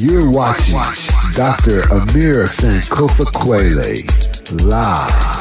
You're watching Dr. Amir Sankofa Kwele live.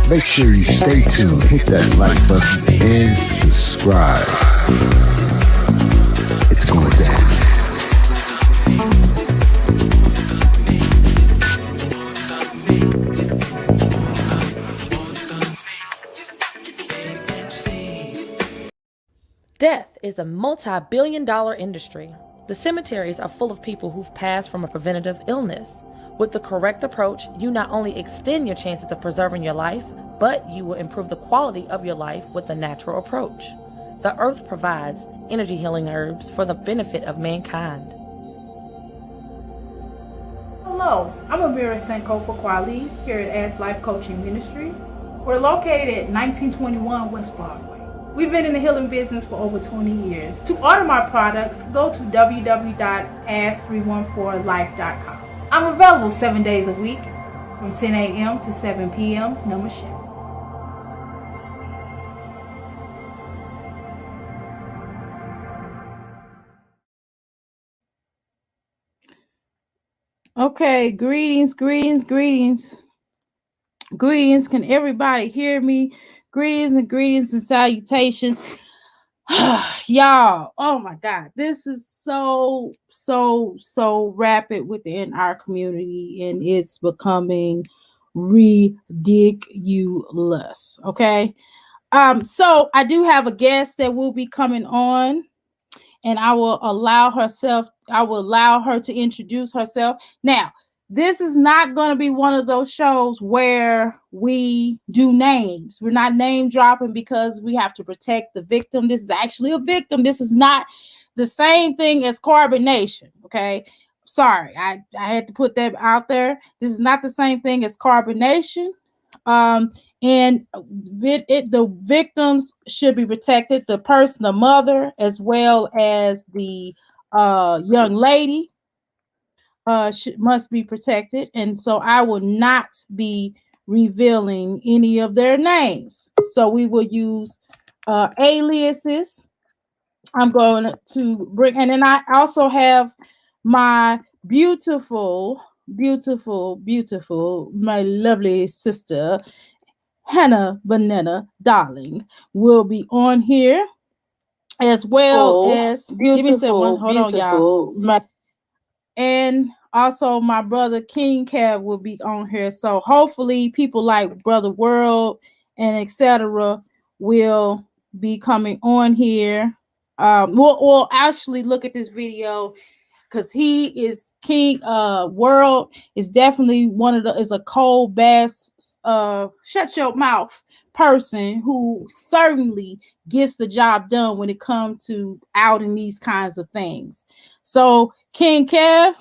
Make sure you stay tuned, hit that like button, and subscribe. It's going down. Death is a multi-billion-dollar industry. The cemeteries are full of people who've passed from a preventative illness. With the correct approach, you not only extend your chances of preserving your life, but you will improve the quality of your life with the natural approach. The earth provides energy healing herbs for the benefit of mankind. Hello, I'm Amira Sankofa Kwali here at As Life Coaching Ministries. We're located at 1921 West Broadway. We've been in the healing business for over 20 years. To order my products, go to www.as314life.com. I'm available 7 days a week from 10 a.m. to 7 p.m. Namaste. Okay, greetings. Greetings, can everybody hear me? Greetings and salutations. Y'all, oh my God, this is so rapid within our community, and it's becoming ridiculous. Okay. So I do have a guest that will be coming on, and I will allow her to introduce herself. Now, this is not going to be one of those shows where we do names. We're not name dropping because we have to protect the victim. This is actually a victim. This is not the same thing as carbonation. Okay. Sorry, I had to put that out there. This is not the same thing as carbonation. And the victims should be protected. The person, the mother, as well as the young lady, must be protected. And so I will not be revealing any of their names. So we will use aliases. I'm going to bring, and then I also have my beautiful, my lovely sister, Hannah Banana Darling, will be on here, as well as beautiful. Hold on, y'all. And also my brother King Cav will be on here. So hopefully people like Brother World and etc. will be coming on here. We'll actually look at this video, because he is King World is definitely is a cold bass shut your mouth person who certainly gets the job done when it comes to outing these kinds of things. So King Kev,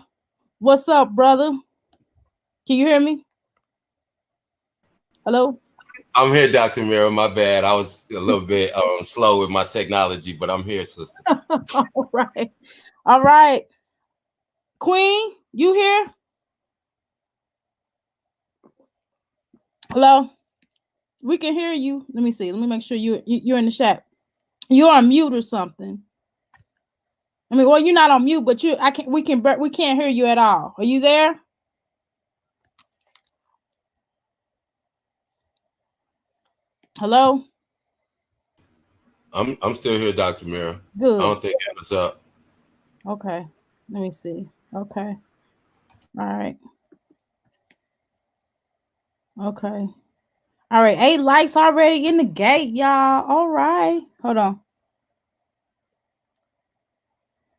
what's up, brother? Can you hear me? Hello? I'm here, Dr. Mira. My bad. I was a little bit slow with my technology, but I'm here, sister. All right. Queen, you here? Hello? We can hear you. Let me see. Let me make sure you're in the chat. You're on mute or something. I mean, well, you're not on mute, but we can't hear you at all. Are you there? Hello? I'm still here, Dr. Mira. Good. I don't think Hannah's up. Okay. Let me see. Okay. All right. Okay. All right. 8 likes already in the gate, y'all. All right. Hold on.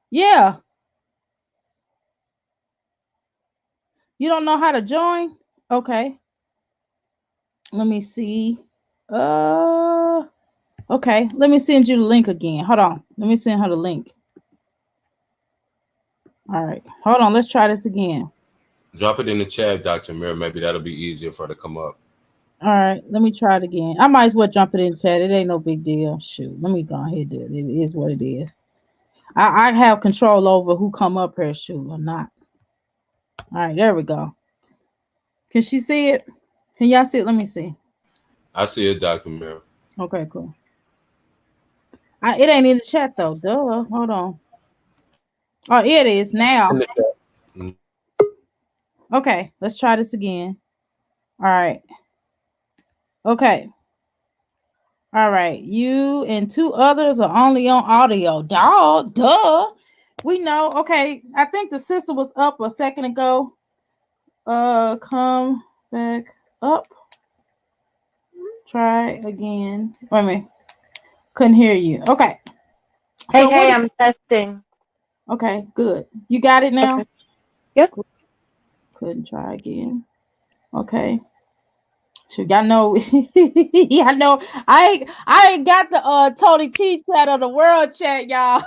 Yeah. You don't know how to join? Okay. Let me see. Okay, let me send you the link again. Hold on. Let me send her the link. All right. Hold on. Let's try this again. Drop it in the chat, Dr. Mirror. Maybe that'll be easier for her to come up. All right. Let me try it again. I might as well jump it in the chat. It ain't no big deal. Shoot. Let me go ahead and do it. It is what it is. I have control over who come up here, shoot, or not. All right. There we go. Can she see it? Can y'all see it? Let me see. I see it, Dr. Mirror. Okay, cool. It ain't in the chat though. Duh. Hold on. Oh, it is now. Okay, let's try this again. All right. Okay. All right. You and 2 others are only on audio. Dog, duh. We know. Okay. I think the sister was up a second ago. Come back up. Try again. Wait a minute. Couldn't hear you. Okay. Hey, I'm testing. Okay, good. You got it now? Okay. Yep. Couldn't try again. Okay. So y'all know, yeah, I know. I ain't got the Tony T chat or the world chat, y'all.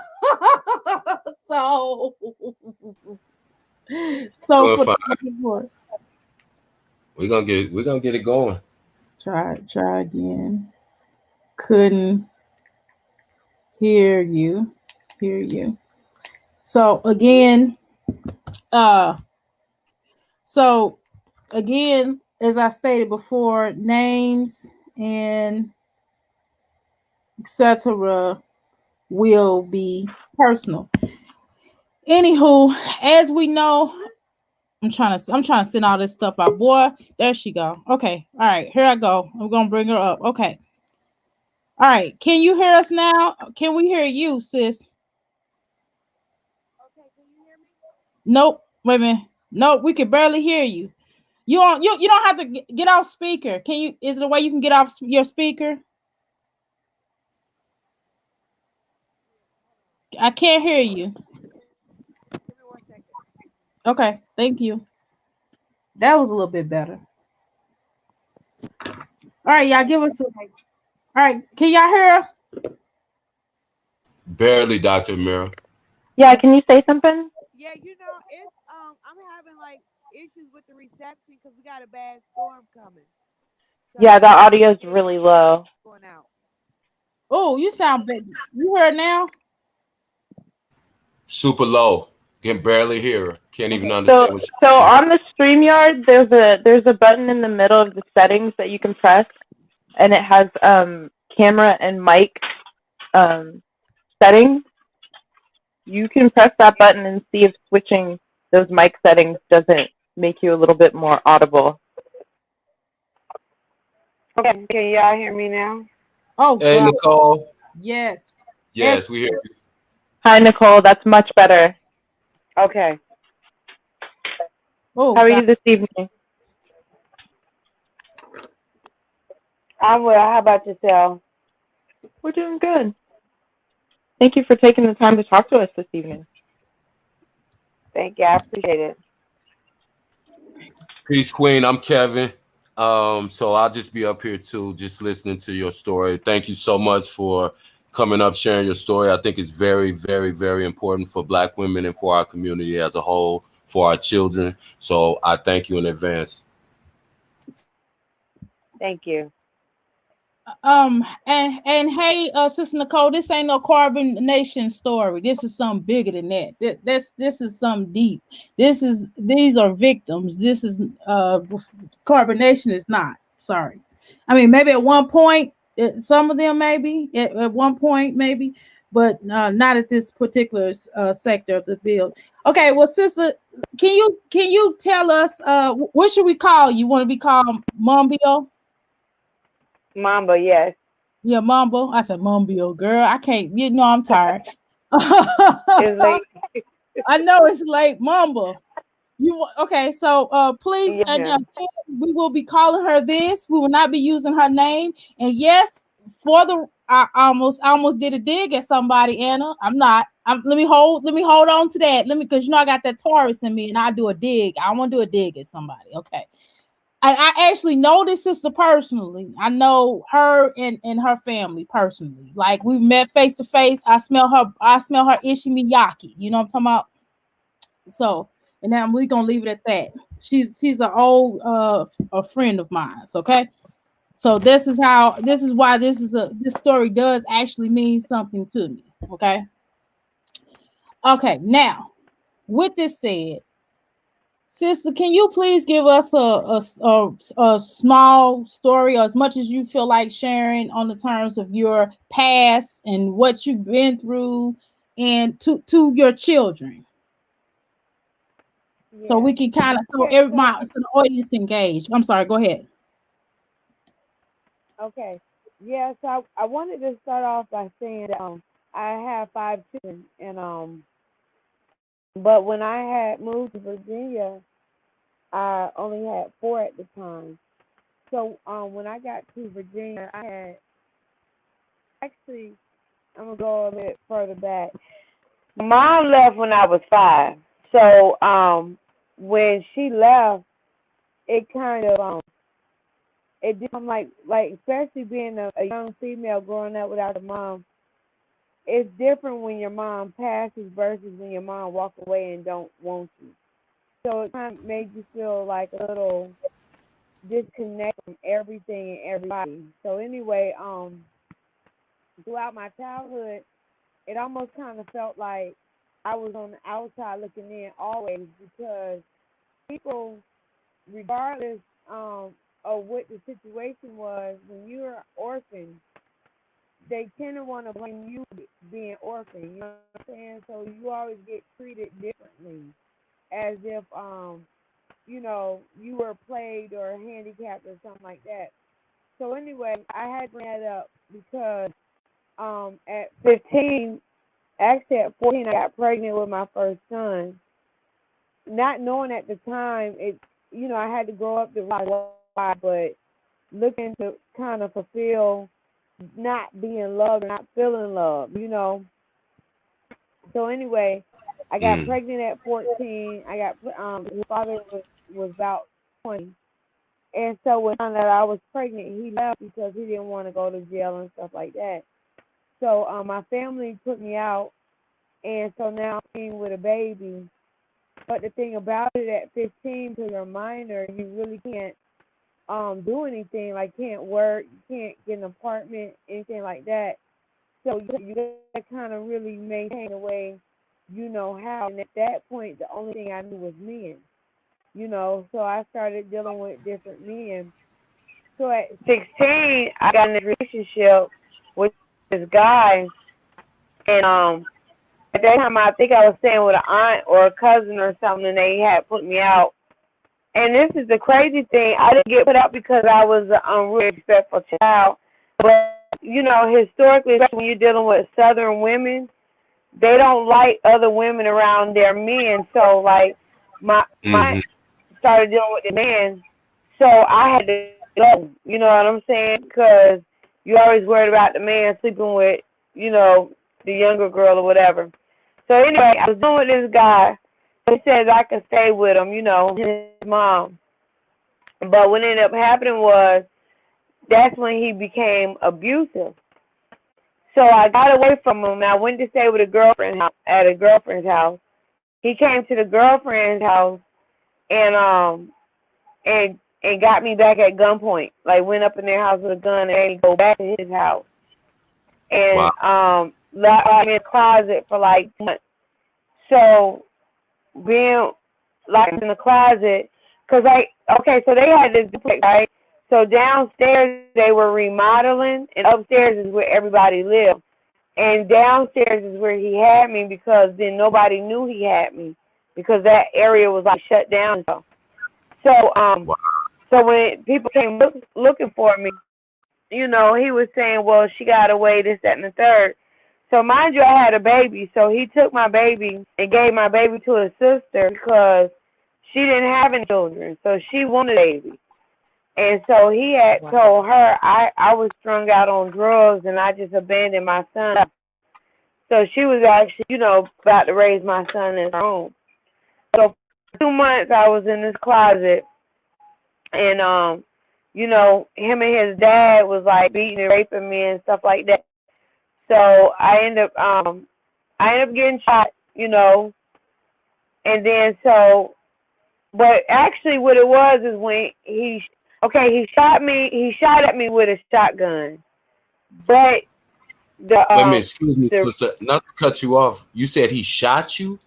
so for the we're gonna get it going. Try again. Couldn't hear you. So again, as I stated before, names and etc. will be personal. Anywho, as we know, I'm trying to send all this stuff out. Boy, there she go. Okay, all right, here I go. I'm gonna bring her up. Okay. All right, can you hear us now? Can we hear you, sis? Okay, can you hear me? Nope. Wait a minute. Nope, we can barely hear you. You don't have to get off speaker. Can you? Is there a way you can get off your speaker? I can't hear you. Okay, thank you. That was a little bit better. All right, y'all give us a. All right, can y'all hear? Barely, Dr. Mirror. Yeah, can you say something? Yeah, it's I'm having like issues with the reception because we got a bad storm coming. So yeah, the audio's really low. Going out. Oh, you sound big. You heard now? Super low. Can barely hear her. Can't even understand. So on the StreamYard, there's a button in the middle of the settings that you can press, and it has camera and mic settings. You can press that button and see if switching those mic settings doesn't make you a little bit more audible. Okay, can y'all hear me now? Oh, hey, God. Nicole. Yes. Yes, we hear you. Hi, Nicole. That's much better. Okay. Oh, how are you this evening? I'm well. How about yourself? We're doing good. Thank you for taking the time to talk to us this evening. Thank you. I appreciate it. Peace, Queen. I'm Kevin. So I'll just be up here too, just listening to your story. Thank you so much for coming up, sharing your story. I think it's very, very, very important for Black women and for our community as a whole, for our children. So I thank you in advance. Thank you. And hey, Sister Nicole, this ain't no Carbon Nation story. This is something bigger than that. This is something deep. These are victims. This is Carbon Nation is not. Sorry. I mean, maybe at one point, some of them maybe at one point maybe, but not at this particular sector of the build. Okay, well, Sister, can you tell us what should we call you? Want to be called Mumbio? Mamba, yes. Yeah, Mambo. I said Mumbio, girl. I can't. You know, I'm tired. It's late. I know it's late, Mambo. Okay? So, please, Yeah. we will be calling her this. We will not be using her name. And yes, I almost did a dig at somebody, Anna. I'm not. Let me hold on to that. Because I got that Taurus in me, and I do a dig. I want to do a dig at somebody. Okay. I actually know this sister personally. I know her and her family personally. Like we met face to face. I smell her. I smell her ishimiyaki. You know what I'm talking about? So, and then we're gonna leave it at that. She's an old a friend of mine. Okay. So this is why this story does actually mean something to me. Okay. Okay. Now, with this said, sister, can you please give us a small story, or as much as you feel like sharing, on the terms of your past and what you've been through, and to your children, so Yeah. we can kind of Okay. So so the audience can gauge. I'm sorry. Go ahead. okay. Yeah. So I wanted to start off by saying that I have 5 children, and but when I had moved to Virginia, I only had 4 at the time. So when I got to Virginia, I had actually, I'm gonna go a bit further back. Mom left when I was 5. So when she left, it kind of it did. I'm like especially being a young female growing up without a mom. It's different when your mom passes versus when your mom walk away and don't want you. So it kind of made you feel like a little disconnect from everything and everybody. So anyway, throughout my childhood, it almost kind of felt like I was on the outside looking in always, because people, regardless of what the situation was, when you're an orphan, they tend to want to blame you for being orphan. You know what I'm saying? So you always get treated differently, as if you were plagued or handicapped or something like that. So anyway, I had to bring that up because at 15, actually at 14, I got pregnant with my first son. Not knowing at the time, I had to grow up to realize why, but looking to kind of fulfill not being loved or not feeling love. So anyway, I got Mm. pregnant at 14. His father was about 20. And so when I found out I was pregnant, he left because he didn't want to go to jail and stuff like that. So my family put me out, and so now I'm being with a baby. But the thing about it, at 15, till you're a minor, you really can't do anything. Like, can't work, you can't get an apartment, anything like that. So you got to kind of really maintain the way you know how. And at that point, the only thing I knew was men. So I started dealing with different men. So at 16, I got in a relationship with this guy, and at that time, I think I was staying with an aunt or a cousin or something, and they had put me out. And this is the crazy thing. I didn't get put out because I was an unruly, respectful child. But, historically, especially when you're dealing with Southern women, they don't like other women around their men. So, like, my Hmm. started dealing with the man, so I had to go. You know what I'm saying? Because you always worried about the man sleeping with, the younger girl or whatever. So anyway, I was dealing with this guy. He says I could stay with him, his mom. But what ended up happening was that's when he became abusive. So I got away from him, and I went to stay with at a girlfriend's house. He came to the girlfriend's house and and got me back at gunpoint. Like, went up in their house with a gun and made me go back to his house. Wow. And locked me in the closet for like months. So being locked in the closet, so they had this duplex, right? So downstairs they were remodeling, and upstairs is where everybody lived. And downstairs is where he had me, because then nobody knew he had me, because that area was like shut down. So Wow. so when people came looking for me, he was saying, well, she got away, this, that, and the third. So mind you, I had a baby. So he took my baby and gave my baby to his sister because she didn't have any children. So she wanted a baby. And so he had told her I was strung out on drugs and I just abandoned my son. So she was actually, about to raise my son as her own. So for 2 months I was in this closet, and you know, him and his dad was like beating and raping me and stuff like that. So I ended up getting shot, you know, and then but actually what it was is when he shot at me with a shotgun, but Wait a minute, excuse me, the sister. Not to cut you off. You said he shot you?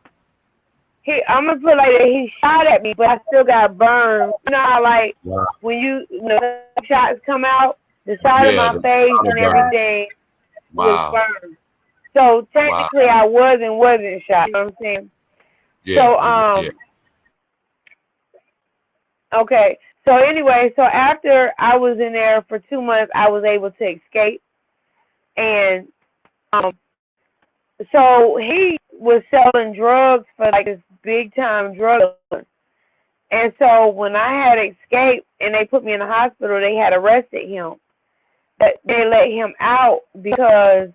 I'm gonna put it like that. He shot at me, but I still got burned. You know how like Wow. when the shots come out, the side of Yeah, my the face bottom and burn. everything was Wow. burned. So technically, Wow. I wasn't shot. You know what I'm saying? Yeah. So okay. So anyway, so after I was in there for 2 months, I was able to escape, and so he was selling drugs for like this big time drug dealer. And so when I had escaped and they put me in the hospital, they had arrested him. But they let him out because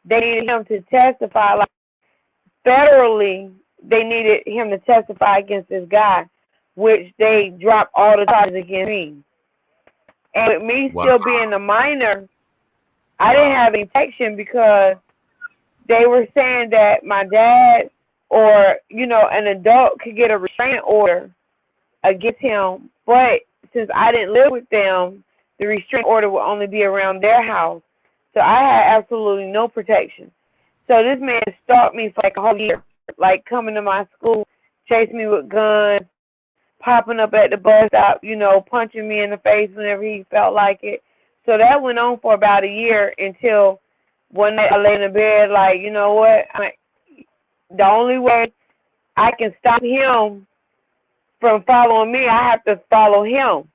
they needed him to testify. Like federally, they needed him to testify against this guy, which they dropped all the charges against me. And with me still being a minor, I didn't have any protection because they were saying that my dad or, you know, an adult could get a restraining order against him. But since I didn't live with them, the restraining order would only be around their house. So I had absolutely no protection. So this man stalked me for like a whole year, like coming to my school, chasing me with guns, popping up at the bus stop, you know, punching me in the face whenever he felt like it. So that went on for about a year until one night I lay in the bed like, you know what? The only way I can stop him from following me, I have to follow him.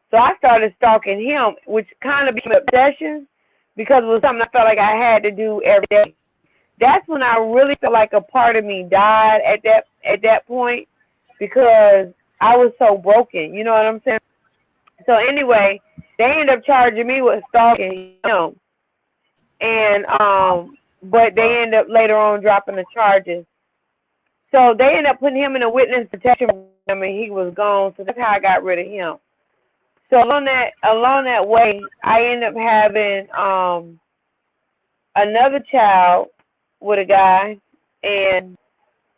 So I started stalking him, which kind of became an obsession because it was something I felt like I had to do every day. That's when I really felt like a part of me died at that point because I was so broken. You know what I'm saying? So anyway, they ended up charging me with stalking him, and but they ended up later on dropping the charges. So they ended up putting him in a witness protection program, and he was gone. So that's how I got rid of him. So along that way, I ended up having another child with a guy, and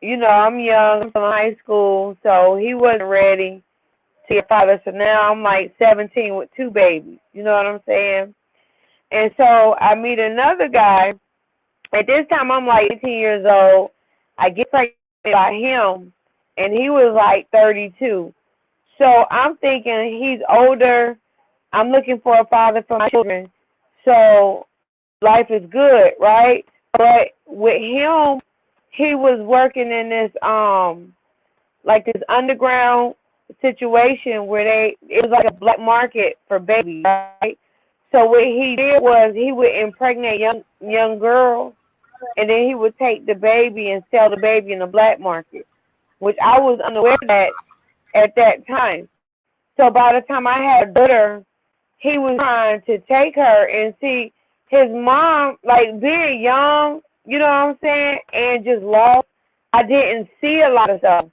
you know I'm young, I'm from high school, so he wasn't ready to be a father. So now I'm like 17 with 2 babies. You know what I'm saying? And so I meet another guy. At this time, I'm like 18 years old. I get pregnant by him, and he was like 32. So I'm thinking he's older. I'm looking for a father for my children. So life is good, right? But with him, he was working in this like this underground situation where it was like a black market for babies, right? So what he did was he would impregnate young girls, and then he would take the baby and sell the baby in the black market, which I was unaware of that at that time. So by the time I had a daughter, he was trying to take her, and see his mom, like being young, you know what I'm saying, and just lost. I didn't see a lot of stuff.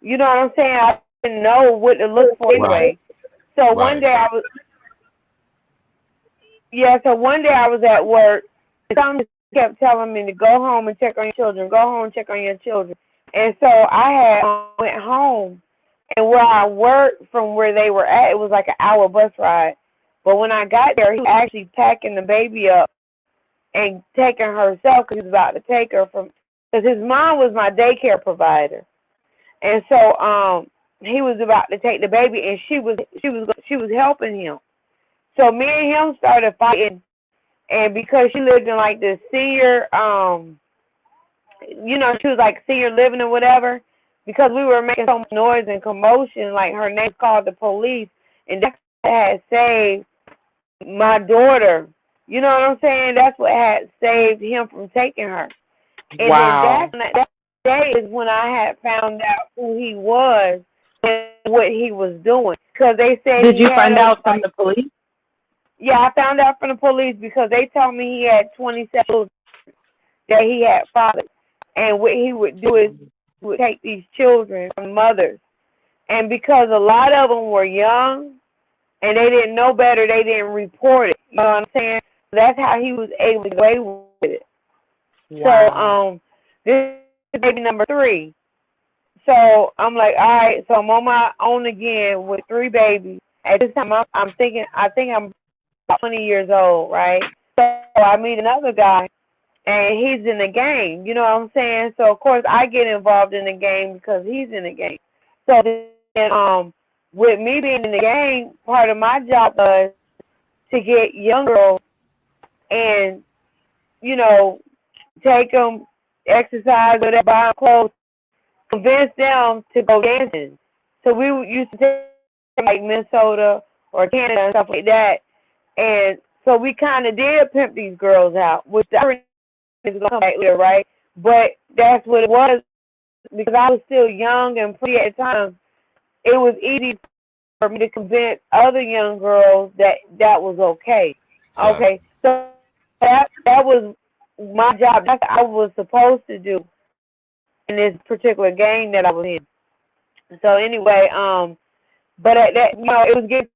You know what I'm saying? I didn't know what to look for anyway. So one day I was at work, and someone kept telling me to go home and check on your children, go home and check on your children. And so I had went home, and where I worked from where they were at, it was like an hour bus ride. But when I got there, he was actually packing the baby up and taking herself because he was about to take her because his mom was my daycare provider. And so he was about to take the baby, and she was helping him. So me and him started fighting, and because she lived in like this senior, you know, she was like senior living or whatever, because we were making so much noise and commotion, like her name called the police, and that had saved my daughter. You know what I'm saying? That's what had saved him from taking her. And Wow. then that day is when I had found out who he was and what he was doing. Because they said Did you find out from the police? Yeah, I found out from the police because they told me he had 27 children that he had fathered. And what he would do is he would take these children from mothers And because a lot of them were young and they didn't know better, they didn't report it. You know what I'm saying? That's how he was able to get away with it. Wow. So this is baby number 3. So I'm like, all right, so I'm on my own again with 3 babies. At this time, I'm thinking, I think I'm about 20 years old, right? So I meet another guy, and he's in the game. You know what I'm saying? So of course I get involved in the game because he's in the game. So then, with me being in the game, part of my job was to get young girls and, you know, take them, exercise, whatever, buy them clothes, convince them to go dancing. So we used to take like Minnesota or Canada and stuff like that. And so we kind of did pimp these girls out, which the is going to come back later, right? But that's what it was because I was still young and pretty at the time. It was easy for me to convince other young girls that that was okay. Exactly. Okay, so that was my job. That's what I was supposed to do in this particular game that I was in. So anyway, but at that, you know, it was getting to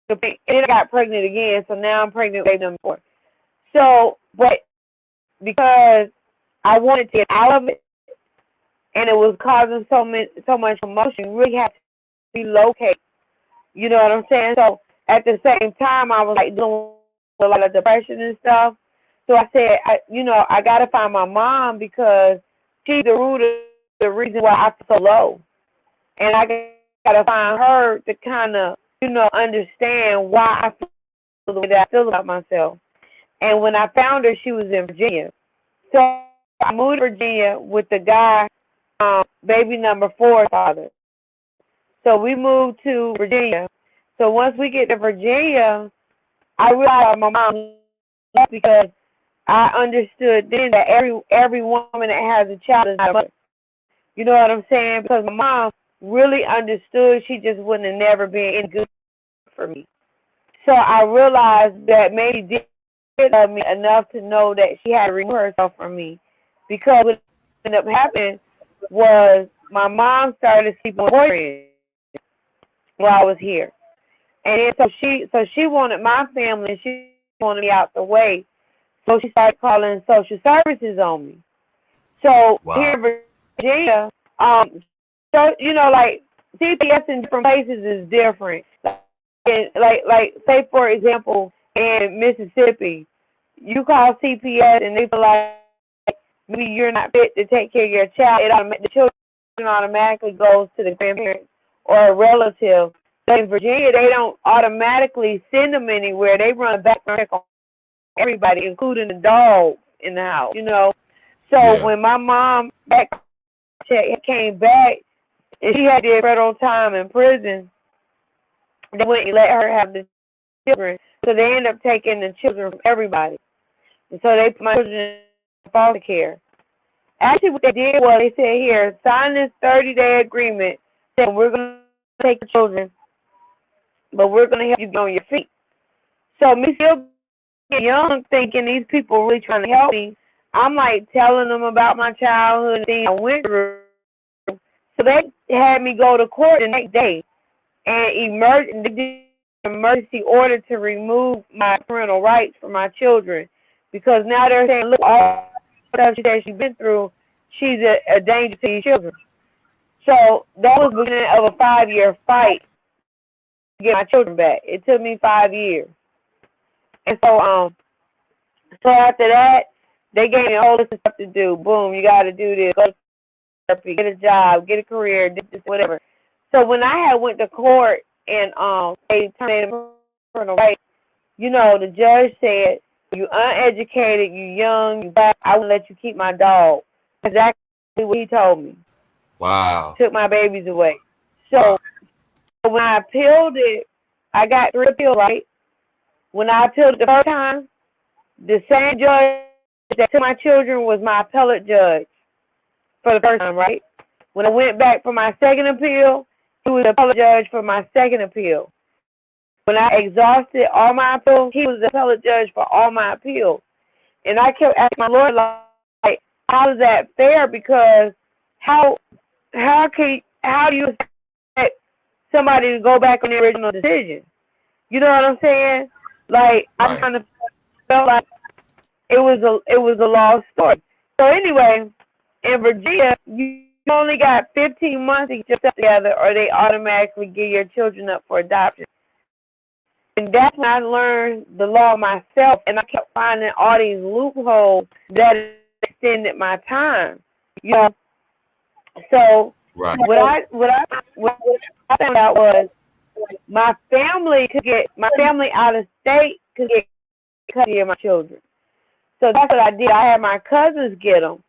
the point, and then I got pregnant again. So now I'm pregnant with baby number 4. So, but because I wanted to get out of it, and it was causing so much commotion, you really have to relocate. You know what I'm saying? So at the same time, I was like dealing with a lot of depression and stuff. So I said, I got to find my mom because she's the root of the reason why I feel so low. And I got to find her to kind of, understand why I feel the way that I feel about myself. And when I found her, she was in Virginia. So I moved to Virginia with the guy, baby number 4 father. So we moved to Virginia. So once we get to Virginia, I realized my mom left because I understood then that every woman that has a child is not a mother. You know what I'm saying? Because my mom really understood. She just wouldn't have never been any good for me. So I realized that maybe did love me enough to know that she had to remove herself from me. Because what ended up happening was my mom started sleeping with boyfriends while I was here. And then so she wanted my family and she wanted me out the way. So she started calling social services on me. So here Wow. in Virginia, so like CPS in different places is different. Like say for example, in Mississippi, you call CPS and they feel like maybe you're not fit to take care of your child. The children automatically goes to the grandparents or a relative. But in Virginia, they don't automatically send them anywhere. They run a background check on everybody, including the dog in the house. So Yeah. when my mom came back and she had to federal time in prison, they wouldn't let her have the children. So they ended up taking the children from everybody. And so they put my children in foster care. Actually, what they did was they said, here, sign this 30-day agreement saying we're going to take the children, but we're going to help you get on your feet. So me still getting young, thinking these people really trying to help me, I'm like telling them about my childhood and things I went through. So they had me go to court the next day and did an emergency order to remove my parental rights for my children because now they're saying, look, all the stuff that she's been through, she's a danger to these children. So that was the beginning of a 5-year fight to get my children back. It took me 5 years. And so after that, they gave me a whole list of stuff to do. Boom, you got to do this. Go to therapy, get a job, get a career, this, whatever. So when I had went to court and they terminated parental rights, the judge said, you uneducated, you young, you black, I will let you keep my dog. Exactly what he told me. Wow. Took my babies away. Wow. So when I appealed it, I got 3 appeals, right? When I appealed it the first time, the same judge that took my children was my appellate judge for the first time, right? When I went back for my second appeal, he was the appellate judge for my second appeal. When I exhausted all my appeals, he was the appellate judge for all my appeals. And I kept asking my lawyer, like, how is that fair? Because how do you expect somebody to go back on the original decision. You know what I'm saying? Like, I kind of felt like it was a lost story. So anyway, in Virginia, you only got 15 months to get yourself together, or they automatically give your children up for adoption. And that's when I learned the law myself, and I kept finding all these loopholes that extended my time. You know, so what I found out was my family out of state could get custody of my children. So that's what I did. I had my cousins get them.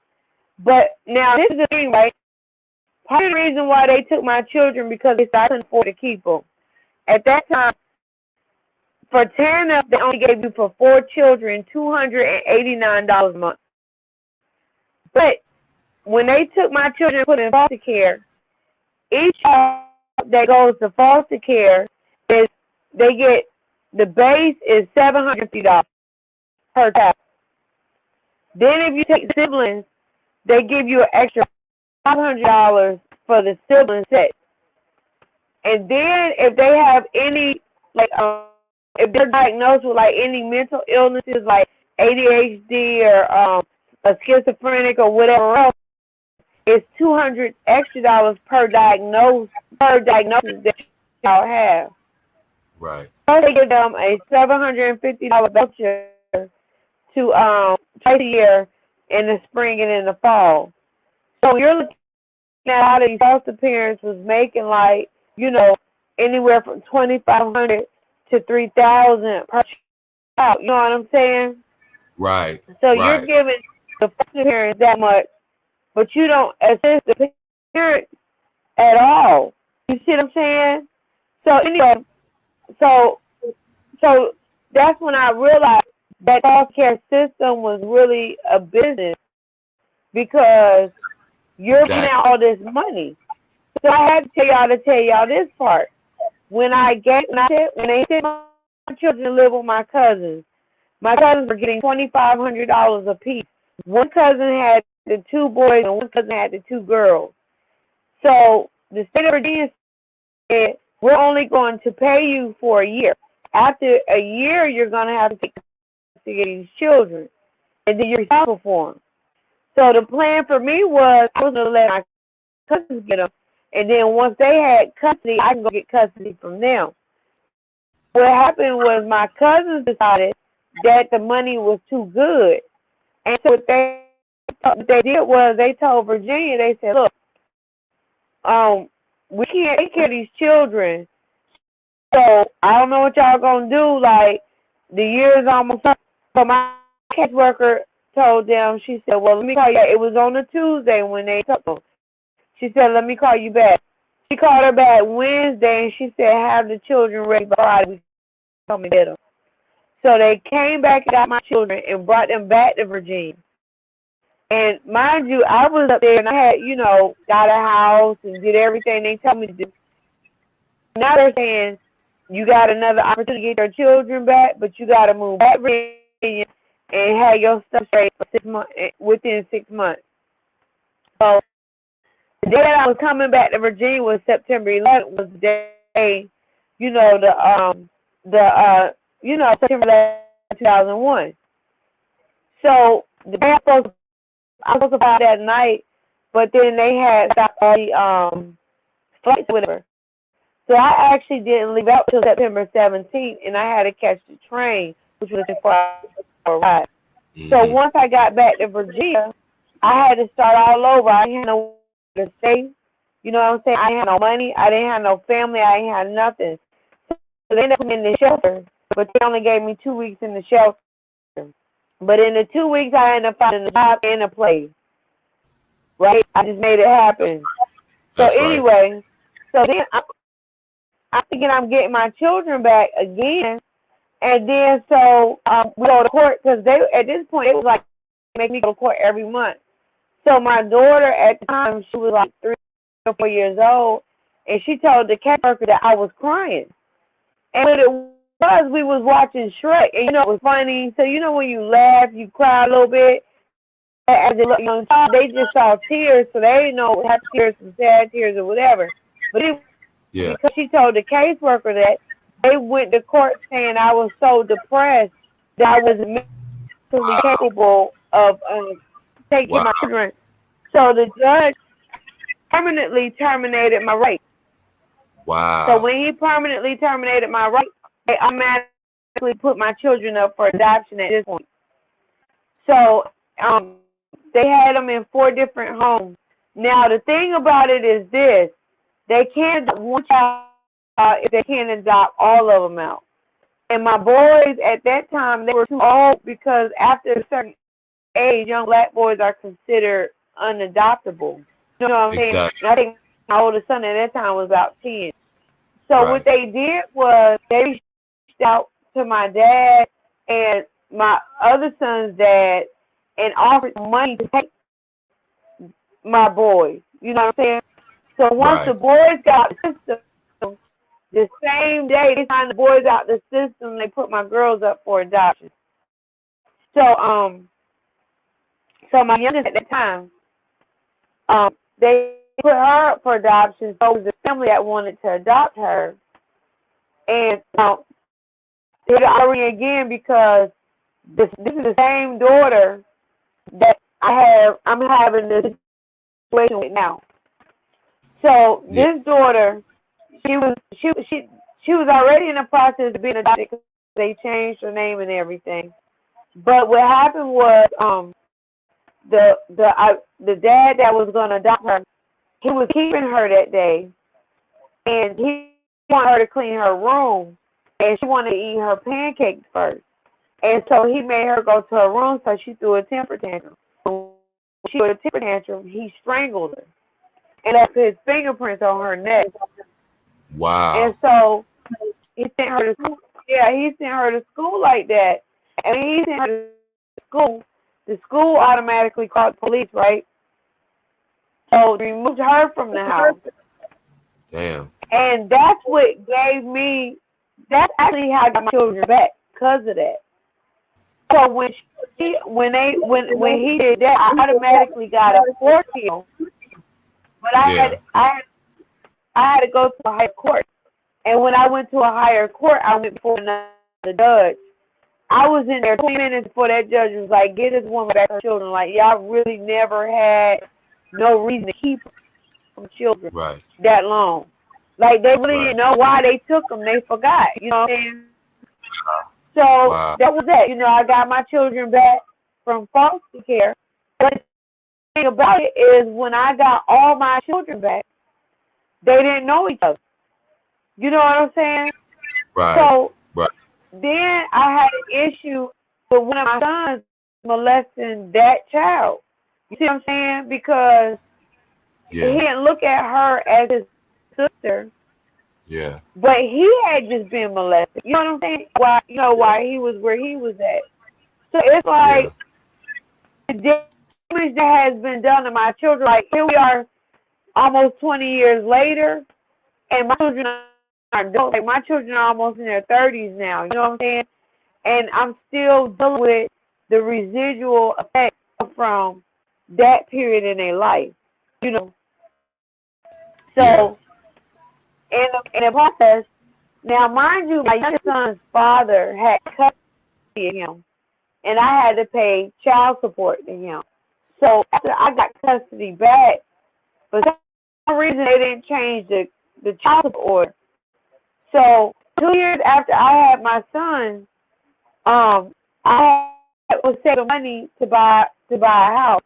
But now this is the thing, right? Part of the reason why they took my children because they said I couldn't afford to keep them. At that time, for tearing up, they only gave you for 4 children $289 a month. But when they took my children and put in foster care, each child that goes to foster care is the base is $750 per child. Then if you take siblings, they give you an extra $500 for the sibling set. And then if they have any, like, if they're diagnosed with like any mental illnesses like ADHD or a schizophrenic or whatever else, it's $200 extra per diagnosis that y'all have. Right. So they give them a $750 voucher to twice a year in the spring and in the fall. So you're looking at how these foster parents was making, like, you know, anywhere from $2,500 to $3,000 per child. You know what I'm saying? Right. So you're giving the foster parents that much, but you don't assist the parents at all. You see what I'm saying? So anyway, so that's when I realized that foster care system was really a business, because you're paying out all this money. So I had to tell y'all this part. When they sent my children to live with my cousins were getting $2,500 a piece. One cousin had the 2 boys and one cousin had the 2 girls. So the state of Virginia said, we're only going to pay you for a year. After a year, you're going to have to take custody of these children, and then you're responsible for them. So the plan for me was I was going to let my cousins get them, and then once they had custody, I can go get custody from them. What happened was my cousins decided that the money was too good. And so what they did was they told Virginia, they said, look, we can't take care of these children. So I don't know what y'all going to do. Like, the year is almost up. So my caseworker told them, she said, well, let me call you. It was on a Tuesday when they took them. She said, let me call you back. She called her back Wednesday, and she said, have the children ready by Friday. We come and get them. So they came back and got my children and brought them back to Virginia. And mind you, I was up there and I had, you know, got a house and did everything they told me to do. Now they're saying, you got another opportunity to get your children back, but you got to move back to Virginia and have your stuff straight for 6 months, within 6 months. So the day that I was coming back to Virginia was September 11th, was the day, you know, September 11th, 2001. So the day I was supposed to fly that night, but then they had stopped all the flights or whatever. So I actually didn't leave out until September 17th, and I had to catch the train, which was a 4-hour ride. Mm-hmm. So once I got back to Virginia, I had to start all over. I didn't have nowhere to stay. You know what I'm saying? I didn't have no money. I didn't have no family. I didn't have nothing. So they ended up putting me in the shelter, but they only gave me 2 weeks in the shelter. But in the 2 weeks, I ended up finding a job and a place. Right? I just made it happen. So anyway, so then I'm thinking I'm getting my children back again. And then so we go to court, because they, at this point, it was like make me go to court every month. So my daughter at the time, she was like 3 or 4 years old, and she told the caseworker that I was crying. And what it was, we was watching Shrek, and you know it was funny. So you know when you laugh, you cry a little bit. As a young child, they just saw tears, so they didn't know happy tears from sad tears or whatever. But Yeah. because she told the caseworker that they went to court saying I was so depressed that I was mentally capable of taking Wow. my children. So the judge permanently terminated my rights. So Wow. when he permanently terminated my rights, they automatically put my children up for adoption at this point. So they had them in 4 different homes. Now the thing about it is this: they can't adopt one child if they can't adopt all of them out. And my boys at that time, they were too old because after a certain age, young black boys are considered unadoptable. You know what I'm saying? Exactly. And I think my oldest son at that time was about 10. So Right. what they did was they reached out to my dad and my other son's dad and offered money to take my boys. You know what I'm saying? So once Right. the boys got the system, the same day they signed the boys out the system, they put my girls up for adoption. So so my youngest at that time, they put her up for adoption. So it was the family that wanted to adopt her, and they got arguing again because this is the same daughter that I'm having this situation with now. So Yeah. this daughter, she was already in the process of being adopted because they changed her name and everything. But what happened was the dad that was going to adopt her, he was keeping her that day, and he wanted her to clean her room, and she wanted to eat her pancakes first. And so he made her go to her room, so she threw a temper tantrum. When she threw a temper tantrum, he strangled her and left his fingerprints on her neck. Wow. And so he sent her to school. Yeah, he sent her to school like that. And when he sent her to school, the school automatically called the police, right? So they removed her from the house. Damn. And that's what gave me, that's actually how I got my children back, because of that. So when he did that, I automatically got a 4-kill. But I had to go to a higher court. And when I went to a higher court, I went before another judge. I was in there 20 minutes before that judge was like, get this woman back her children. Like, y'all really never had no reason to keep from children that long. Like, they really didn't know why they took them. They forgot. You know what I'm saying? So that was that. You know, I got my children back from foster care. But the thing about it is when I got all my children back, they didn't know each other. You know what I'm saying? So then I had an issue with one of my sons molesting that child. You see what I'm saying? Because he didn't look at her as his sister. Yeah. But he had just been molested. You know what I'm saying? Why he was where he was at. So it's like the damage that has been done to my children. Like, here we are almost 20 years later, and my children are adults. Like, my children are almost in their 30s now. You know what I'm saying? And I'm still dealing with the residual effects from that period in their life. You know? So, in the process, now mind you, my youngest son's father had custody of him, and I had to pay child support to him. So after I got custody back, for some reason they didn't change the child support order. So 2 years after I had my son, I was saving money to buy a house,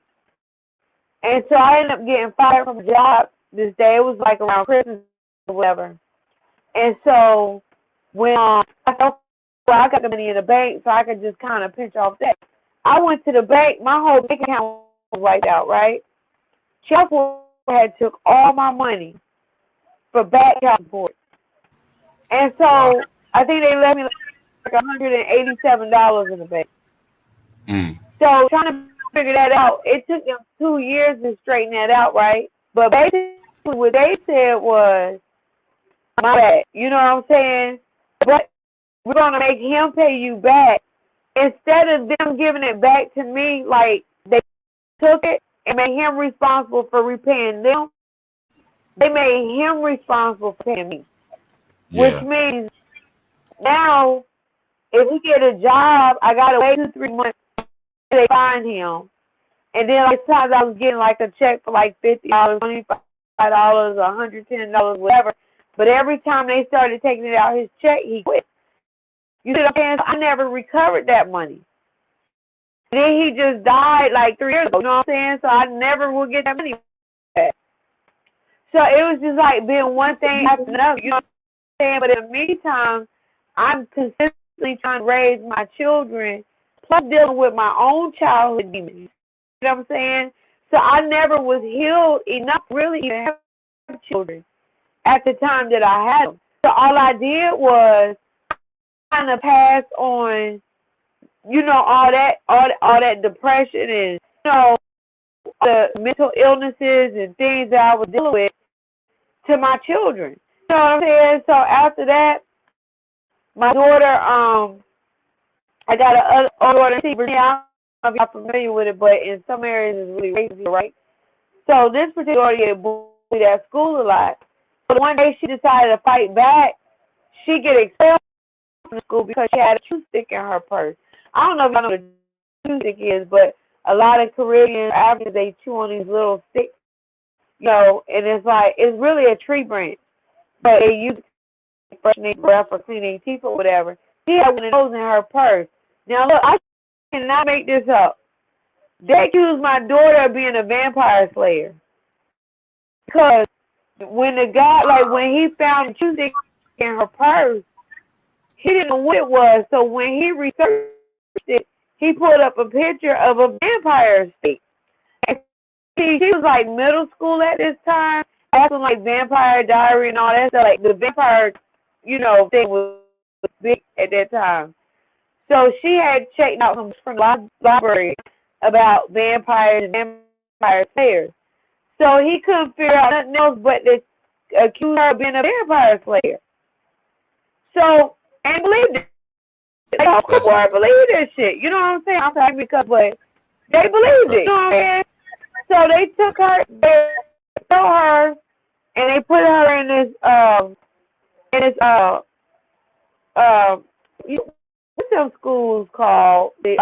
and so I ended up getting fired from a job this day. It was like around Christmas or whatever. And so when I thought, well, I got the money in the bank, so I could just kind of pinch off that. I went to the bank. My whole bank account was wiped out, right? Child support had took all my money for back child support. And so I think they left me like $187 in the bank. So trying to figure that out, it took them 2 years to straighten that out, right? But basically what they said was, my bad, you know what I'm saying? But we're going to make him pay you back. Instead of them giving it back to me, like they took it and made him responsible for repaying them, they made him responsible for paying me. Which Yeah. means now, if he get a job, I gotta wait 2-3 months till they find him. And then like times I was getting like a check for like $50, $25, $110, whatever. But every time they started taking it out his check, he quit. You see what I'm saying? So I never recovered that money. And then he just died like 3 years ago. You know what I'm saying? So I never will get that money back. So it was just like being one thing after another. You know what I'm saying? But in the meantime, I'm consistently trying to raise my children, plus dealing with my own childhood demons. You know what I'm saying? So I never was healed enough really to have children at the time that I had them. So all I did was kind of pass on, you know, all that depression and, you know, the mental illnesses and things that I was dealing with to my children. You know what I'm saying? So after that, my daughter, I got an daughter in Virginia. I don't know if y'all familiar with it, but in some areas it's really racist, right? So this particular daughter get bullied at school a lot. But one day she decided to fight back. She get expelled from school because she had a chew stick in her purse. I don't know if y'all know what a chew stick is, but a lot of Caribbean Africans, they chew on these little sticks, you know, and it's like, it's really a tree branch. But they use it to freshen their breath or clean their teeth or whatever. She had one of those in her purse. Now look, I cannot make this up. They accused my daughter of being a vampire slayer. Because when the guy, like when he found the chew stick in her purse, he didn't know what it was. So when he researched it, he pulled up a picture of a vampire stick. And see, she was like middle school at this time. That's when like Vampire Diary and all that stuff, like the vampire, you know, thing was big at that time. So she had checked out from the library about vampires and vampire slayers. So he couldn't figure out nothing else but to accuse her of being a vampire slayer. So, and believed it. They don't believe this shit. You know what I'm saying? I'm sorry because, but they believed it. You know what I'm saying? So they took her, they threw her, and they put her in this, what's them schools called? The,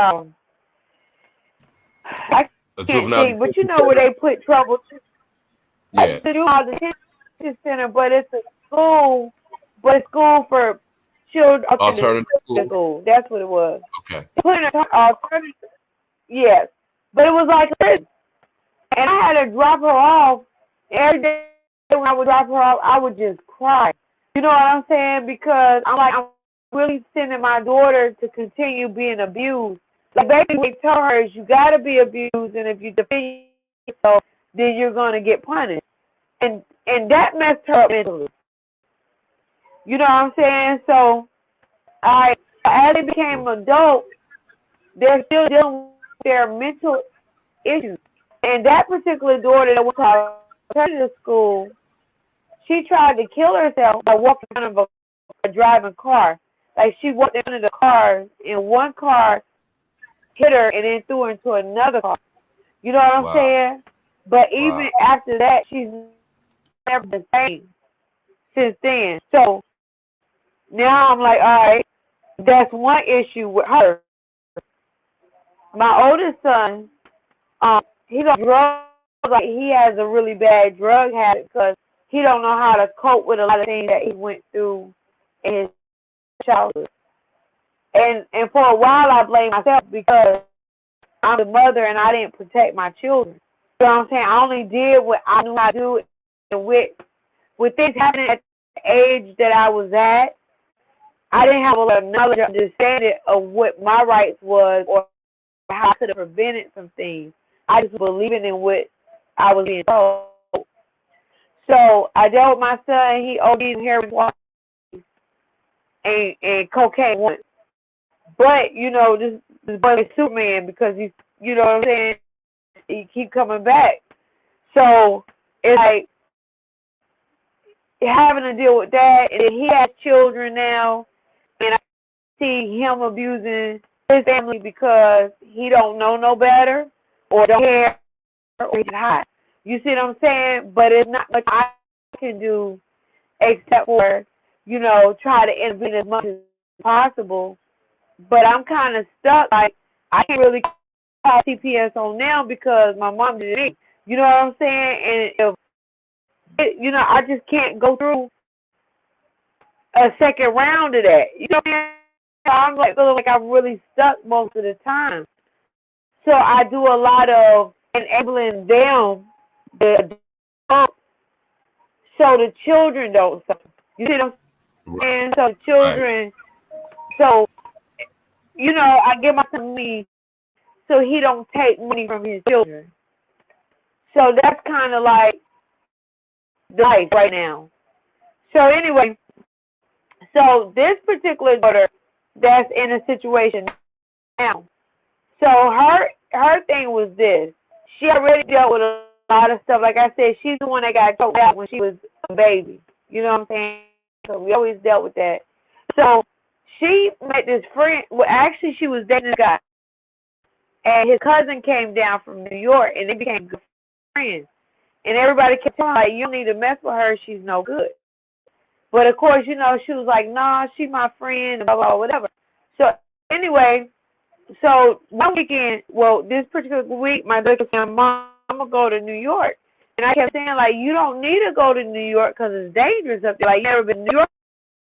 I can't think, but you know where they put trouble. Yeah. They do all the detention center, but it's a school, for children. Alternative school. That's what it was. Okay. Put in alternative. Yes, but it was like this, and I had to drop her off. Every day when I would drop her off, I would just cry. You know what I'm saying? Because I'm really sending my daughter to continue being abused. Like basically, what they tell her is you gotta be abused, and if you defend yourself, then you're gonna get punished. And that messed her up mentally. You know what I'm saying? So, as they became adults, they're still dealing with their mental issues. And that particular daughter that went to alternative school, she tried to kill herself by walking in front of a driving car. Like she walked in front of the cars, and one car hit her and then threw her into another car. You know what I'm saying? But even after that, she's never the same since then. So now I'm like, all right, that's one issue with her. My oldest son, he does drugs. Like he has a really bad drug habit because he don't know how to cope with a lot of things that he went through in his childhood. And for a while I blamed myself because I'm the mother and I didn't protect my children. You know what I'm saying? I only did what I knew how to do, and with things happening at the age that I was at, I didn't have a lot of knowledge or understanding of what my rights was or how I could have prevented some things. I just believing in what I was being told. So I dealt with my son. He OD'd heroin twice and cocaine once. But, you know, this boy is Superman because he's, you know what I'm saying, he keep coming back. So it's like having to deal with that, and then he has children now, and I see him abusing his family because he don't know no better or don't care or he's hot. You see what I'm saying? But it's not much I can do except for, you know, try to intervene as much as possible. But I'm kind of stuck. Like, I can't really call CPS on them because my mom did it. You know what I'm saying? And if, you know, I just can't go through a second round of that. You know what I'm saying? I'm like, feeling like I'm really stuck most of the time. So I do a lot of enabling them, the adults, so the children don't suffer. You see what I'm saying? So the children, so, you know, I give my son me so he don't take money from his children. So that's kind of like the life right now. So anyway, so this particular daughter that's in a situation now. So her thing was this. She already dealt with a lot of stuff. Like I said, she's the one that got choked out when she was a baby. You know what I'm saying? So we always dealt with that. So she met this friend. Well, actually, she was dating this guy. And his cousin came down from New York, and they became good friends. And everybody kept telling her, like, you don't need to mess with her. She's no good. But, of course, you know, she was like, nah, she's my friend, blah, blah, whatever. So, anyway, so one weekend, well, this particular week, my daughter said, Mom, I'm going to go to New York. And I kept saying, like, you don't need to go to New York because it's dangerous up there. Like, you never been to New York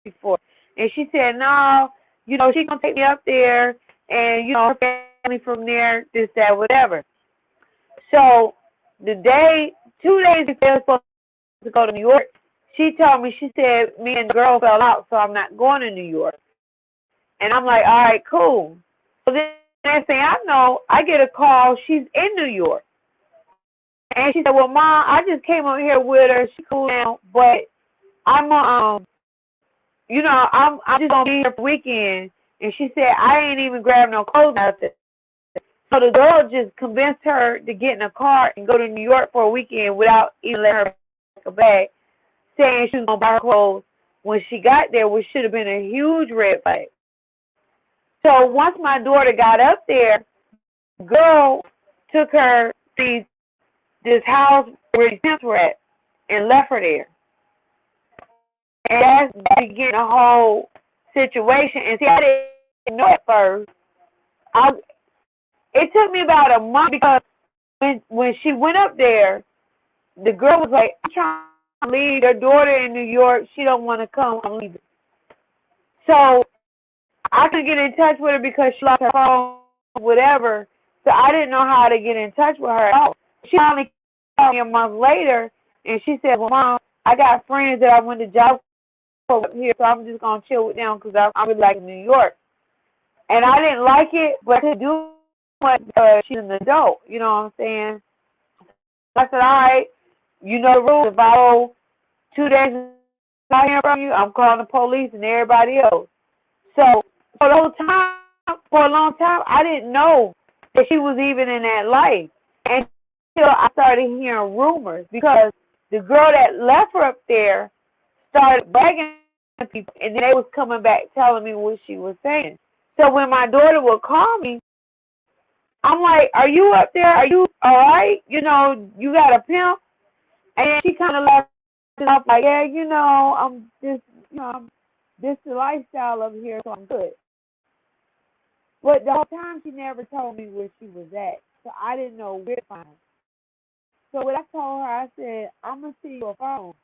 before. And she said, no, you know, she's going to take me up there. And, you know, her family from there, this, that, whatever. So, 2 days before I was supposed to go to New York, she told me, she said, me and the girl fell out, so I'm not going to New York. And I'm like, all right, cool. So then next thing I know, I get a call, she's in New York. And she said, well, Mom, I just came over here with her. She's cool now, but I'm, you know, I'm just going to be here for the weekend. And she said, I ain't even grabbed no clothes out there. So the girl just convinced her to get in a car and go to New York for a weekend without even letting her pack a bag, saying she was going to buy her clothes when she got there, which should have been a huge red flag. So once my daughter got up there, the girl took her to this house where the tents were at and left her there. And that's beginning a whole situation. And see, I didn't know at first. It took me about a month because when she went up there, the girl was like, I'm trying to leave her daughter in New York. She don't want to come. I'm leaving. So I couldn't get in touch with her because she lost her phone, whatever. So I didn't know how to get in touch with her at all. She finally called me a month later, and she said, well, Mom, I got friends that I went to job for up here, so I'm just going to chill with them because I'm really like New York. And I didn't like it, but I could do it because she's an adult, you know what I'm saying? I said, all right, you know the rules. If I go 2 days not hearing from you, I'm calling the police and everybody else. So for the whole time, for a long time, I didn't know that she was even in that life. And until I started hearing rumors because the girl that left her up there started begging people, and then they was coming back telling me what she was saying. So when my daughter would call me, I'm like, are you up there? Are you all right? You know, you got a pimp? And she kind of laughed it off like, yeah, you know, I'm just, you know, this the lifestyle over here, so I'm good. But the whole time she never told me where she was at, so I didn't know where to find her. So when I told her, I said, I'm going to see you a phone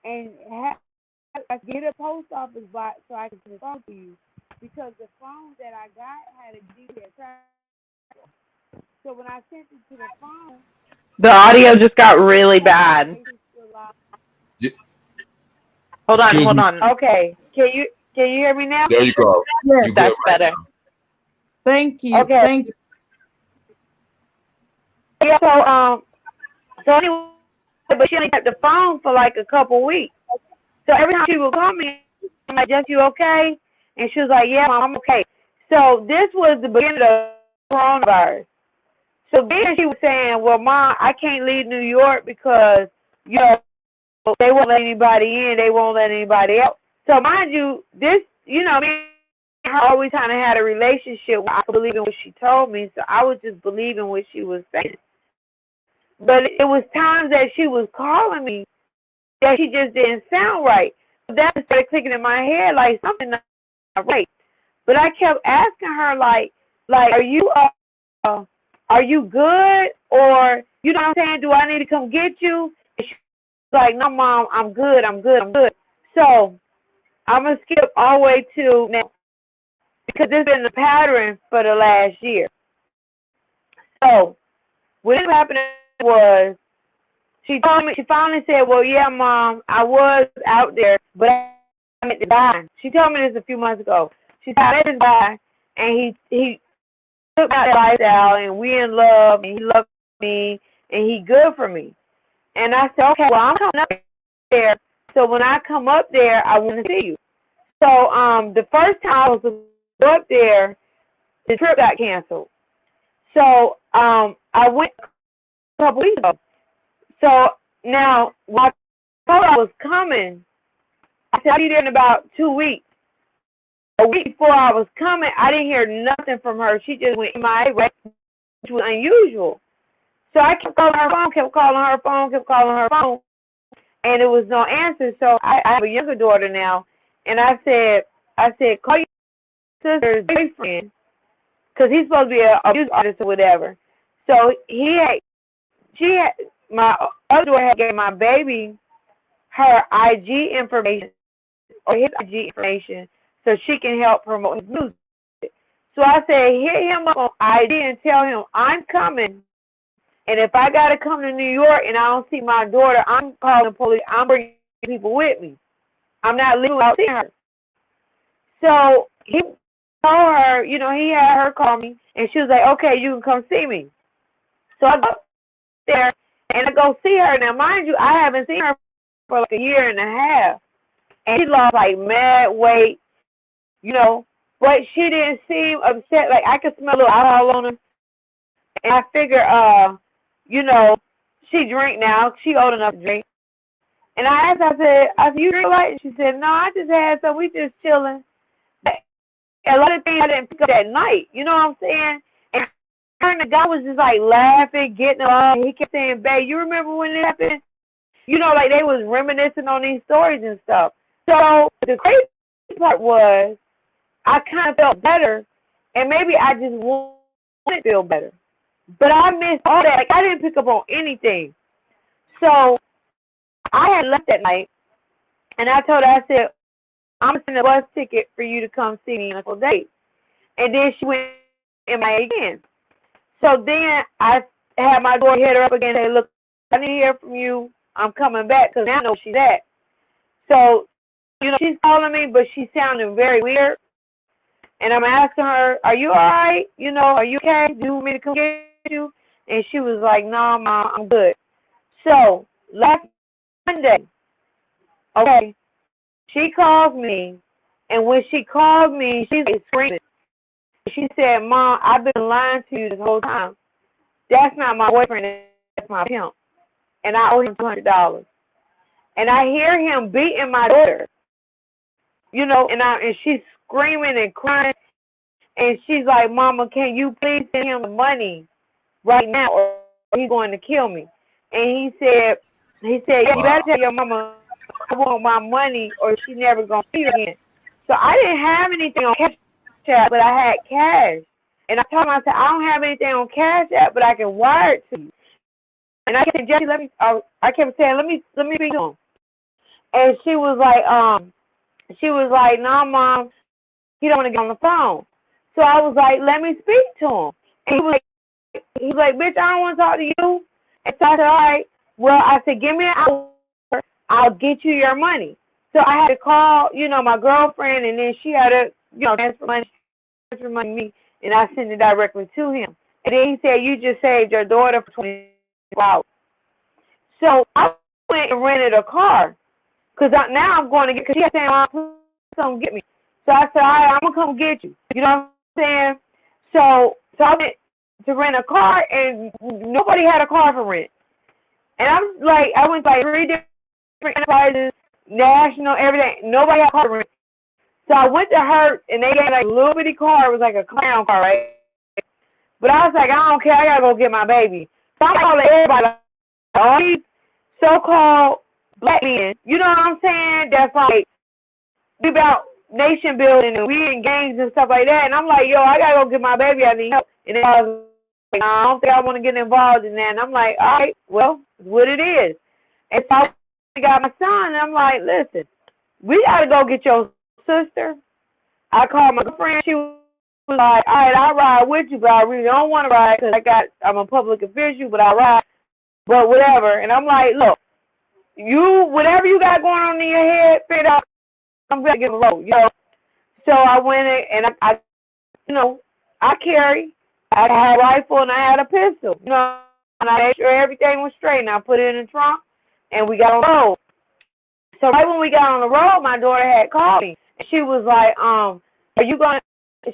and get a post office box so I can send a phone to you because the phone that I got had a GPS tracker. So when I sent it to the phone, The audio just got really bad. Hold Excuse on. me. Okay, can you hear me now? There you go. Yes. You That's good right better. now. Thank you. Okay. Thank you. Yeah. So anyway, but she only kept the phone for like a couple weeks. So every time she would call me, I'm like, "Jess, you okay?" And she was like, "Yeah, Mom, I'm okay." So this was the beginning of coronavirus. So then she was saying, well, Mom, I can't leave New York because, you know, they won't let anybody in. They won't let anybody out. So mind you, this, you know, me and her always kind of had a relationship where I could believe in what she told me. So I was just believing what she was saying. But it was times that she was calling me that she just didn't sound right. So that started clicking in my head like something not right. But I kept asking her like, are you good? Or, you know what I'm saying, do I need to come get you? And she was like, no, Mom, I'm good. So I'm going to skip all the way to now because this has been the pattern for the last year. So what ended up happening was she finally said, well, yeah, Mom, I was out there, but I met the guy. She told me this a few months ago. She said, I met this guy, and he took my lifestyle, and we in love, and he loved me, and he good for me. And I said, okay, well, I'm coming up there, so when I come up there, I want to see you. So the first time I was up there, the trip got canceled. So I went a couple weeks ago. So now, when I told her I was coming, I said, I'll be there in about 2 weeks. A week before I was coming, I didn't hear nothing from her. She just went MIA, which was unusual. So I kept calling her phone, and there was no answer. So I have a younger daughter now, and I said, call your sister's boyfriend, because he's supposed to be a music artist or whatever. So my other daughter had gave my baby her IG information, or his IG information, so she can help promote his music. So I said, hit him up on IG and tell him I'm coming. And if I got to come to New York and I don't see my daughter, I'm calling the police. I'm bringing people with me. I'm not leaving without seeing her. So he told her, he had her call me, and she was like, okay, you can come see me. So I go there, and I go see her. Now, mind you, I haven't seen her for like a year and a half. And she lost like mad weight, but she didn't seem upset. Like I could smell a little alcohol on her. And I figure, she drink now. She old enough to drink. And I asked, I said, you drink what? And she said, no, I just had some. We just chilling. A lot of things I didn't pick up that night. You know what I'm saying? And her and the guy was just like laughing, getting along. He kept saying, babe, you remember when it happened? Like they was reminiscing on these stories and stuff. So the crazy part was I kind of felt better, and maybe I just wanted to feel better. But I missed all that. Like, I didn't pick up on anything. So I had left that night, and I told her, I said, I'm going to send a bus ticket for you to come see me on a couple days. And then she went MIA again. So then I had my daughter hit her up again and say, look, I need to hear from you. I'm coming back because now I know she's at. So, she's calling me, but she's sounding very weird. And I'm asking her, are you all right? Are you okay? Do you want me to come get you? And she was like, no, Mom, I'm good. So, last Monday, okay, she called me. And when she called me, she was screaming. She said, Mom, I've been lying to you this whole time. That's not my boyfriend. That's my pimp. And I owe him $200. And I hear him beating my daughter. And she's screaming and crying. And she's like, Mama, can you please send him the money right now or he's going to kill me? And he said, yeah, you better tell your mama I want my money or she's never going to see you again. So I didn't have anything on Cash App, but I had cash. And I told him, I said, I don't have anything on Cash App, but I can wire it to you. And I kept saying, Jesse, I kept saying, let me speak to him. And she was like, no, Mom, he don't want to get on the phone. So I was like, let me speak to him. And he was like, bitch, I don't want to talk to you. And so I said, all right. Well, I said, give me an hour. I'll get you your money. So I had to call, my girlfriend, and then she had to, transfer money to me, and I sent it directly to him. And then he said, you just saved your daughter for 24 hours. So I went and rented a car. Because now I'm going to get, because she had saying, Mom, please come get me. So I said, all right, I'm going to come get you. You know what I'm saying? So I went to rent a car, and nobody had a car for rent. And I went to like 3 different enterprises, national, everything. Nobody had a car for rent. So I went to her, and they had like a little bitty car. It was like a clown car, right? But I was like, I don't care. I got to go get my baby. So I'm calling everybody, all these so-called black men, you know what I'm saying? That's like, we about nation building and we in gangs and stuff like that. And I'm like, yo, I gotta go get my baby. I need help. And then I was like, I don't think I want to get involved in that. And I'm like, all right, well, it's what it is. And so I got my son, and I'm like, listen, we gotta go get your sister. I called my girlfriend. She was like, all right, I'll ride with you, but I really don't want to ride because I'm a public official, but I ride, but whatever. And I'm like, look, whatever you got going on in your head, figure it out. I'm gonna get a road, you know. So I went in and I you know, I carry. I had a rifle and I had a pistol, you know, and I made sure everything was straight. And I put it in the trunk, and we got on the road. So right when we got on the road, my daughter had called me, and she was like, "Are you gonna?"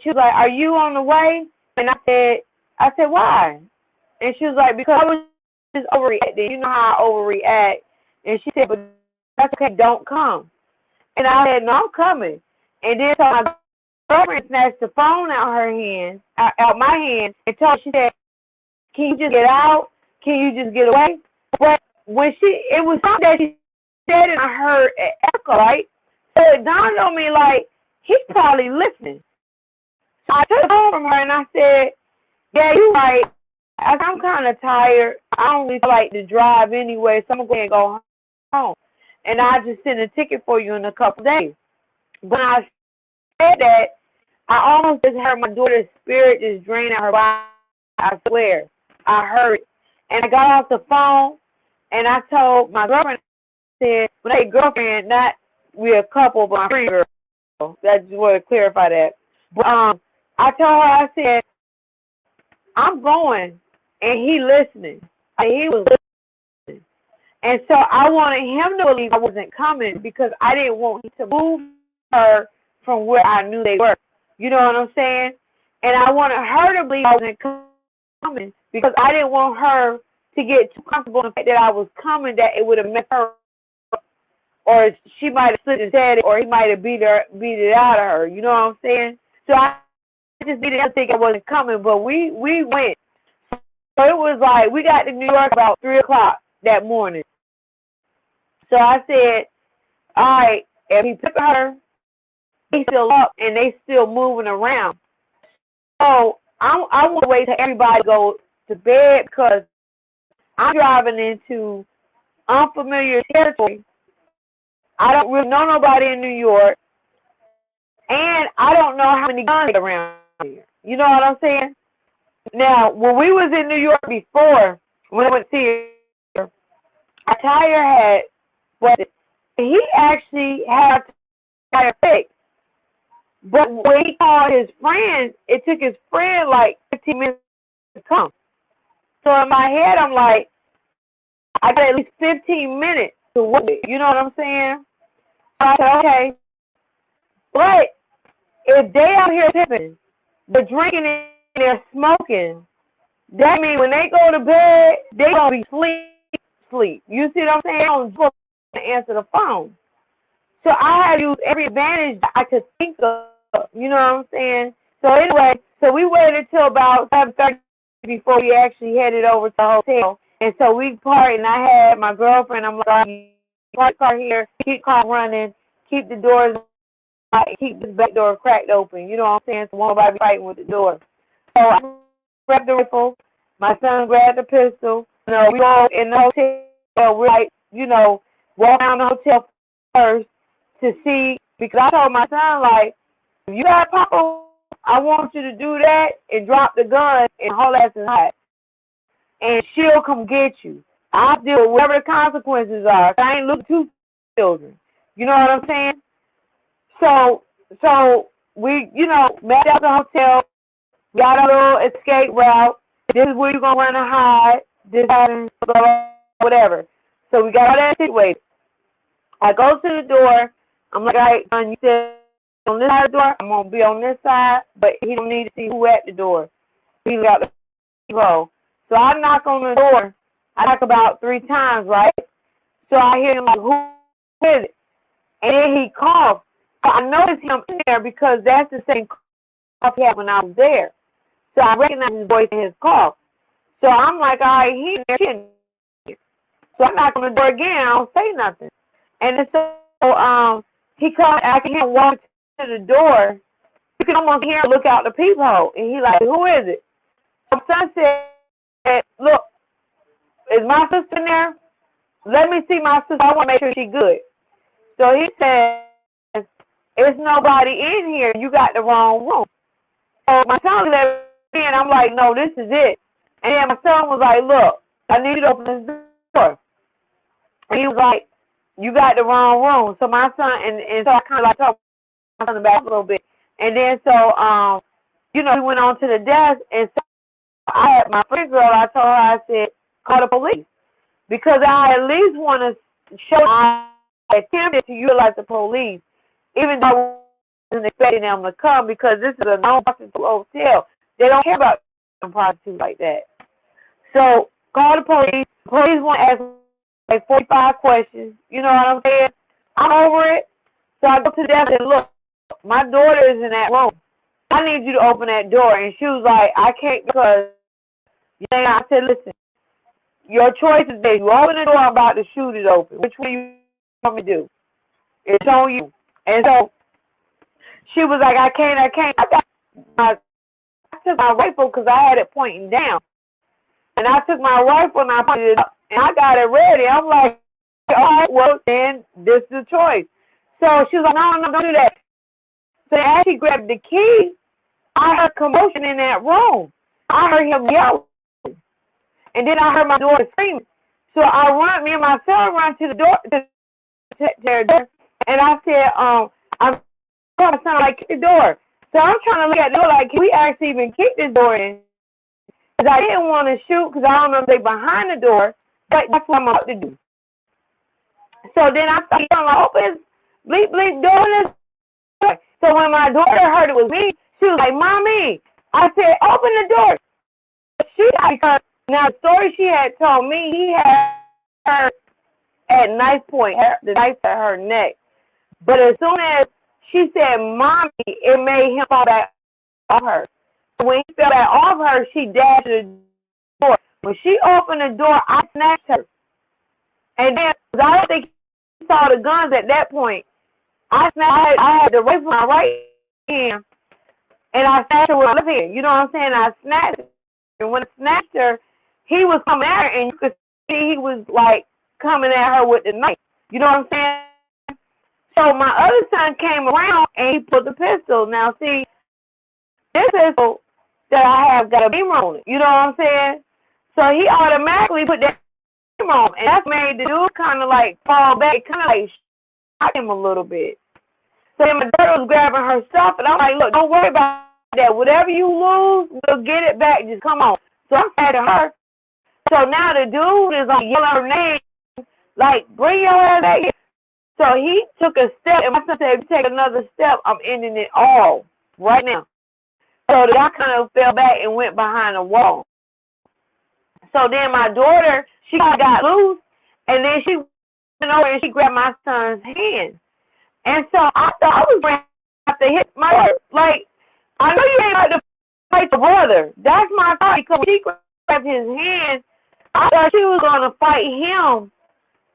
She was like, "Are you on the way?" And I said, "Why?" And she was like, "Because I was just overreacting. You know how I overreact." And she said, "But that's okay. Don't come." And I said, "No, I'm coming." And then so my girlfriend snatched the phone out my hand, and told her, she said, "Can you just get out? Can you just get away?" But when it was something that she said, and I heard an echo, right? So it dawned on me like, he's probably listening. So I took the phone from her and I said, "Yeah, you're right. I'm kind of tired. I don't really like to drive anyway, so I'm going to go home. And I'll just send a ticket for you in a couple of days." When I said that, I almost just heard my daughter's spirit just drain out her body. I swear. I heard it. And I got off the phone, and I told my girlfriend, I said, when I say girlfriend, not we're a couple, but my friend girl. I just want to clarify that. But I told her, I said, "I'm going," and he listening. He was listening. And so I wanted him to believe I wasn't coming because I didn't want him to move her from where I knew they were. You know what I'm saying? And I wanted her to believe I wasn't coming because I didn't want her to get too comfortable in the fact that I was coming, that it would have messed her up, or she might have slipped and said it, or he might have beat it out of her. You know what I'm saying? So I just didn't think I wasn't coming, but we went. So it was like we got to New York about 3 o'clock that morning. So I said, all right, if he took her, he's still up and they still moving around. So I want to wait till everybody goes to bed because I'm driving into unfamiliar territory. I don't really know nobody in New York, and I don't know how many guns are around here. You know what I'm saying? Now, when we was in New York before, when I went to see her, Tyre had, he actually had a tire fixed. But when he called his friend, it took his friend like 15 minutes to come. So in my head, I'm like, I got at least 15 minutes to wait. You know what I'm saying? So I said, okay. But if they out here tipping, they're drinking and they're smoking, that means when they go to bed, they gonna be sleep. You see what I'm saying? They don't go to answer the phone. So I had to use every advantage that I could think of. You know what I'm saying? So anyway, so we waited till about 7:30 before we actually headed over to the hotel. And so we parted, and I had my girlfriend. I'm like, all right, park the car here, keep the car running, keep the doors, keep the back door cracked open. You know what I'm saying? So nobody be fighting with the door. So I grabbed the rifle. My son grabbed the pistol. You know, we go in the hotel. We're like, you know, walk around the hotel first to see, because I told my son, like, if you got Papa, I want you to do that and drop the gun and haul ass in hot. And she'll come get you. I'll deal with whatever the consequences are. I ain't looking to children. You know what I'm saying? So we, you know, met at the hotel, got a little escape route. This is where you're going to run and hide. This happens, blah, blah, whatever. So we got all that situated. I go to the door. I'm like, all right, son, you said on this side of the door, I'm going to be on this side, but he don't need to see who at the door. He got the go. So I knock on the door. I knock about 3 times, right? So I hear him like, who is it? And then he coughs. So I noticed him in there because that's the same cough he had when I was there. So I recognize his voice and his cough. So I'm like, all right, he's in there. So I knock on the door again. I don't say nothing. And then so he comes, I can hear him walk to the door. You can almost hear him look out the peephole, and he like, who is it? My son said, look, is my sister in there? Let me see my sister. I want to make sure she's good. So he says, it's nobody in here. You got the wrong room. So my son let me in. I'm like, no, this is it. And then my son was like, look, I need you to open this door. And he was like, you got the wrong room. So my son, and so I kind of like talked my son back a little bit. And then so, you know, he went on to the desk, and so I had my friend girl, I told her, I said, call the police. Because I at least want to show I attempted to utilize the police, even though I wasn't expecting them to come, because this is a non-prostitute hotel. They don't care about prostitutes like that. So call the police. The police want to ask like 45 questions. You know what I'm saying? I'm over it. So I go to the desk and look, my daughter is in that room. I need you to open that door. And she was like, I can't because, you know, I said, listen, your choice is there. You open the door, I'm about to shoot it open. Which one you want me to do? It's on you. And so she was like, I can't. I took my rifle because I had it pointing down. And I took my rifle and I pointed it up. And I got it ready. I'm like, all right, well, then this is the choice. So she was like, no, don't do that. So as she grabbed the key, I heard commotion in that room. I heard him yell. And then I heard my daughter screaming. So me and my son run to the door, to their door. And I said, I'm telling my son, like, kick the door. So I'm trying to look at the door, like, can we actually even kick this door in? Because I didn't want to shoot, because I don't know if they're behind the door. But that's what I'm about to do. So then I started yelling, like, open this bleep, bleep door. So when my daughter heard it was me, she was like, Mommy. I said, open the door. She got, because now the story she had told me, he had her at knife point, the knife at her neck. But as soon as she said, Mommy, it made him fall back off her. When he fell back off her, she dashed to the door. When she opened the door, I snatched her. And then, I don't think he saw the guns at that point. I had the rifle in my right hand, and I snatched her with my left hand. You know what I'm saying? I snatched her. And when I snatched her, he was coming at her, and you could see he was, like, coming at her with the knife. You know what I'm saying? So my other son came around, and he put the pistol. Now, see, this pistol that I have got a beam on it. You know what I'm saying? So he automatically put that beam on, and that's made the dude kind of, like, fall back. It kind of, like, shocked him a little bit. So then my daughter was grabbing her stuff, and I'm like, look, don't worry about that. Whatever you lose, we'll get it back. Just come on. So I'm saying to her. So now the dude is like yelling her name, like, bring your ass back here. So he took a step, and my son said, if you take another step, I'm ending it all right now. So the guy kind of fell back and went behind a wall. So then my daughter, she got loose, and then she went over and she grabbed my son's hand. And so I thought I was going to have to hit my daughter. Like, I know you ain't like to fight the brother. That's my thought, because when she grabbed his hand, I thought she was going to fight him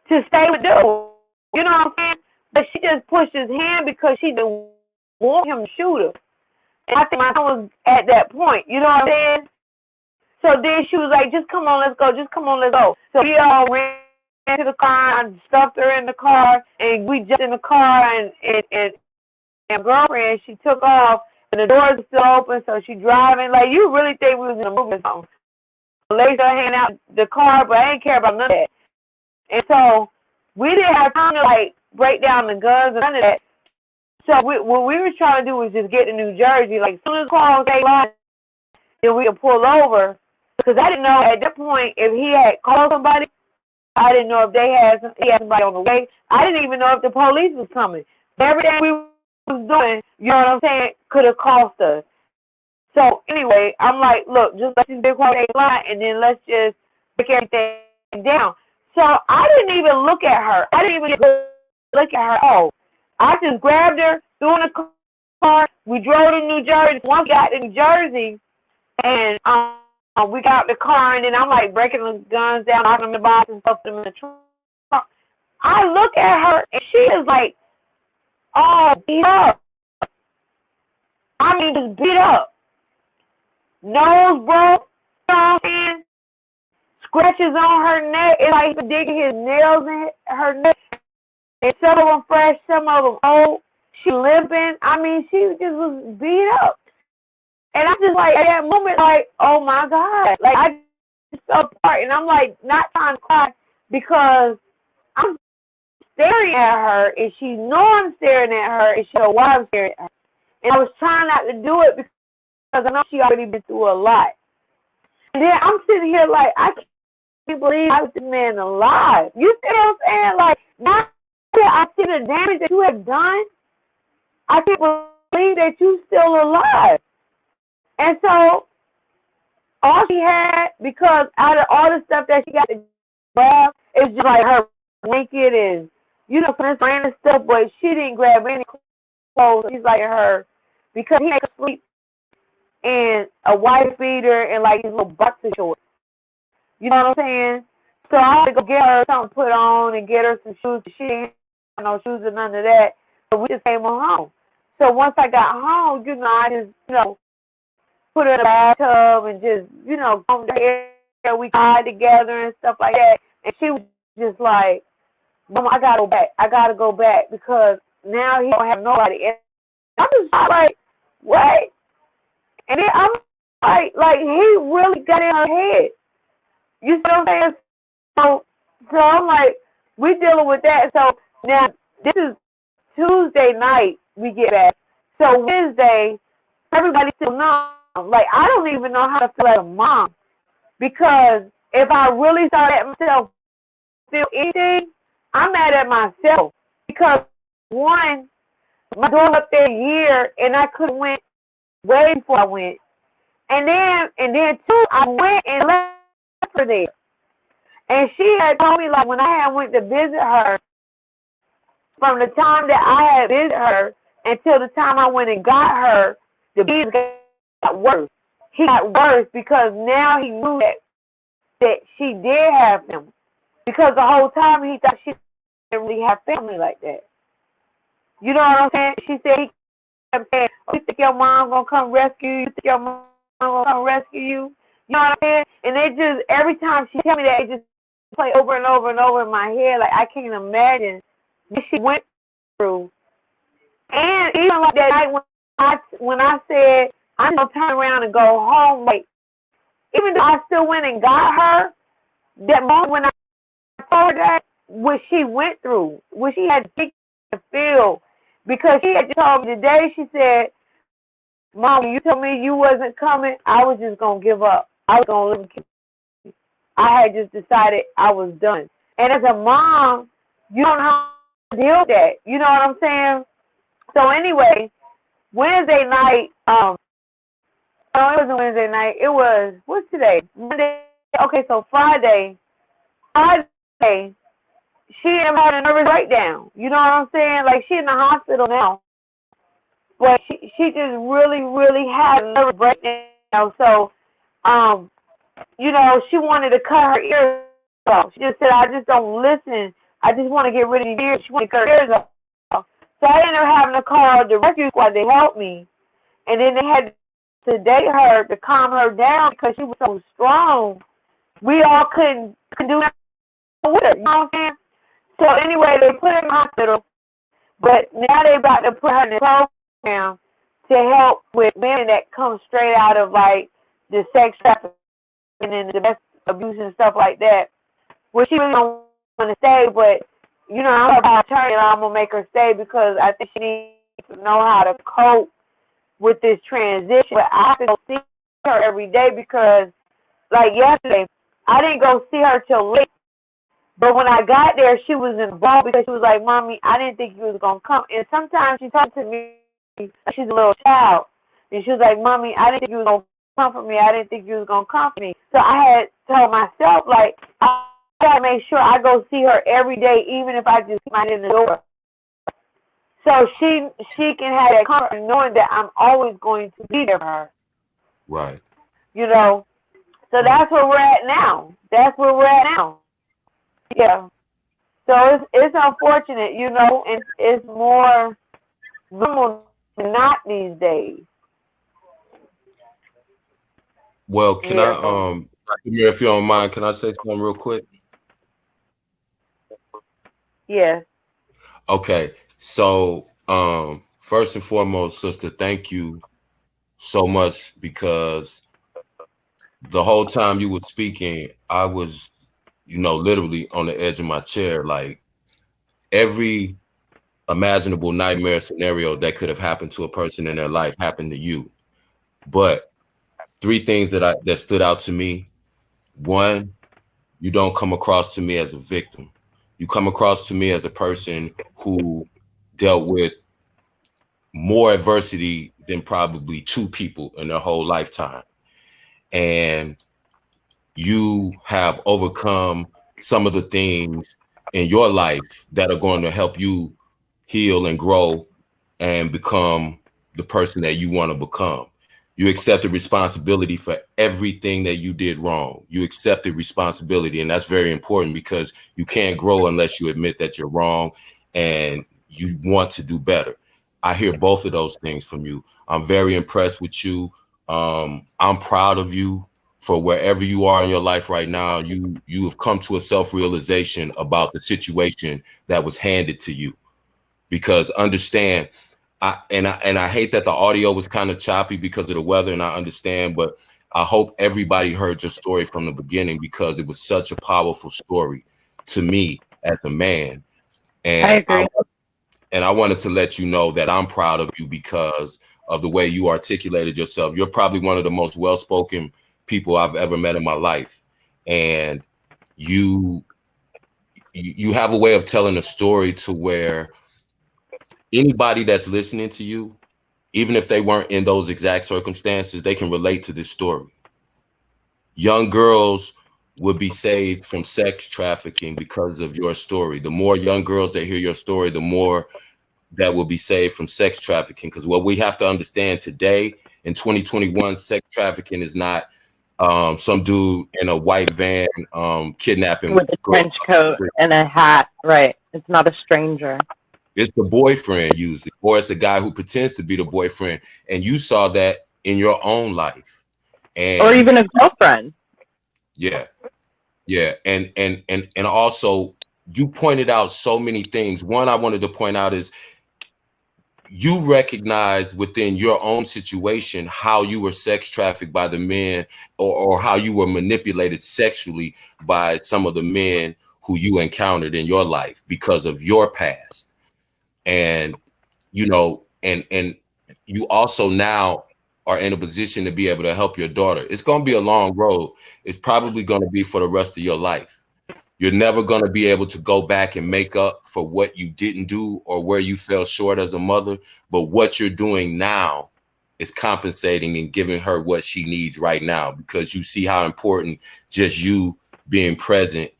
to stay with dude. You know what I'm saying? But she just pushed his hand because she didn't want him to shoot her. And I think my son was at that point. You know what I'm saying? So then she was like, just come on, let's go. Just come on, let's go. So we all ran to the car. I stuffed her in the car, and we jumped in the car, and my girlfriend, she took off, and the doors were still open, so she driving. Like, you really think we was in a movie or something. Laced her hand out the car, but I didn't care about none of that. And so we didn't have time to, like, break down the guns and none of that. So what we were trying to do was just get to New Jersey. Like, as soon as the car was line, then we could pull over. Because I didn't know at that point if he had called somebody. I didn't know if he had somebody on the way. I didn't even know if the police was coming. Everything we was doing, you know what I'm saying, could have cost us. So anyway, I'm like, look, just let this big car line, and then let's just break everything down. So I didn't even look at her. I didn't even look at her. Oh, I just grabbed her, threw in the car. We drove to New Jersey. Once we got to New Jersey, and we got the car, and then I'm like breaking the guns down, knocking the box and stuff them in the trunk. I look at her and she is like, all beat up. I mean, just beat up. Nose broke, you know what I'm saying? Scratches on her neck. It's like he's digging his nails in her neck. And some of them fresh, some of them old. She limping. I mean, she just was beat up. And I'm just like, at that moment, like, oh my God. Like, I just fell apart. And I'm like, not trying to cry because I'm staring at her. And she know I'm staring at her. And she know why I'm staring at her. And I was trying not to do it because I know she already been through a lot. And then I'm sitting here like, I can't believe I was this man alive. You see what I'm saying? Like, now that I see the damage that you have done, I can't believe that you're still alive. And so, all she had, because out of all the stuff that she got to grab, it was just like her blanket and, you know, some random stuff, but she didn't grab any clothes. She's like her, because he had to sleep in a white beater and like his little boxer shorts. You know what I'm saying? So I had to go get her something to put on and get her some shoes. She didn't have no shoes or none of that. So we just came home. So once I got home, you know, I just, you know, put her in the bathtub and just, you know, combed her hair. We cried together and stuff like that. And she was just like, Mama, I gotta go back. I gotta go back because now he don't have nobody. And I'm just like, what? And then I'm like he really got in her head. You see what I'm saying? So I'm like, we dealing with that. So now this is Tuesday night we get back. So Wednesday, everybody still knows. Like, I don't even know how to feel as a mom. Because if I really started at myself feel anything, I'm mad at myself. Because one, my daughter up there a year and I could have went way before I went. And then two, I went and left her there. And she had told me, like, when I had went to visit her, from the time that I had visited her until the time I went and got her, the bees got worse. He got worse because now he knew that she did have him. Because the whole time he thought she didn't really have family like that. You know what I'm saying? She said he kept saying, oh, you think your mom gonna come rescue you? You think your mom gonna come rescue you? You know what I'm saying? And it just, every time she tell me that, it just play over and over and over in my head. Like, I can't imagine what she went through. And even like that night when I said, I'm going to turn around and go home, like, even though I still went and got her, that moment when I told her that, what she went through, what she had to feel, because she had told me today, she said, Mom, when you told me you wasn't coming, I was just going to give up. I was going to live with you. I had just decided I was done. And as a mom, you don't know how to deal with that. You know what I'm saying? So anyway, Wednesday night, no, it wasn't Wednesday night. It was, what's today? Monday. Okay, so Friday, she ended up having a nervous breakdown. You know what I'm saying? Like, she's in the hospital now. But she just really, really had a nervous breakdown. So, you know, she wanted to cut her ears off. She just said, I just don't listen. I just want to get rid of the ears. She wanted to cut her ears off. So I ended up having to call the rescue squad to help me. And then they had to sedate her to calm her down because she was so strong. We all couldn't do nothing with her. You know what I'm saying? So anyway, they put her in the hospital. But now they're about to put her in the program to help with women that come straight out of, like, the sex trafficking and the domestic abuse and stuff like that. Well, she really don't want to stay, but, you know, I'm her attorney and I'm going to make her stay because I think she needs to know how to cope with this transition. But I have to go see her every day because, like yesterday, I didn't go see her till late. But when I got there, she was involved because she was like, Mommy, I didn't think you was going to come. And sometimes she talked to me like she's a little child. And she was like, Mommy, I didn't think you was going to come for me. I didn't think you was going to come for me. So I had told myself, like, I got to make sure I go see her every day, even if I just keep my head in the door. So she can have that comfort knowing that I'm always going to be there for her. Right. You know? So that's where we're at now. That's where we're at now. Yeah. So it's unfortunate, you know, and it's more normal than not these days. Well, can I Miracle. if you don't mind, can I say something real quick? Yes. Okay. So first and foremost, sister, thank you so much, because the whole time you were speaking, I was, literally on the edge of my chair. Like, every imaginable nightmare scenario that could have happened to a person in their life happened to you. But three things that stood out to me. One, you don't come across to me as a victim. You come across to me as a person who dealt with more adversity than probably two people in their whole lifetime. And you have overcome some of the things in your life that are going to help you heal and grow and become the person that you want to become. You accepted responsibility for everything that you did wrong. You accepted responsibility, and that's very important, because you can't grow unless you admit that you're wrong and you want to do better. I hear both of those things from you. I'm very impressed with you. I'm proud of you for wherever you are in your life right now. You have come to a self-realization about the situation that was handed to you. Because understand, I hate that the audio was kind of choppy because of the weather, and I understand, but I hope everybody heard your story from the beginning, because it was such a powerful story to me as a man. I And agree. I wanted to let you know that I'm proud of you because of the way you articulated yourself. You're probably one of the most well-spoken people I've ever met in my life. And you have a way of telling a story to where anybody that's listening to you, even if they weren't in those exact circumstances, they can relate to this story. Young girls would be saved from sex trafficking because of your story. The more young girls that hear your story, the more that will be saved from sex trafficking. Because what we have to understand today in 2021, sex trafficking is not some dude in a white van kidnapping With a girls. trench coat and a hat, right? It's not a stranger. It's the boyfriend usually, or it's a guy who pretends to be the boyfriend. And you saw that in your own life. And Or even a girlfriend. yeah, yeah. And also, you pointed out so many things. One I wanted to point out is you recognize within your own situation how you were sex trafficked by the men, or how you were manipulated sexually by some of the men who you encountered in your life because of your past. And and you also now are in a position to be able to help your daughter. It's going to be a long road. It's probably going to be for the rest of your life. You're never going to be able to go back and make up for what you didn't do or where you fell short as a mother. But what you're doing now is compensating and giving her what she needs right now, because you see how important just you being present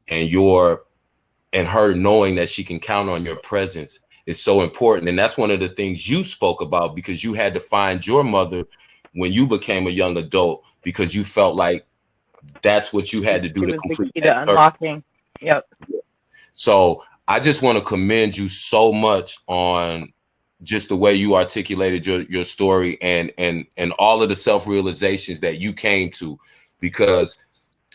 and her knowing that she can count on your presence is so important. And that's one of the things you spoke about, because you had to find your mother when you became a young adult, because you felt like that's what you had to do It to was the complete key that to circle. unlocking. Yep. So I just want to commend you so much on just the way you articulated your story, and all of the self-realizations that you came to, because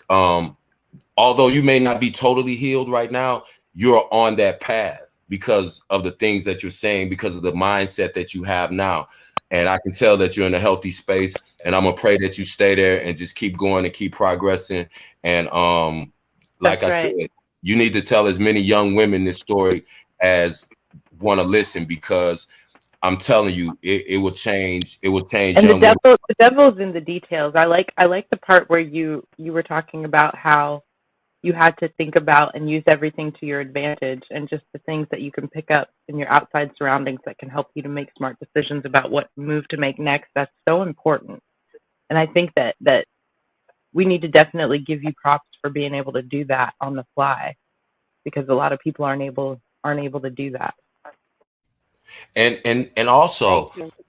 although you may not be totally healed right now, you're on that path because of the things that you're saying, because of the mindset that you have now. And I can tell that you're in a healthy space, and I'm gonna pray that you stay there and just keep going and keep progressing. And like That's I right. said, you need to tell as many young women this story as want to listen, because I'm telling you, it will change. It will change And young women. the devil's in the details. I like the part where you were talking about how you had to think about and use everything to your advantage, and just the things that you can pick up in your outside surroundings that can help you to make smart decisions about what move to make next. That's so important. And I think that we need to definitely give you props for being able to do that on the fly, because a lot of people aren't able to do that. And also, Thank you.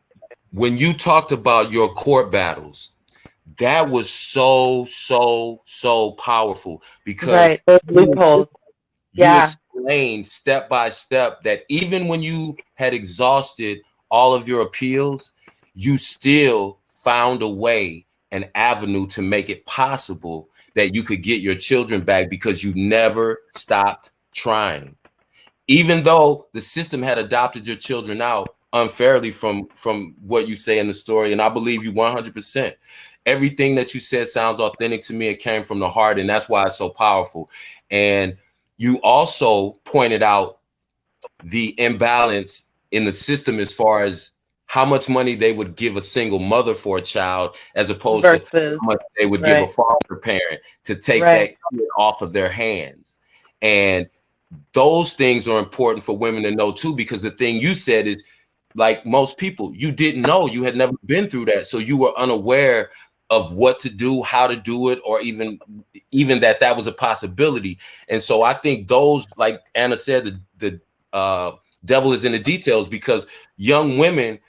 when you talked about your court battles, that was so powerful, because Right. Those you loopholes. you Yeah. explained step by step that even when you had exhausted all of your appeals, you still found a way, an avenue to make it possible that you could get your children back because you never stopped trying. Even though the system had adopted your children out unfairly from what you say in the story, and I believe you 100%. Everything that you said sounds authentic to me. It came from the heart, and that's why it's so powerful. And you also pointed out the imbalance in the system as far as how much money they would give a single mother for a child as opposed to how much they would give a foster parent to take that kid off of their hands. And those things are important for women to know too, because the thing you said is, like most people, you didn't know, you had never been through that. So you were unaware of what to do, how to do it, or even that was a possibility. And so I think those, like Anna said, the devil is in the details, because young women,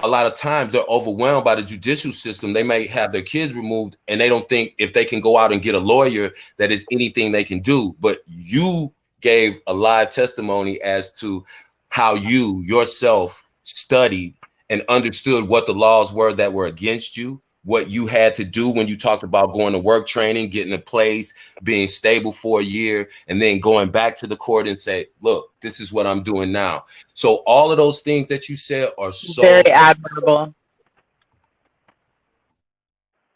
a lot of times they're overwhelmed by the judicial system. They may have their kids removed and they don't think if they can go out and get a lawyer that is anything they can do. But you gave a live testimony as to how you yourself studied and understood what the laws were that were against you, what you had to do when you talked about going to work training, getting a place, being stable for a year, and then going back to the court and say, look, this is what I'm doing now. So all of those things that you said are so very admirable.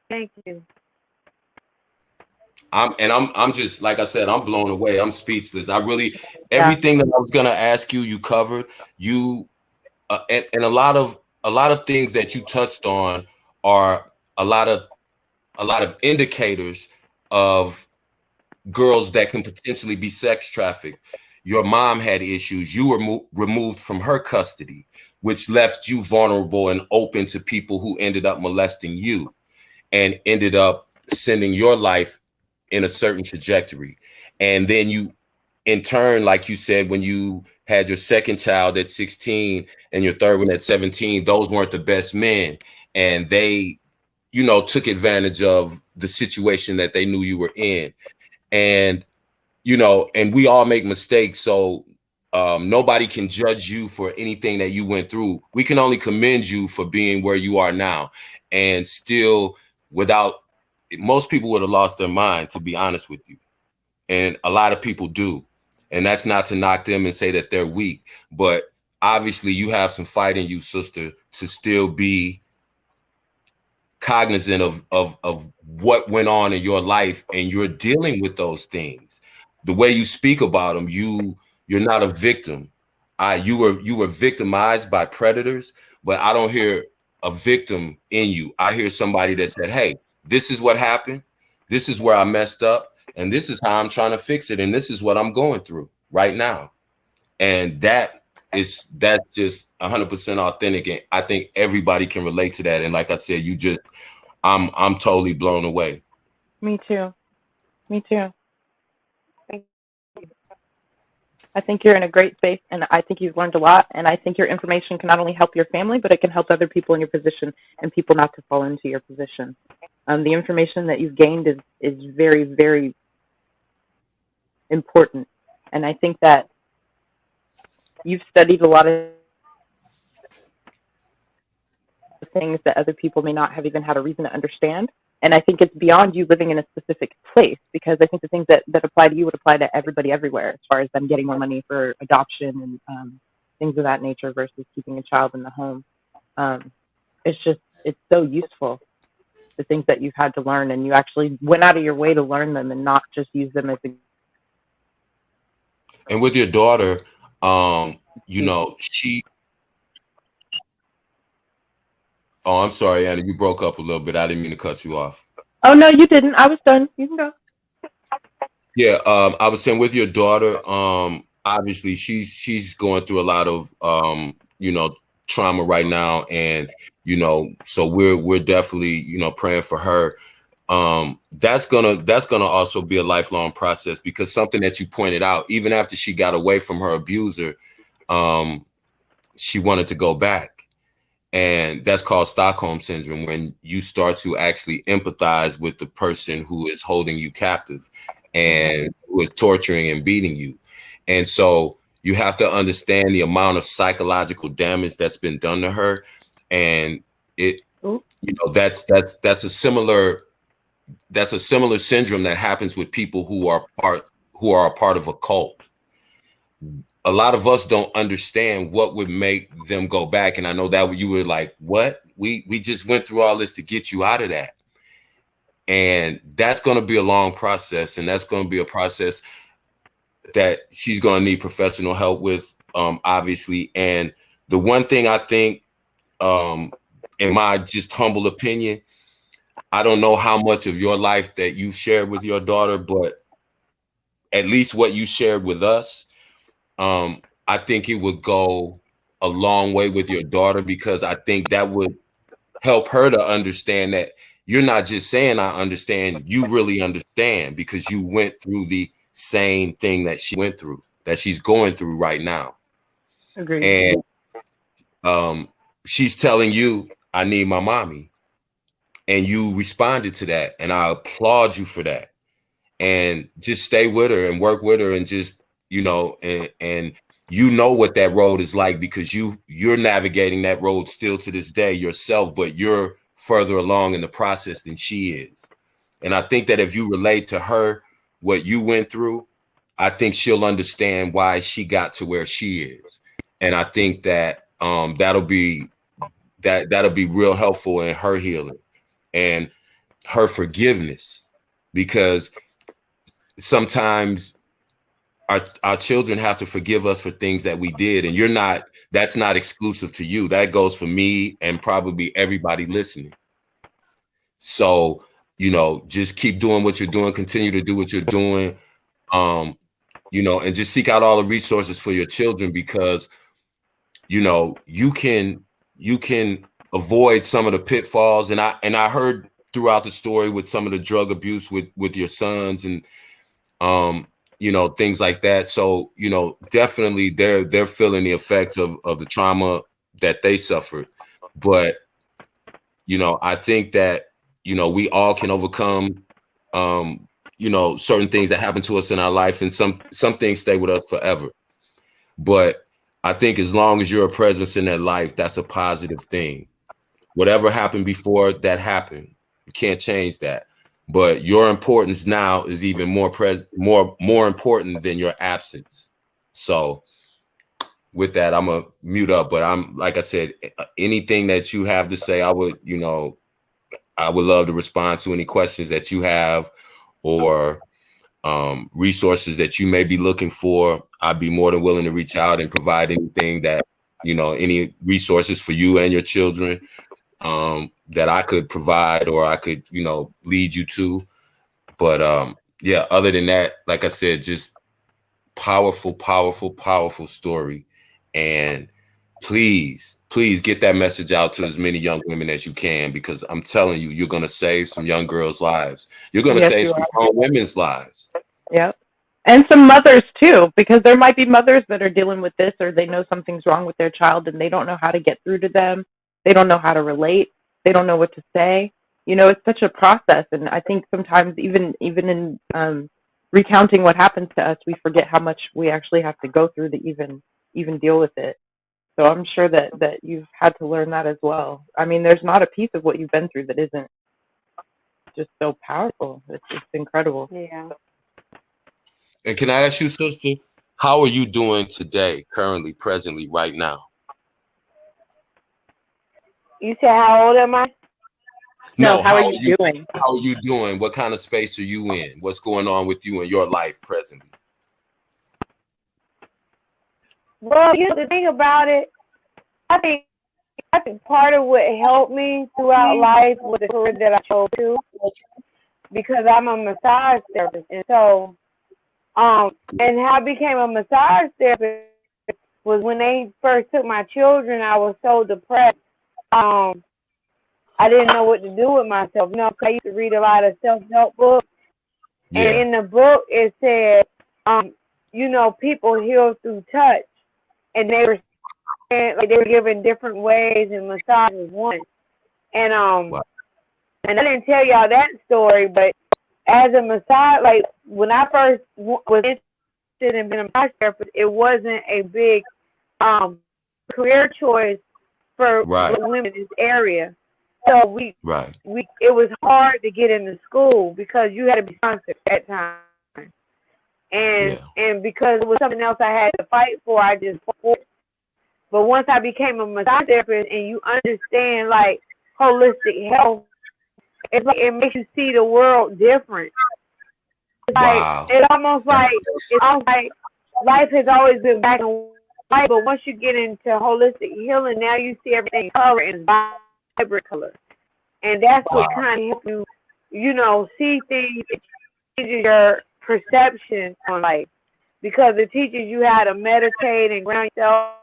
Thank you. I'm just, like I said, I'm blown away. I'm speechless. I really, everything that I was gonna ask you, you covered. You and a lot of things that you touched on are a lot of indicators of girls that can potentially be sex trafficked. Your mom had issues. You were removed from her custody, which left you vulnerable and open to people who ended up molesting you and ended up sending your life in a certain trajectory. And then you, in turn, like you said, when you had your second child at 16 and your third one at 17, those weren't the best men. And they, took advantage of the situation that they knew you were in. And, and we all make mistakes. So nobody can judge you for anything that you went through. We can only commend you for being where you are now. And still, most people would have lost their mind, to be honest with you. And a lot of people do. And that's not to knock them and say that they're weak. But obviously you have some fight in you, sister, to still be cognizant of what went on in your life, and you're dealing with those things. The way you speak about them, you're not a victim. You were victimized by predators, but I don't hear a victim in you. I hear somebody that said, hey, this is what happened. This is where I messed up, and this is how I'm trying to fix it, and this is what I'm going through right now. And that's just 100% authentic, and I think everybody can relate to that. And like I said, I'm totally blown away. Me too. I think you're in a great space, and I think you've learned a lot, and I think your information can not only help your family, but it can help other people in your position and people not to fall into your position. The information that you've gained is very, very important, and I think that you've studied a lot of things that other people may not have even had a reason to understand. And I think it's beyond you living in a specific place, because I think the things that apply to you would apply to everybody everywhere, as far as them getting more money for adoption and things of that nature versus keeping a child in the home. It's so useful, the things that you've had to learn, and you actually went out of your way to learn them and not just use them as a... And with your daughter, she... Oh, I'm sorry, Anna, you broke up a little bit. I didn't mean to cut you off. Oh, no, you didn't. I was done. You can go. Yeah, I was saying with your daughter, obviously she's going through a lot of trauma right now, and so we're definitely praying for her. That's gonna also be a lifelong process, because something that you pointed out, even after she got away from her abuser, she wanted to go back. And that's called Stockholm syndrome, when you start to actually empathize with the person who is holding you captive and who is torturing and beating you. And so you have to understand the amount of psychological damage that's been done to her. And it, that's a similar syndrome that happens with people who are a part of a cult. A lot of us don't understand what would make them go back. And I know that you were like, what? We just went through all this to get you out of that. And that's going to be a long process. And that's going to be a process that she's going to need professional help with, obviously. And the one thing I think, in my just humble opinion, I don't know how much of your life that you shared with your daughter, but at least what you shared with us, I think it would go a long way with your daughter, because I think that would help her to understand that you're not just saying I understand, you really understand, because you went through the same thing that she went through, that she's going through right now. Agreed. And she's telling you, I need my mommy. And you responded to that. And I applaud you for that. And just stay with her and work with her, and just, and you know what that road is like, because you're navigating that road still to this day yourself, but you're further along in the process than she is. And I think that if you relate to her what you went through, I think she'll understand why she got to where she is. And I think that that'll be real helpful in her healing and her forgiveness, because sometimes our children have to forgive us for things that we did. And that's not exclusive to you. That goes for me and probably everybody listening. So, just keep doing what you're doing, continue to do what you're doing, and just seek out all the resources for your children, because, you can avoid some of the pitfalls. And I heard throughout the story with some of the drug abuse with your sons and, things like that. So, definitely they're feeling the effects of the trauma that they suffered. But, I think that, we all can overcome, certain things that happen to us in our life, and some things stay with us forever. But I think as long as you're a presence in their life, that's a positive thing. Whatever happened before that happened, you can't change that. But your importance now is even more important than your absence. So with that, I'm gonna mute up. But I'm, like I said, anything that you have to say, I would love to respond to any questions that you have, or resources that you may be looking for. I'd be more than willing to reach out and provide anything that, any resources for you and your children that I could provide, or I could, lead you to. But yeah, other than that, like I said, just powerful, powerful, powerful story. And please get that message out to as many young women as you can, because I'm telling you, you're going to save some young girls' lives. You're going to save some grown women's lives. Yep. And some mothers too, because there might be mothers that are dealing with this, or they know something's wrong with their child and they don't know how to get through to them. They don't know how to relate. They don't know what to say. It's such a process. And I think sometimes even in recounting what happens to us, we forget how much we actually have to go through to even deal with it. So I'm sure that you've had to learn that as well. I mean, there's not a piece of what you've been through that isn't just so powerful. It's incredible. Yeah. And can I ask you, sister, how are you doing today, currently, presently, right now? You said how old am I? No, how are you doing? How are you doing? What kind of space are you in? What's going on with you in your life presently? Well, the thing about it, I think part of what helped me throughout life was the career that I chose to, because I'm a massage therapist. And so, and how I became a massage therapist was when they first took my children, I was so depressed. I didn't know what to do with myself. I used to read a lot of self-help books. Yeah. And in the book, it said, people heal through touch. And they were saying, like, they were given different ways, and massage was one. And wow. And I didn't tell y'all that story, but as a massage, like when I first was in being a massage therapist, it wasn't a big career choice for women in this area. So we it was hard to get into school because you had to be sponsored at that time. And because it was something else I had to fight for, I just fought. But once I became a massage therapist and you understand like holistic health, it's like it makes you see the world different. It's like it's almost like life has always been black and white, but once you get into holistic healing, now you see everything in color and vibrant color. And that's what kind of helps you, you know, see things. It changes your perception on life because it teaches you how to meditate and ground yourself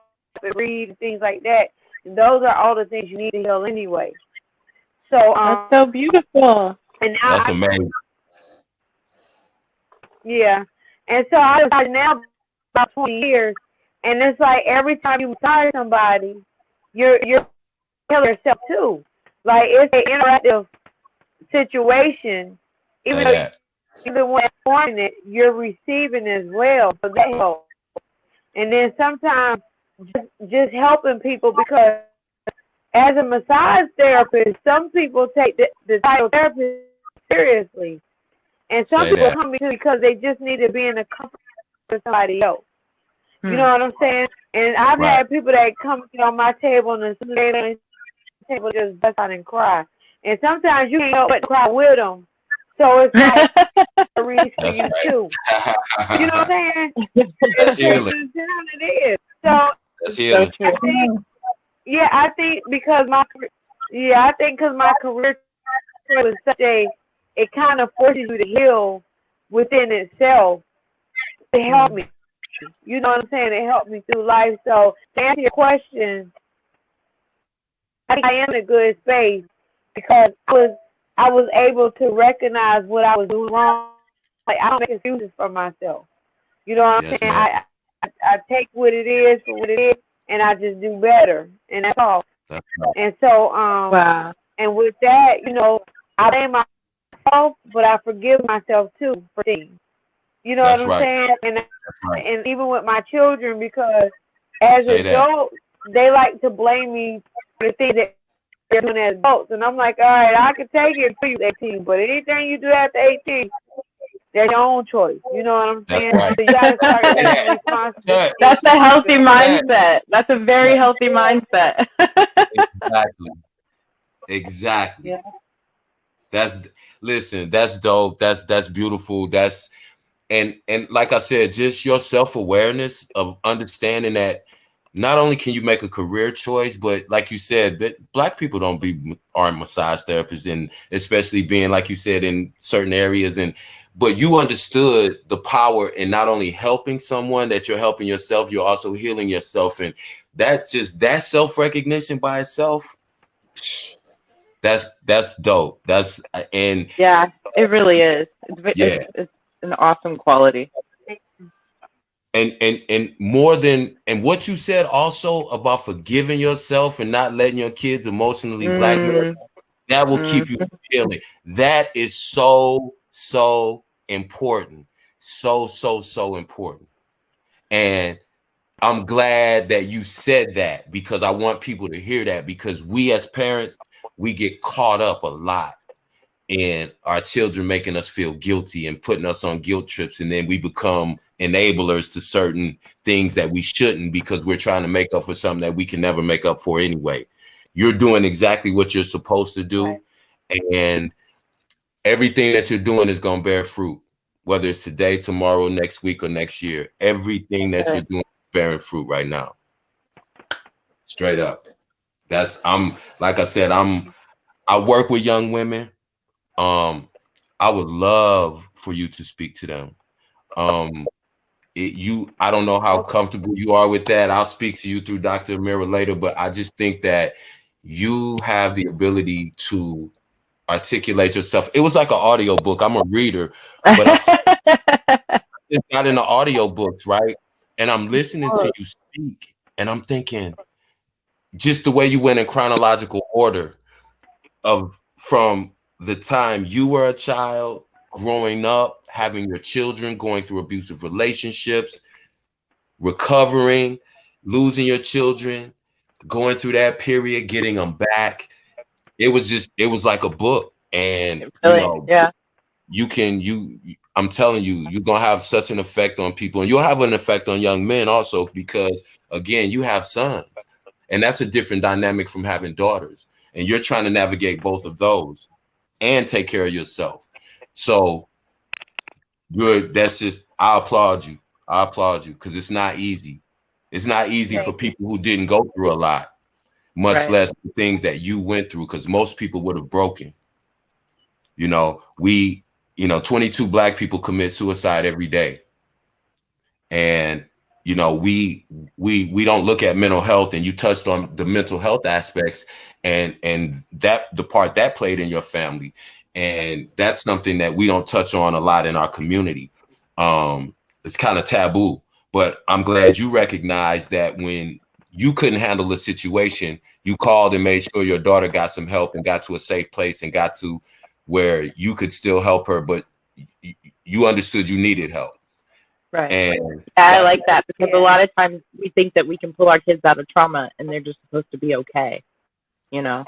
and read and things like that. And those are all the things you need to heal anyway. So that's so beautiful. And now that's amazing. Yeah, and so I was now about 20 years, and it's like every time you massage somebody, you're healing yourself too. Like it's an interactive situation. Even when forming it, you're receiving as well. So that helps. And then sometimes just helping people because as a massage therapist, some people take the title therapist seriously. And some people come because they just need to be in the comfort of somebody else. You know what I'm saying? And I've had people that come on my table and the table just bust out and cry. And sometimes you can't help but cry with them. So it's like a reason for you too. You know what I'm saying? That's healing. It is. So that's healing. I think because my career was such it kind of forces you to heal within itself to help me. You know what I'm saying? It helped me through life. So to answer your question, I think I am in a good space because I was able to recognize what I was doing wrong. Like I don't make excuses for myself. You know what I'm saying? I take what it is for what it is, and I just do better, and that's all. That's right. And so and with that, you know, I blame myself, but I forgive myself too for things. You know what I'm saying? And even with my children, because as adults, they like to blame me for the things that they're doing as adults. And I'm like, all right, I can take it until you're 18, but anything you do after 18, that's your own choice. You know what I'm saying? Right. So you gotta start taking responsibility. That's a healthy mindset. That's a very healthy mindset. Exactly. Yeah. That's dope. That's beautiful. And like I said, just your self-awareness of understanding that not only can you make a career choice, but like you said, that Black people aren't massage therapists, and especially being, like you said, in certain areas. But you understood the power in not only helping someone, that you're helping yourself, you're also healing yourself. And that self-recognition by itself, that's dope. Yeah, it really is. It's an awesome quality. And more than, and what you said also about forgiving yourself and not letting your kids emotionally blackmail, that will keep you healing. That is so important. So important. And I'm glad that you said that, because I want people to hear that, because we as parents, we get caught up a lot in our children making us feel guilty and putting us on guilt trips, and then we become enablers to certain things that we shouldn't, because we're trying to make up for something that we can never make up for anyway. You're doing exactly what you're supposed to do, and everything that you're doing is going to bear fruit, whether it's today, tomorrow, next week, or next year. Everything that you're doing is bearing fruit right now. Straight up. Like I said, I work with young women. I would love for you to speak to them. I don't know how comfortable you are with that. I'll speak to you through Dr. Amira later, but I just think that you have the ability to articulate yourself. It was like an audio book. I'm a reader, but I just got into audio books, right? And I'm listening to you speak, and I'm thinking, just the way you went in chronological order from the time you were a child, growing up, having your children going through abusive relationships, recovering, losing your children, going through that period, getting them back. It was like a book. And Yeah. I'm telling you, you're gonna have such an effect on people, and you'll have an effect on young men also, because again, you have sons, and that's a different dynamic from having daughters, and you're trying to navigate both of those and take care of yourself. So good. I applaud you. Because it's not easy. It's not easy for people who didn't go through a lot, much less the things that you went through, because most people would have broken. 22 Black people commit suicide every day. And, we don't look at mental health, and you touched on the mental health aspects and that the part that played in your family. And that's something that we don't touch on a lot in our community. It's kind of taboo, but I'm glad you recognize that when you couldn't handle the situation, you called and made sure your daughter got some help and got to a safe place and got to where you could still help her, but you understood you needed help. Right. And I like that, because a lot of times we think that we can pull our kids out of trauma and they're just supposed to be okay, Yeah.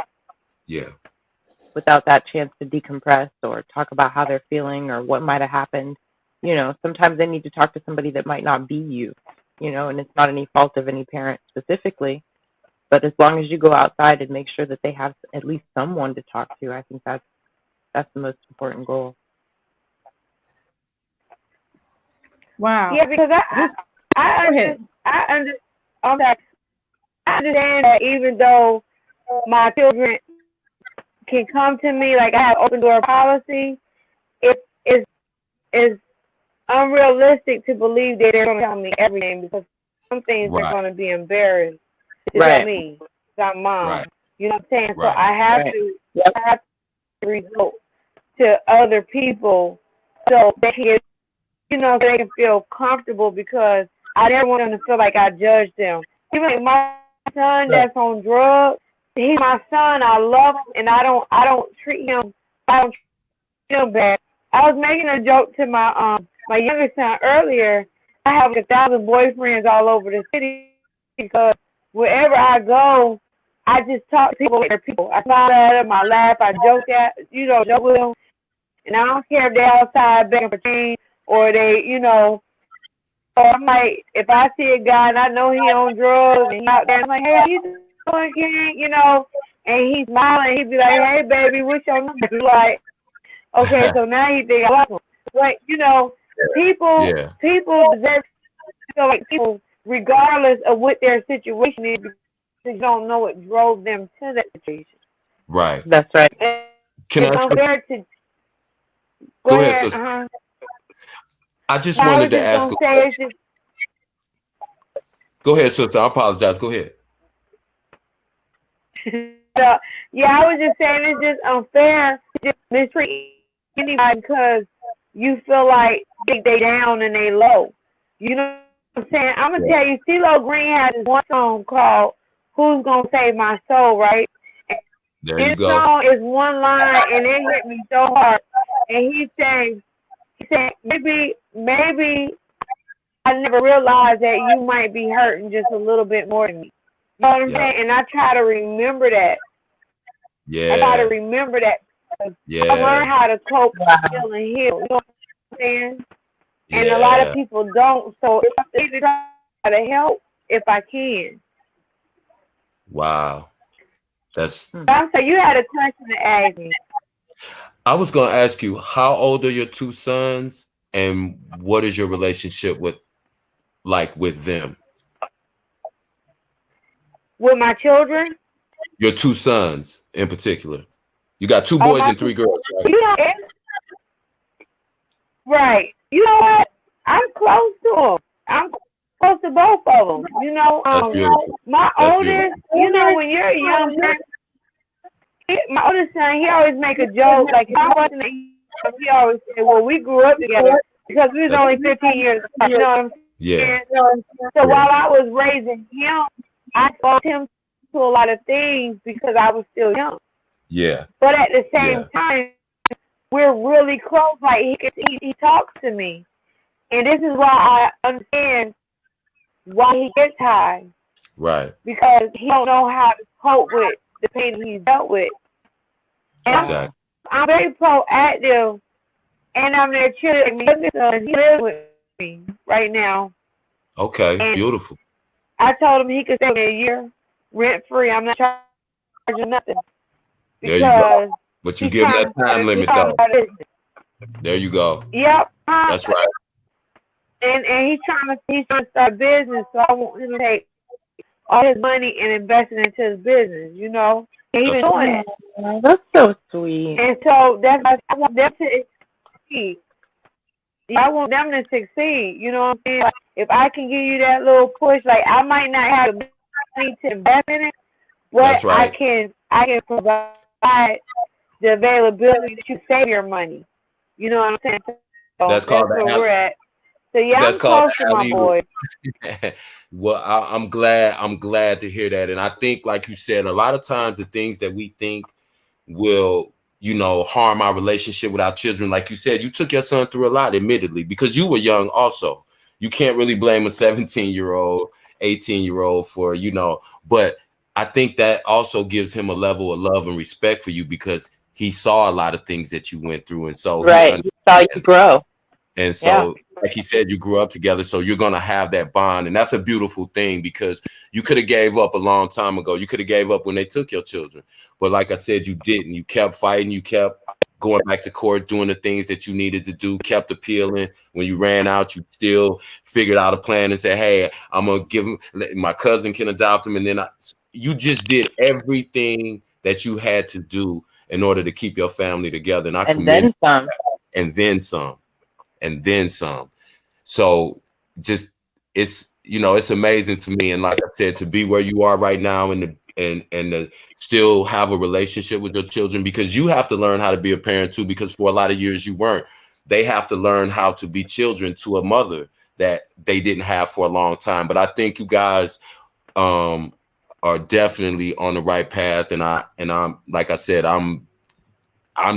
without that chance to decompress or talk about how they're feeling or what might have happened. Sometimes they need to talk to somebody that might not be you, and it's not any fault of any parent specifically. But as long as you go outside and make sure that they have at least someone to talk to, I think that's the most important goal. Wow. Yeah, because I understand that even though my children can come to me, like I have open door policy, it's unrealistic to believe that they're going to tell me everything, because some things they're going to be embarrassed to tell me. I'm mom. Right. You know what I'm saying? Right. So I have to resort to other people so they can, so they can feel comfortable, because I never want them to feel like I judge them. Even like my son that's on drugs, he's my son. I love him, and I don't treat him bad. I was making a joke to my younger son earlier. I have 1,000 boyfriends all over the city, because wherever I go, I just talk to people like they're people. I smile at them, I laugh, I joke with them, and I don't care if they're outside begging for change or they, or I'm like, if I see a guy and I know he on drugs and he out there, I'm like, hey, how you doing, King? And he's smiling, he'd be like, hey, baby, what's your number? Like, okay, so now you think I like him. But, people deserve to feel like people, regardless of what their situation is, because you don't know what drove them to that situation. Right. That's right. Can I Go ahead, sister. I just wanted to ask a question. Go ahead, sister. I apologize. Go ahead. I was just saying it's just unfair to just mistreat anybody because you feel like they down and they low. You know what I'm saying? I'm going to tell you, CeeLo Green has this one song called Who's Gonna Save My Soul, right? There you this go. song is one line and it hit me so hard. And he said, maybe I never realized that you might be hurting just a little bit more than me. You know what I'm saying? And I try to remember that. Yeah. I try to remember that. I learned how to cope with feeling healed. You know what I'm saying? And a lot of people don't. So I try to help if I can. Wow. That's. I'm sorry, you had a question to ask me. I was going to ask you, how old are your two sons, and what is your relationship with them? With my children? Your two sons in particular. You got 2 boys and 3 girls, right? Right. You know what? I'm close to them. I'm close to both of them. You know, my oldest, you know, when you're a young person, my oldest son, he always make a joke. Like, if I wasn't he always say, well, we grew up together because we was only 15 years apart. You know what I'm saying? So while I was raising him, I exposed him to a lot of things because I was still young. Yeah. But at the same time, we're really close. Like he talks to me, and this is why I understand why he gets high, Right. because he don't know how to cope with the pain he's dealt with. And Exactly. I'm very proactive, and I'm there cheering. My youngest son, he lives with me right now. Okay. And Beautiful. I told him he could stay a year rent free. I'm not charging nothing There you go. because But you he's give him trying that time to limit start though. a business. There you go. Yep. That's right. And he's trying to start a business, so I want him to take all his money and invest it into his business. You know, and he's been doing it. That's so sweet. And so that's why I want them to succeed. I want them to succeed. You know what I'm saying? Like, if I can give you that little push, like I might not have the money to invest in it, but That's right. I can provide the availability to save your money. You know what I'm saying? So That's called where the we're at. So yeah, that's I'm called close the to my alley-oop. boy. Well, I'm glad. I'm glad to hear that. And I think, like you said, a lot of times the things that we think will, harm our relationship with our children. Like you said, you took your son through a lot, admittedly, because you were young also. You can't really blame a 17-year-old, 18-year-old for, but I think that also gives him a level of love and respect for you because he saw a lot of things that you went through. And so Right. He saw you grow. and so, like he said, you grew up together, so you're gonna have that bond, and that's a beautiful thing because you could have gave up a long time ago. You could have gave up when they took your children, but like I said, you didn't. You kept fighting. You kept going back to court, doing the things that you needed to do. Kept appealing. When you ran out, you still figured out a plan and said, "Hey, I'm gonna give him. My cousin can adopt him," and then you just did everything that you had to do in order to keep your family together. And I commend then some. And then some. And then some. So just it's amazing to me. And like I said, to be where you are right now and to still have a relationship with your children, because you have to learn how to be a parent too, because for a lot of years you weren't. They have to learn how to be children to a mother that they didn't have for a long time. But I think you guys are definitely on the right path. And I'm like I said, I'm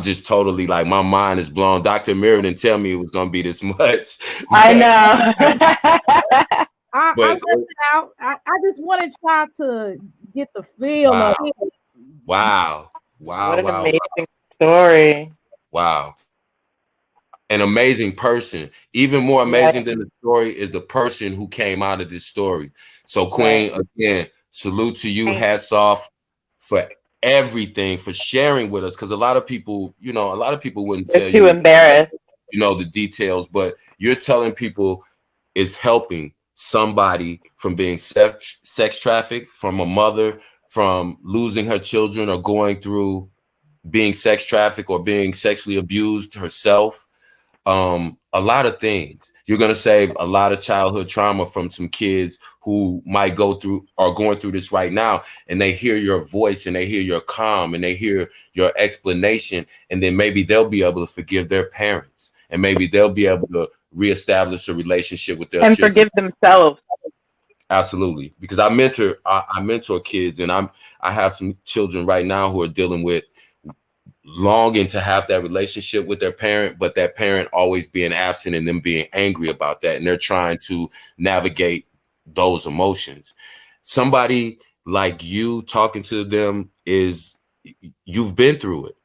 just totally like, my mind is blown. Dr. Mira didn't tell me it was going to be this much. I know. I left it out. I just wanted y'all to get the feel of it. Wow. What an amazing story. Wow. An amazing person. Even more amazing than the story is the person who came out of this story. So Queen, again, salute to you. Hats off for everything, for sharing with us, because a lot of people wouldn't tell you. They're too embarrassed. The details, but you're telling people it's helping somebody from being sex trafficked, from a mother, from losing her children, or going through being sex trafficked or being sexually abused herself. A lot of things. You're going to save a lot of childhood trauma from some kids who might going through this right now, and they hear your voice and they hear your calm and they hear your explanation, and then maybe they'll be able to forgive their parents, and maybe they'll be able to reestablish a relationship with their and children. forgive themselves. Absolutely, because I mentor kids, and I have some children right now who are dealing with longing to have that relationship with their parent, but that parent always being absent and them being angry about that. And they're trying to navigate those emotions. Somebody like you talking to them you've been through it.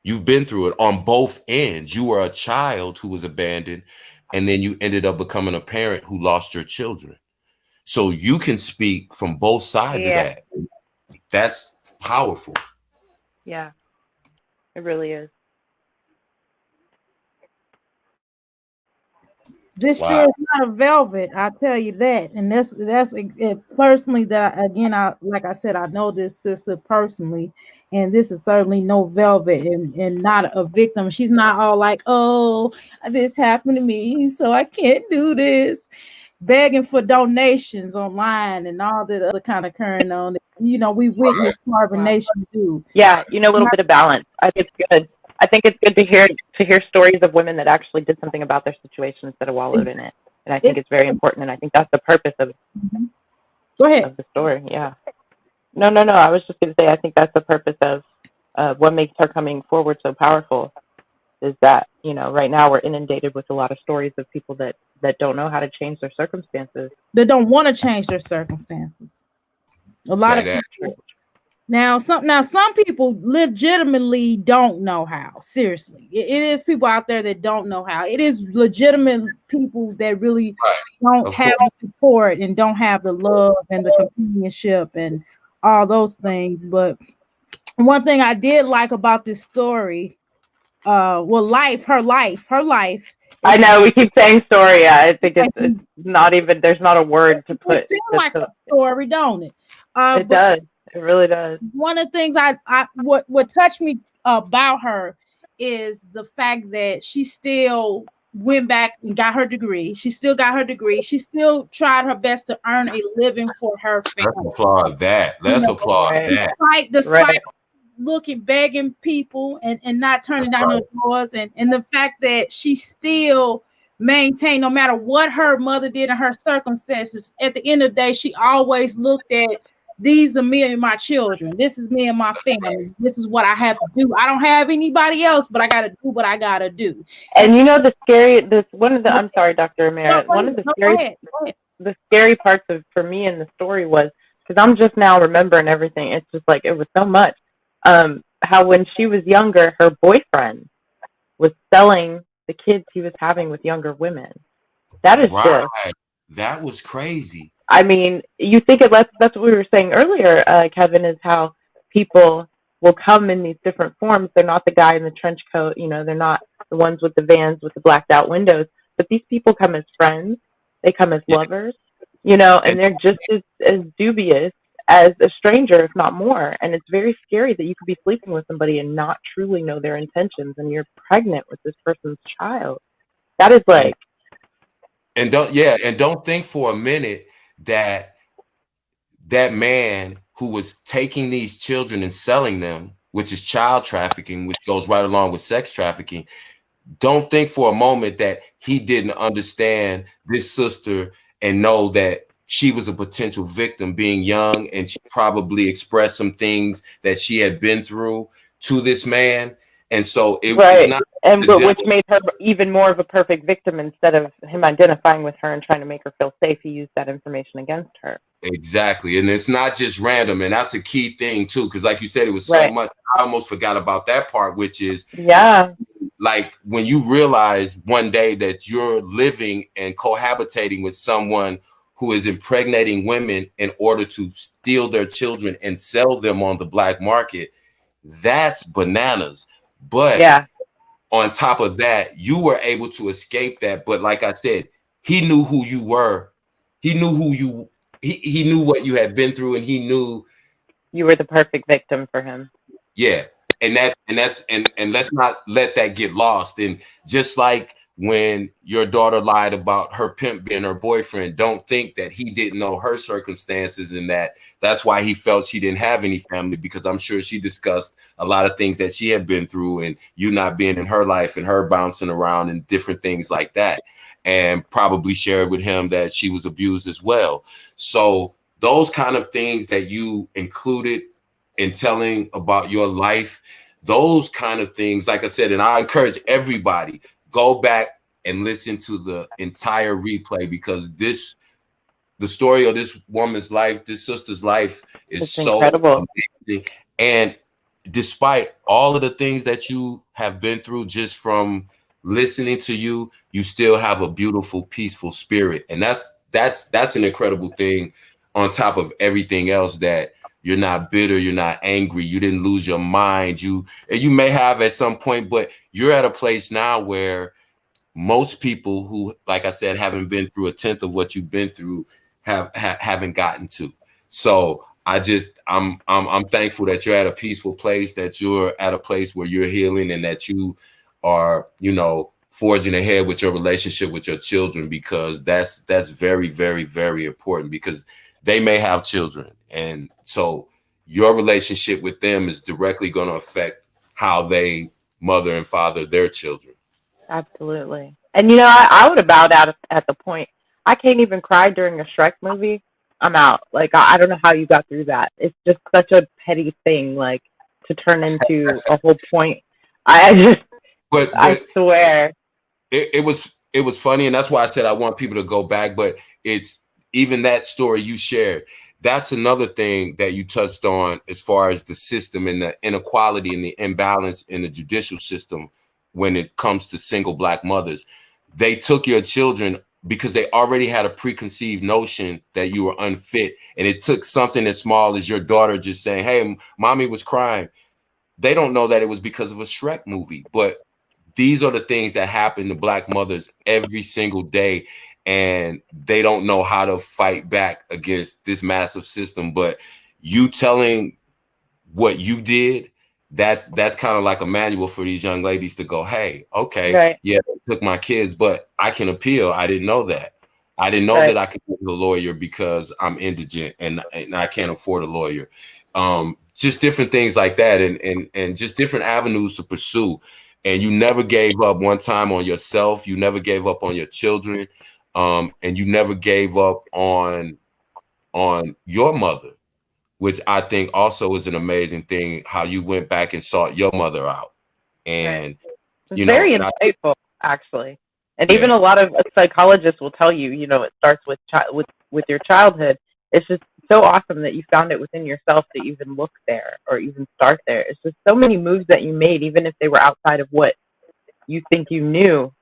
You've been through it on both ends. You were a child who was abandoned, and then you ended up becoming a parent who lost your children. So you can speak from both sides of that. That's powerful. Yeah. It really is. This sure is not a velvet, I'll tell you that. And that's it, personally, that again, like I said, I know this sister personally, and this is certainly no velvet and not a victim. She's not all like, oh, this happened to me, so I can't do this, begging for donations online and all that other kind of carrying on. We witness Carbon Nation do. Yeah, a little bit of balance. I think it's good. I think it's good to hear stories of women that actually did something about their situation instead of wallowed in it. And I think it's very important. And I think that's the purpose of Go ahead. Of the story. Yeah. No. I was just going to say, I think that's the purpose of what makes her coming forward so powerful. is that, you know, right now we're inundated with a lot of stories of people that don't know how to change their circumstances. They don't want to change their circumstances. A lot Say of that. people. Now some people legitimately don't know how. Seriously, it is people out there that don't know how. It is legitimate people that really Right. don't Of have course. the support and don't have the love and the companionship and all those things. But one thing I did like about this story, well, her life I is know we keep saying story. I think it's not even, there's not a word to put. it seems like a story, don't it? It But does. It really does. one of the things what touched me about her is the fact that she still went back and got her degree. She still got her degree. She still tried her best to earn a living for her Let's family. applaud that. Let's applaud Right. that. Despite looking, begging people and not turning down her doors, and the fact that she still maintained, no matter what her mother did in her circumstances, at the end of the day, she always looked at, these are me and my children. This is me and my family. This is what I have to do. I don't have anybody else, but I got to do what I got to do. And you know, I'm sorry, Dr. Amira, one of the the scary parts for me in the story was, because I'm just now remembering everything. It's just like, it was so much. How when she was younger, her boyfriend was selling the kids he was having with younger women. That is right. That was crazy. I mean, you think that's what we were saying earlier, Kevin, is how people will come in these different forms. They're not the guy in the trench coat, you know, they're not the ones with the vans with the blacked out windows, but these people come as friends, they come as lovers, you know, and they're just as dubious as a stranger, if not more. And it's very scary that you could be sleeping with somebody and not truly know their intentions, and you're pregnant with this person's child. That is like, and don't think for a minute that that man who was taking these children and selling them, which is child trafficking, which goes right along with sex trafficking, don't think for a moment that he didn't understand this sister and know that she was a potential victim being young, and she probably expressed some things that she had been through to this man. And so it's not, and which made her even more of a perfect victim. Instead of him identifying with her and trying to make her feel safe, he used that information against her. Exactly. And it's not just random. And that's a key thing too, because like you said, it was so much. I almost forgot about that part, which is like when you realize one day that you're living and cohabitating with someone who is impregnating women in order to steal their children and sell them on the black market. That's bananas. But on top of that, you were able to escape that. But like I said, he knew who you were. He knew he knew what you had been through, and he knew you were the perfect victim for him. Yeah. And let's not let that get lost. And just like when your daughter lied about her pimp being her boyfriend, don't think that he didn't know her circumstances, and that's why he felt she didn't have any family, because I'm sure she discussed a lot of things that she had been through, and you not being in her life and her bouncing around and different things like that, and probably shared with him that she was abused as well. So those kind of things that you included in telling about your life, those kind of things, like I said, and I encourage everybody, go back and listen to the entire replay, because the story of this woman's life, this sister's life, is so incredible. Amazing. And despite all of the things that you have been through, just from listening to you, you still have a beautiful, peaceful spirit. And that's an incredible thing, on top of everything else, that you're not bitter, you're not angry, you didn't lose your mind. You may have at some point, but you're at a place now where most people who, like I said, haven't been through a tenth of what you've been through haven't gotten to. So I'm thankful that you're at a peaceful place, that you're at a place where you're healing, and that you are, forging ahead with your relationship with your children, because that's very, very, very important, because they may have children. And so your relationship with them is directly going to affect how they mother and father their children. Absolutely. And, I would have bowed out at the point. I can't even cry during a Shrek movie. I'm out. Like, I don't know how you got through that. It's just such a petty thing, like, to turn into a whole point. But I swear. it was funny, and that's why I said I want people to go back. But it's even that story you shared. That's another thing that you touched on as far as the system and the inequality and the imbalance in the judicial system when it comes to single Black mothers. They took your children because they already had a preconceived notion that you were unfit. And it took something as small as your daughter just saying, hey, mommy was crying. They don't know that it was because of a Shrek movie, but these are the things that happen to Black mothers every single day. And they don't know how to fight back against this massive system. But you telling what you did, that's kind of like a manual for these young ladies to go, hey, okay, Right. yeah, they took my kids, but I can appeal. I didn't know that. I didn't know that I could get a lawyer because I'm indigent and I can't afford a lawyer. Just different things like that, and just different avenues to pursue. And you never gave up one time on yourself. You never gave up on your children. And you never gave up on your mother, which I think also is an amazing thing, how you went back and sought your mother out. And, you know, very insightful, actually. And even a lot of psychologists will tell you, you know, it starts with your childhood. It's just so awesome that you found it within yourself to even look there or even start there. It's just so many moves that you made, even if they were outside of what you think you knew,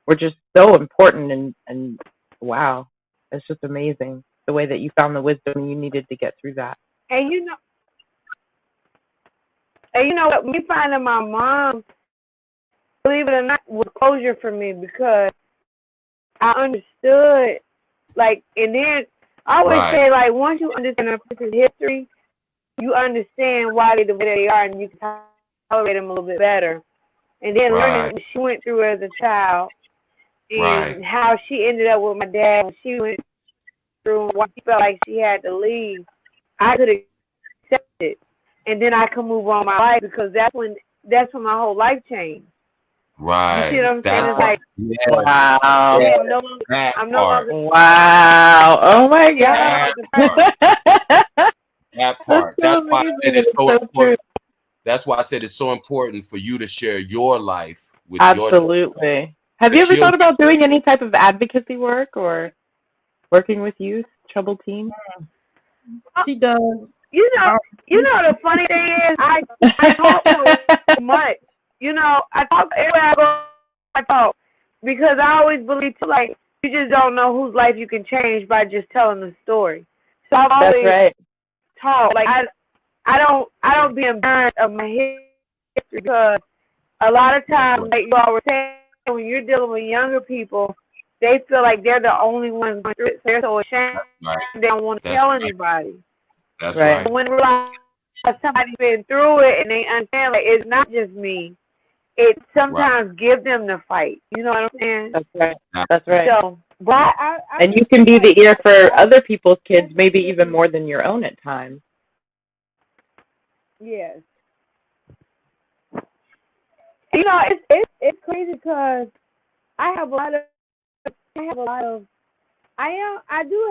were just so important. And wow, it's just amazing the way that you found the wisdom you needed to get through that. And you know what? Me finding my mom, believe it or not, was closure for me because I understood, like, and then I always say, like, once you understand a person's history, you understand why they're the way they are, and you can tolerate them a little bit better. And then learning what she went through as a child, and how she ended up with my dad when she went through, why she felt like she had to leave, I could accept it, and then I could move on my life because that's when my whole life changed. Right. You see what I'm saying? It's like, wow. I'm no longer. Wow. Oh my God. That part. That's why I said it's so important. That's why I said it's so important for you to share your life with Absolutely. Have you ever thought about doing any type of advocacy work or working with youth, troubled teens? She does. You know, the funny thing is, I talk so much. You know, I talk everywhere I go. I talk because I always believe, like, you just don't know whose life you can change by just telling the story. So I've always talked. Like I don't be embarrassed of my history because a lot of times, like you all were saying, when you're dealing with younger people, they feel like they're the only ones going through it. So they're so ashamed. They don't want to tell anybody. That's right. But when somebody's been through it and they understand, like, it's not just me. It sometimes gives them the fight. You know what I'm saying? That's right. That's right. So, but and you can be the ear for other people's kids, maybe even more than your own at times. Yes. You know, it's crazy because I do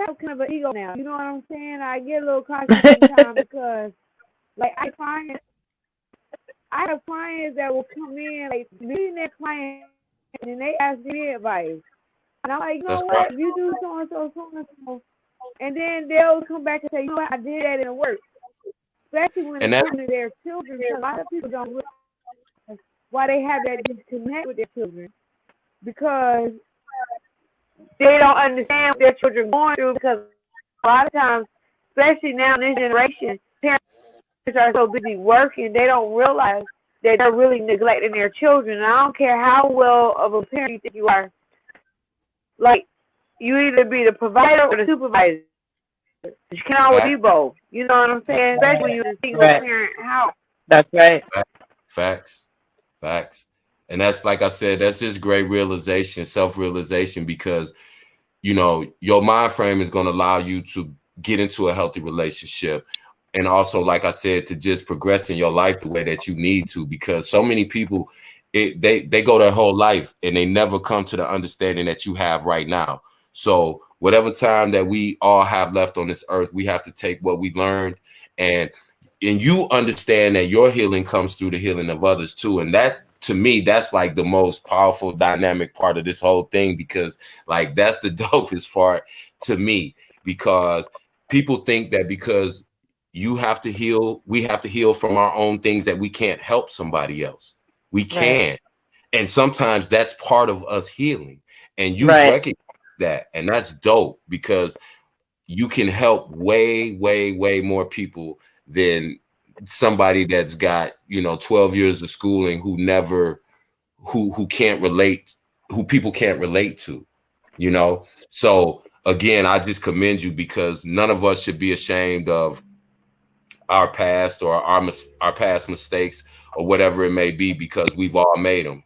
have kind of an ego now. You know what I'm saying? I get a little cocky sometimes because, like, I have clients that will come in, like, meeting their clients, and they ask me advice. And I'm like, you know what? If you do so and so, and then they'll come back and say, you know what? I did that and it worked. Especially when it comes to their children. Because a lot of people don't realize why they have that disconnect with their children. Because they don't understand what their children are going through. Because a lot of times, especially now in this generation, parents are so busy working, they don't realize that they're really neglecting their children. And I don't care how well of a parent you think you are. Like, you either be the provider or the supervisor. You can always be both. You know what I'm saying? Especially when you're in a single parent house. That's right. Facts. And that's, like I said, that's just great realization, self-realization, because, you know, your mind frame is going to allow you to get into a healthy relationship. And also, like I said, to just progress in your life the way that you need to, because so many people, they go their whole life and they never come to the understanding that you have right now. So whatever time that we all have left on this earth, we have to take what we learned, and you understand that your healing comes through the healing of others too. And that, to me, that's like the most powerful dynamic part of this whole thing, because like that's the dopest part to me, because people think that because you have to heal, we have to heal from our own things, that we can't help somebody else. We can. Right. And sometimes that's part of us healing. And you Right. recognize that. And that's dope, because you can help way, way, way more people than somebody that's got, 12 years of schooling who never, who can't relate, who people can't relate to, So again, I just commend you, because none of us should be ashamed of our past or our past mistakes or whatever it may be, because we've all made them.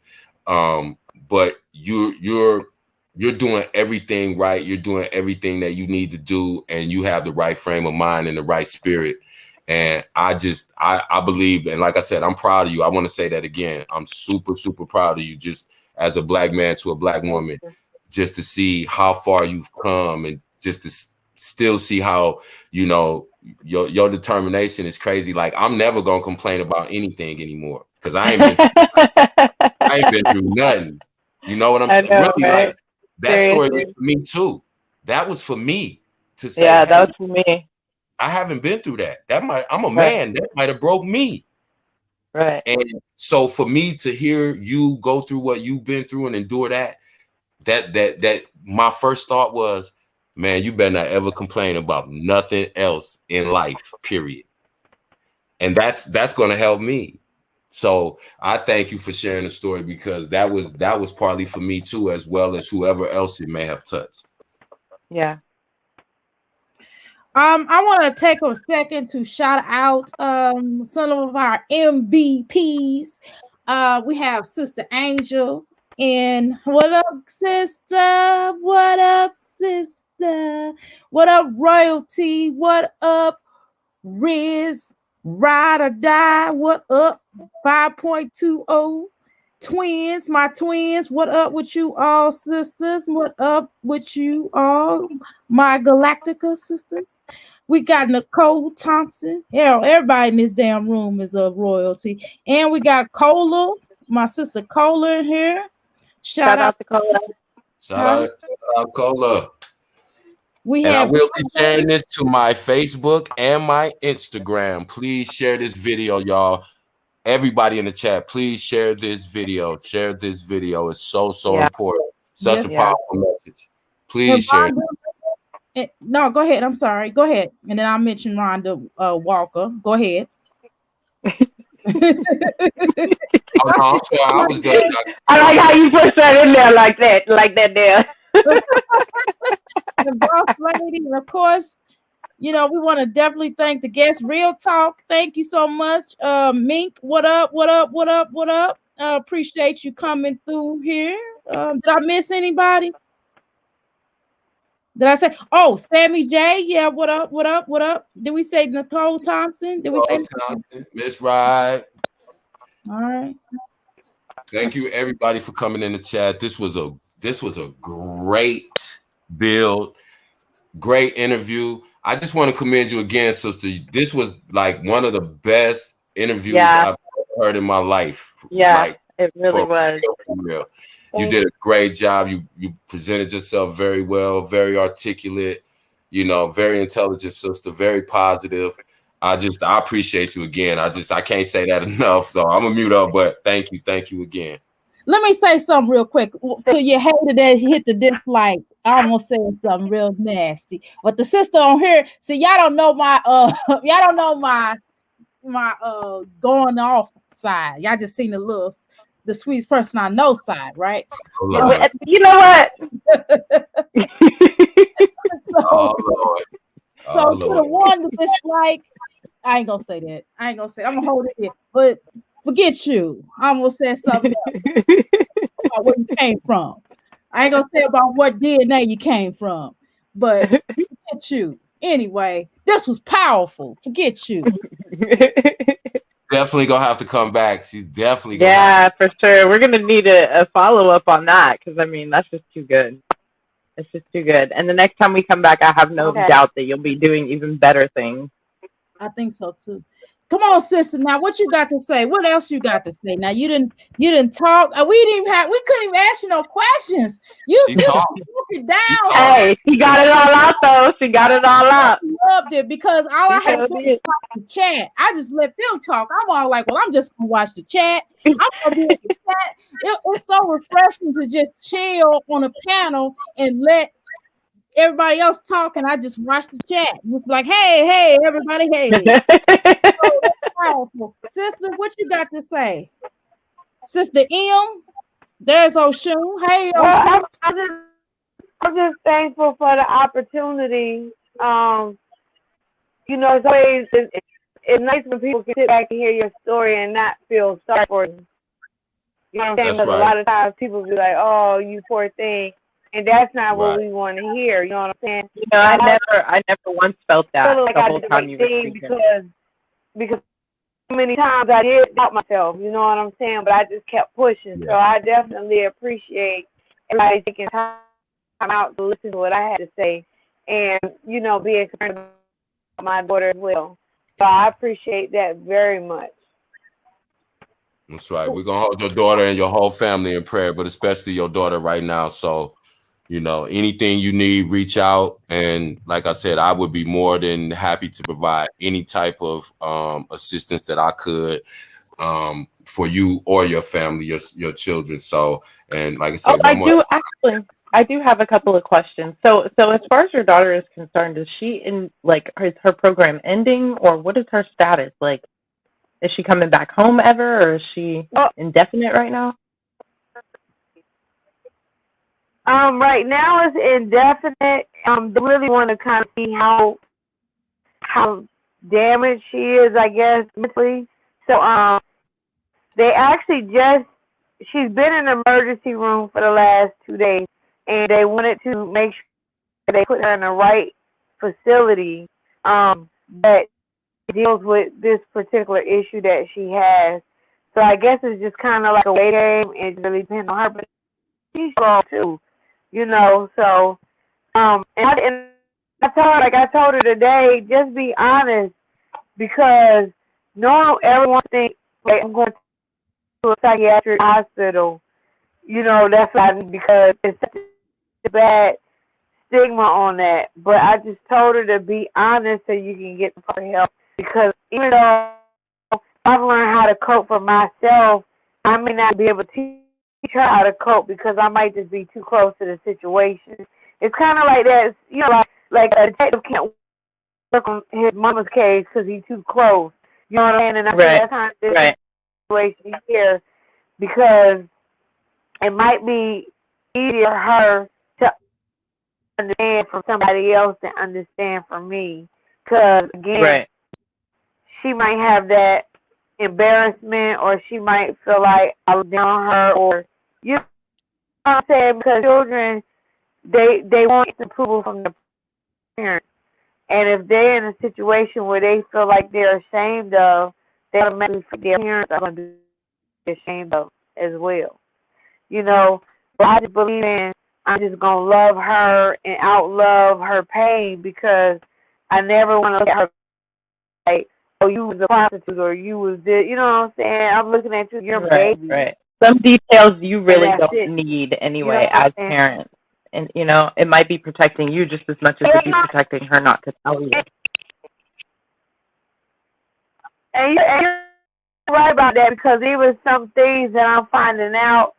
But you're doing everything right. You're doing everything that you need to do, and you have the right frame of mind and the right spirit. And I believe, and like I said, I'm proud of you. I want to say that again. I'm super, super proud of you, just as a Black man to a Black woman, just to see how far you've come, and just to still see how, your determination is crazy. Like, I'm never gonna complain about anything anymore, because I ain't been through nothing. You know what I'm I know, really right? like? That story was Seriously. for me too. That was for me to say, Yeah, hey, that was for me. I haven't been through that. I'm a Right. man. That might have broke me. Right. And so for me to hear you go through what you've been through and endure that my first thought was, man, you better not ever complain about nothing else in life, period. And that's going to help me. So I thank you for sharing the story, because that was partly for me too, as well as whoever else it may have touched. Yeah. I want to take a second to shout out some of our MVPs. We have Sister Angel, and what up, sister? What up, sister? What up, royalty? What up, Riz? Ride or die? What up, 5.20? Twins, my twins, what up with you all, sisters? What up with you all, my Galactica sisters? We got Nicole Thompson. Hell, everybody in this damn room is a royalty. And we got Cola, my sister Cola in here. Shout out to Cola. Shout out Cola. We And I have will be sharing this to my Facebook and my Instagram. Please share this video, y'all. Everybody in the chat, please share this video. Share this video. It's so important. Such a powerful message. Please share it. No, go ahead. I'm sorry. Go ahead. And then I'll mention Rhonda Walker. Go ahead. Oh, no, I'm sorry. I was done. I like how you put that in there like that there. The boss lady, and of course, we want to definitely thank the guests. Real Talk, thank you so much. Mink, what up? Appreciate you coming through here. Did I miss anybody? Did I say? Oh, Sammy J. Yeah, what up? Did we say Nicole Thompson? Did we say Thompson, Miss Ride? All right. Thank you, everybody, for coming in the chat. This was a great build, great interview. I just want to commend you again, sister. This was like one of the best interviews I've ever heard in my life. Yeah, like, it really was. Real. You did a great job. You presented yourself very well, very articulate, very intelligent sister, very positive. I appreciate you again. I can't say that enough. So I'm gonna mute up, but thank you again. Let me say something real quick to your hater that hit the dislike. I almost said something real nasty, but the sister on here, see, y'all don't know my going off side. Y'all just seen the sweetest person I know side, right? You know what? So to the one that dislike, I ain't gonna say that. I'm gonna hold it in. But forget you. I'm gonna say something else about where you came from. I ain't gonna say about what DNA you came from, but forget you. Anyway, this was powerful. Forget you. Definitely gonna have to come back. She's definitely gonna for sure. We're gonna need a follow-up on that, because that's just too good. It's just too good. And the next time we come back, I have no doubt that you'll be doing even better things. I think so too. Come on, sister. Now, what you got to say? What else you got to say? Now, you didn't talk. We couldn't even ask you no questions. You She you talked. broke it She down. talked. Hey, she got it all out though. She got it all out. Loved it because all She I had to sure do was did. watch the chat. I just let them talk. I'm all like, well, I'm just gonna watch the chat. I'm gonna be in the chat. It's so refreshing to just chill on a panel and let everybody else talk, and I just watch the chat. Just like, hey, everybody, hey. Oh, that's powerful. Sister, what you got to say? Sister M, there's Oshun. Hey, Well, Oshun. I'm just thankful for the opportunity. It's always it's nice when people can sit back and hear your story and not feel sorry for you. You know what I'm saying? That's Because a right. lot of times people be like, "Oh, you poor thing," and that's not what Right. we want to hear. You know what I'm saying? You know, I never once felt I that feel like the I whole did the time right you were thing speaking. because so many times I did doubt myself. You know what I'm saying? But I just kept pushing. So Yeah. I definitely appreciate everybody taking time out to listen to what I had to say, and being concerned about my daughter as well. So I appreciate that very much. That's right. We're gonna hold your daughter and your whole family in prayer, but especially your daughter right now. So, anything you need, reach out. And like I said, I would be more than happy to provide any type of assistance that I could for you or your family, your children. So, and like I Oh, said, one more. I do have a couple of questions. So as far as your daughter is concerned, is she in like is her program ending, or what is her status? Like, is she coming back home ever, or is she Well, indefinite right now? right now it's indefinite. They really want to kind of see how damaged she is, I guess, mentally. So they actually she's been in the emergency room for the last 2 days, and they wanted to make sure they put her in the right facility that deals with this particular issue that she has. So I guess it's just kind of like a wait game. It really depends on her, but she's strong too, So and I told her today, just be honest, because no one ever wants to think like I'm going to a psychiatric hospital. That's what I need, because it's such a bad stigma on that. But I just told her to be honest so you can get the proper help. Because even though I've learned how to cope for myself, I may not be able to teach her how to cope because I might just be too close to the situation. It's kind of like that, like a detective can't work on his mama's case because he's too close. You know what I mean? And I think that's kind of the situation here, because it might be easier for her to understand from somebody else than understand from me. Because, again, she might have that embarrassment, or she might feel like I was down on her, or, you know what I'm saying? Because children, they want approval from the parents. And if they're in a situation where they feel like they're ashamed of, they automatically feel their parents are going to be ashamed of as well. But I just believe I'm just going to love her and outlove her pain, because I never want to look at her like, oh, you was a prostitute, or you was this. You know what I'm saying? I'm looking at you, you're a baby. Right. Some details you really don't it. need anyway as parents. And, it might be protecting you just as much as it be protecting her not to tell you. And you're right about that, because even some things that I'm finding out,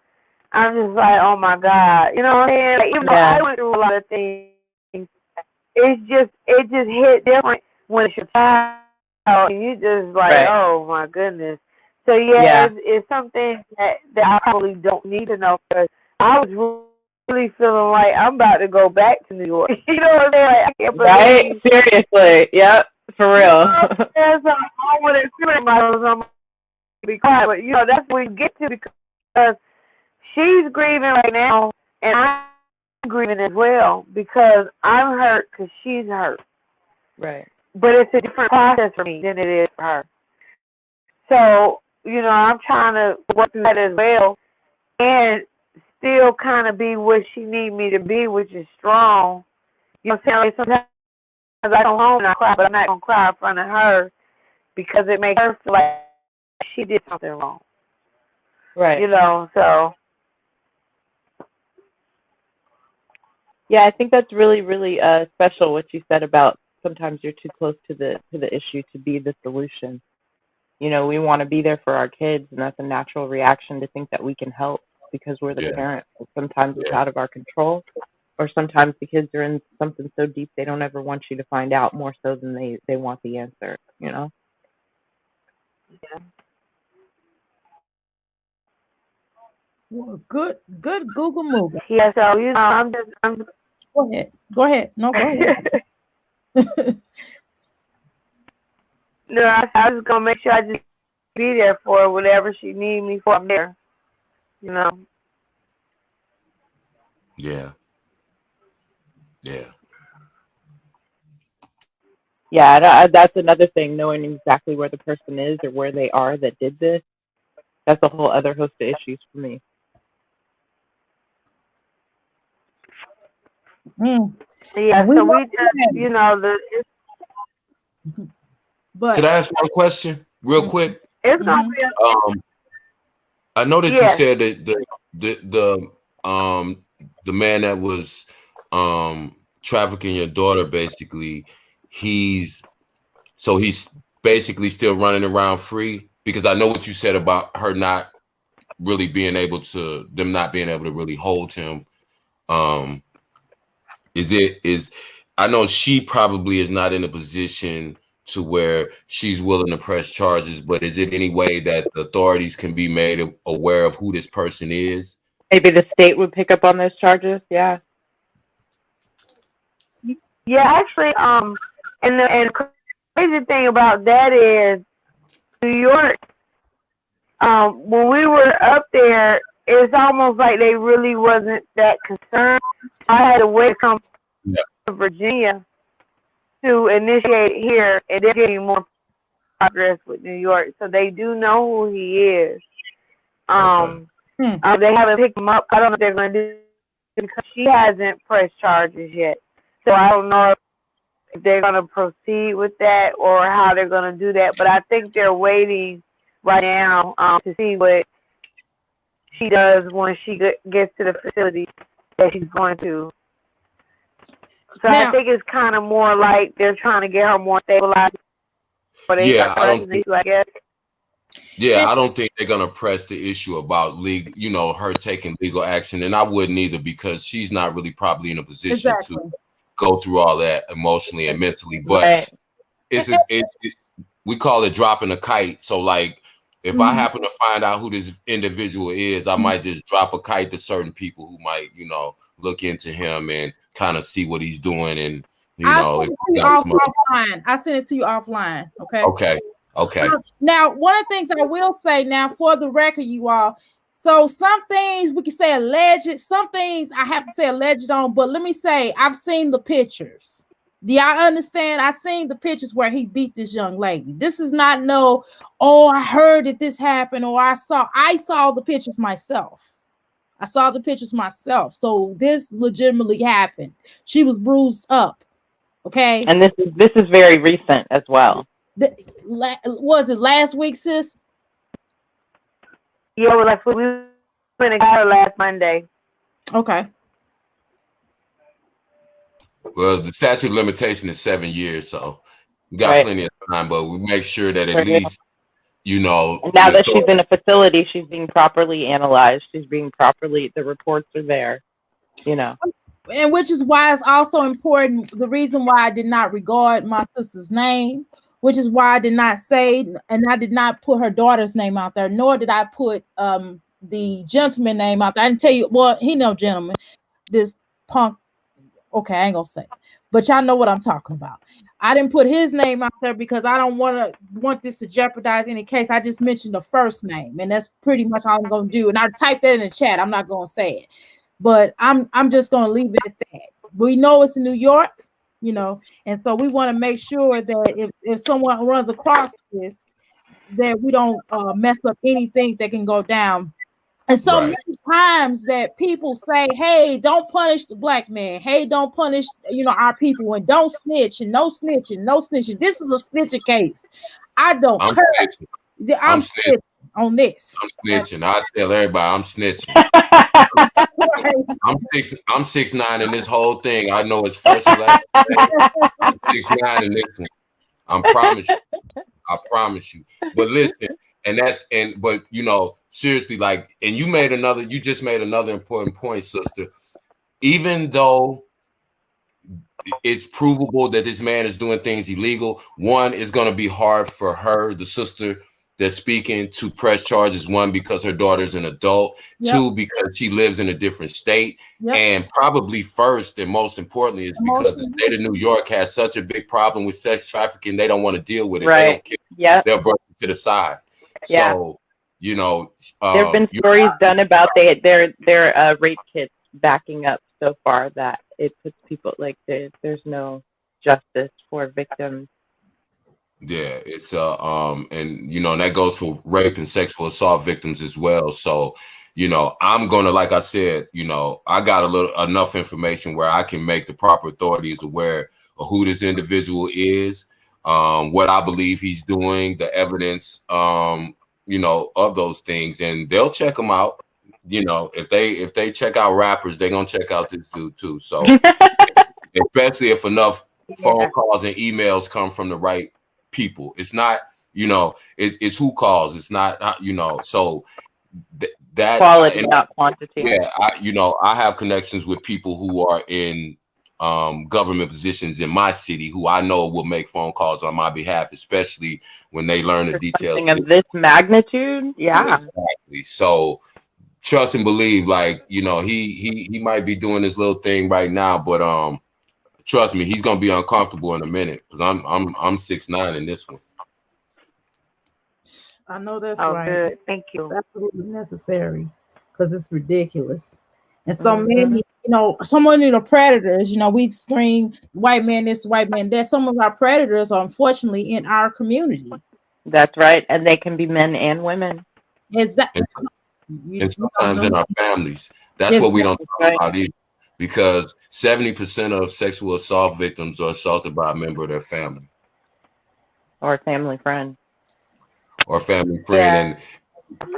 I'm just like, oh my God. You know what I'm saying? Like, even though I went through a lot of things, it just hit different when it's your child, and you just like, oh my goodness. So it's something that I probably don't need to know, because I was really feeling like I'm about to go back to New York. You know what I'm saying? Like, I can't believe. Seriously. Yep. For real. I want to scream myself. I'm going to be quiet, but that's what we get to, because she's grieving right now, and I'm grieving as well, because I'm hurt because she's hurt. Right. But it's a different process for me than it is for her. So, I'm trying to work through that as well, and still kind of be what she needs me to be, which is strong. You know what I'm saying? Like, sometimes I come home and I cry, but I'm not going to cry in front of her, because it makes her feel like she did something wrong. Right. So Yeah, I think that's really, really special what you said about sometimes you're too close to the issue to be the solution. We want to be there for our kids, and that's a natural reaction to think that we can help because we're the Yeah. parent. But sometimes it's Yeah. out of our control, or sometimes the kids are in something so deep they don't ever want you to find out, more so than they want the answer. Well, good Google move. yeah, so I'm just Go ahead. No, go ahead. no, I was gonna make sure I just be there for her, whatever she need me for. I'm there. Yeah. Yeah. Yeah, that's another thing, knowing exactly where the person is or where they are that did this. That's a whole other host of issues for me. Yeah, so we just but Could I ask one question real quick? it's gonna be I know that you Yes. said that the man that was trafficking your daughter, basically, he's basically still running around free, because I know what you said about her not really being able to, them not being able to really hold him. I know she probably is not in a position to where she's willing to press charges, but is it any way that the authorities can be made aware of who this person is? Maybe the state would pick up on those charges. Yeah. Yeah, actually, and the crazy thing about that is New York. When we were up there, it's almost like they really wasn't that concerned. I had to wait to come to Virginia to initiate here, and they're getting more progress with New York, so they do know who he is. They haven't picked him up. I don't know if they're going to do because she hasn't pressed charges yet. So I don't know if they're going to proceed with that or how they're going to do that. But I think they're waiting right now to see what she does when she gets to the facility that she's going to. So now, I think it's kind of more like they're trying to get her more stabilized. Yeah, I don't think. I guess. Yeah, I don't think they're gonna press the issue about legal, her taking legal action, and I wouldn't either, because she's not really probably in a position to go through all that emotionally and mentally. But we call it dropping a kite. So, like, if I happen to find out who this individual is, I might just drop a kite to certain people who might, look into him and kind of see what he's doing, and I sent it to you offline. Okay. Now, one of the things I will say now, for the record, you all. So some things we can say alleged, some things I have to say alleged on. But let me say, I've seen the pictures. Do y'all understand? I seen the pictures where he beat this young lady. This is not I heard that this happened, or I saw the pictures myself. I saw the pictures myself. So this legitimately happened. She was bruised up. Okay. And this is very recent as well. Was it last week, sis? Yeah, we went and got her last Monday. Okay. Well, the statute of limitation is 7 years, so we got plenty of time, but we make sure that at least, And now that she's in a facility, she's being properly analyzed. The reports are there, And which is why it's also important. The reason why I did not regard my sister's name, which is why I did not say, and I did not put her daughter's name out there, nor did I put the gentleman name out there. I didn't tell you, well, he no gentleman, this punk. Okay, I ain't gonna say, but y'all know what I'm talking about. I didn't put his name out there because I don't want this to jeopardize any case. I just mentioned the first name, and that's pretty much all I'm gonna do. And I typed that in the chat. I'm not gonna say it, but I'm just gonna leave it at that. We know it's in New York, and so we want to make sure that if someone runs across this, that we don't mess up anything that can go down And so Right. many times that people say, hey, don't punish the black man. Hey, don't punish, our people, and don't snitch, and no snitching, no snitching. This is a snitching case. I don't I'm care. snitching. I'm I'm snitching. snitching on this. I'm snitching. I tell everybody I'm snitching. I'm 6'9" in this whole thing. I know it's first and last. I'm 6'9" in this one. I promise you. I promise you. But listen, but seriously, like, and you just made another important point, sister. Even though it's provable that this man is doing things illegal, one, is going to be hard for her, the sister that's speaking, to press charges. One, because her daughter's an adult. Yep. Two, because she lives in a different state. Yep. And probably first and most importantly is because the state of New York has such a big problem with sex trafficking. They don't want to deal with it. Right. They don't care. Yeah. They'll brush it to the side. Yeah. So, there have been stories done about their rape kits backing up so far that it puts people like there's no justice for victims. Yeah, it's and and that goes for rape and sexual assault victims as well. So, I'm gonna, like I said, I got enough information where I can make the proper authorities aware of who this individual is, what I believe he's doing, the evidence, of those things, and they'll check them out. If they check out rappers, they're gonna check out this dude too. So, especially if enough phone calls and emails come from the right people. It's not, it's who calls. It's not, so that quality, not quantity. Yeah, I have connections with people who are in government positions in my city who I know will make phone calls on my behalf, especially when they learn the details of this magnitude. Yeah, exactly. So trust and believe, like, he might be doing this little thing right now, but trust me, he's gonna be uncomfortable in a minute because I'm 6'9" in this one. I know that's right. Good. Thank you. It's absolutely necessary because it's ridiculous. And so many, so many of the predators, we scream white man this, white man that. Some of our predators are unfortunately in our community. That's right. And they can be men and women. Exactly. And sometimes in our families. That's what we don't talk about either. Because 70% of sexual assault victims are assaulted by a member of their family. Or a family friend. Or family friend.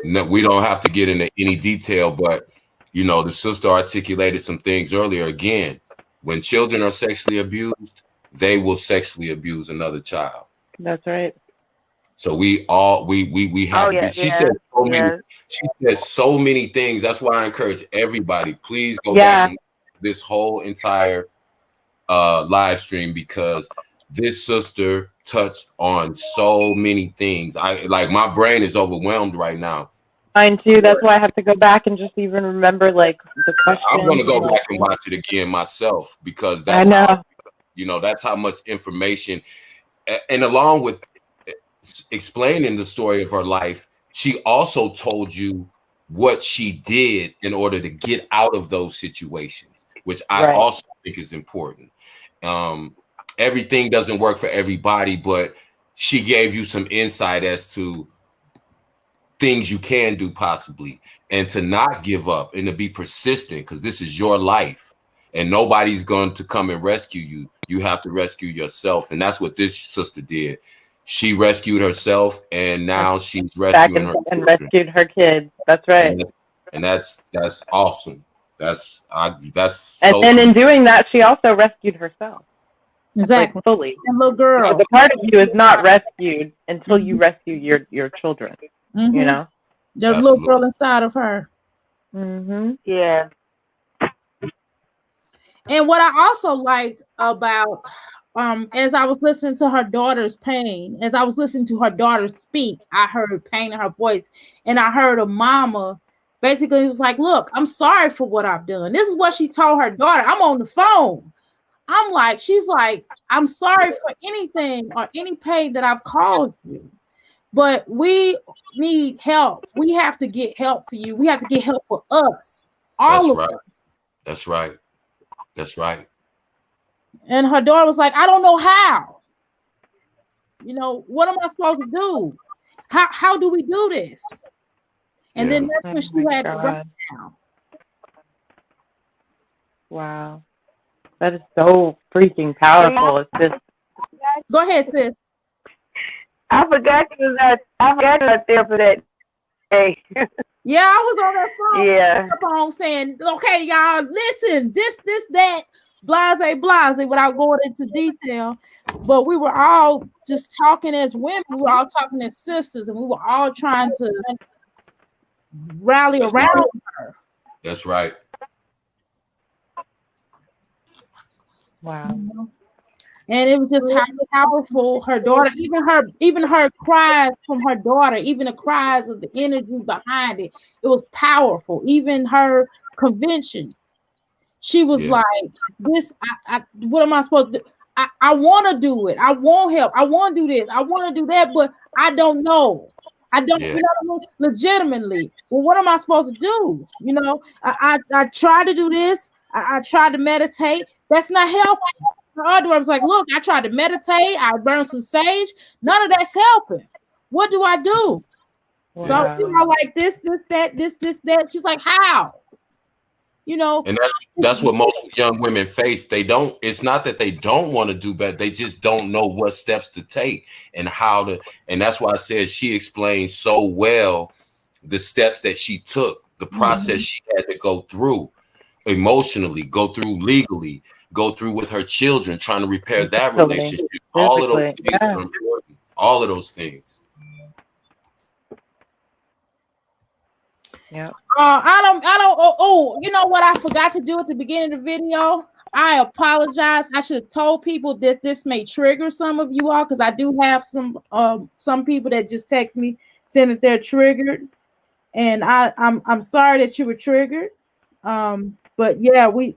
Yeah. And we don't have to get into any detail, but the sister articulated some things earlier. Again, when children are sexually abused, they will sexually abuse another child. That's right. So we have to be. She said so many. She says so many things. That's why I encourage everybody, please go back and this whole entire live stream, because this sister touched on so many things. My brain is overwhelmed right now. Mine too. That's why I have to go back and just even remember the questions. I'm going to go back and watch it again myself, because that's that's how much information. And along with explaining the story of her life, she also told you what she did in order to get out of those situations, which I also think is important. Everything doesn't work for everybody, but she gave you some insight as to things you can do possibly, and to not give up and to be persistent, because this is your life and nobody's going to come and rescue you. You have to rescue yourself. And that's what this sister did. She rescued herself, and now she's rescuing her and rescued her kids. That's right. And that's awesome. That's and then in doing that, she also rescued herself. Exactly. Fully. And little girl. The part of you is not rescued until you rescue your children. The little girl inside of her. Yeah. And what I also liked about as I was listening to her daughter's pain, as I was listening to her daughter speak, I heard pain in her voice, and I heard a mama basically was like, look, I'm sorry for what I've done. This is what she told her daughter. I'm on the phone. I'm like, she's like, I'm sorry for anything or any pain that I've caused you, but we need help. We have to get help for you. We have to get help for us. All of us. That's right. That's right. And her daughter was like, I don't know how. What am I supposed to do? How do we do this? And then that's Oh when she my had the God. breakdown. Wow. That is so freaking powerful. It's just Go ahead, sis. I forgot you was out there for that day. Yeah, I was on that phone. Yeah. Up on saying, okay, y'all, listen, this, that, blase, without going into detail. But we were all just talking as women. We were all talking as sisters, and we were all trying to rally That's around right. her. That's right. wow. And it was just how powerful her daughter, even her cries from her daughter, even the cries of the energy behind it, it was powerful. Even her convention, she was Yeah. like, "This, what am I supposed to do? I want to do it. I want help. I want to do this. I want to do that, but I don't know. I don't, Yeah. you know what I mean? Legitimately. Well, what am I supposed to do? You know, I tried to do this. I tried to meditate. That's not helping." I was like, look, I tried to meditate. I burned some sage. None of that's helping. What do I do? So, Wow. you know, like this, that. She's like, how? You know, And that's what most young women face. They don't, it's not that they don't want to do better, they just don't know what steps to take and how to, and that's why I said she explained so well the steps that she took, the process she had to go through emotionally, go through legally, go through with her children, trying to repair that Physically. relationship. All of those Physically, things yeah. are important. All of those things. Yeah. I don't. Oh, you know what I forgot to do at the beginning of the video? I apologize. I should have told people that this may trigger some of you all because I do have some people that just text me saying that they're triggered, and I'm sorry that you were triggered. But yeah, we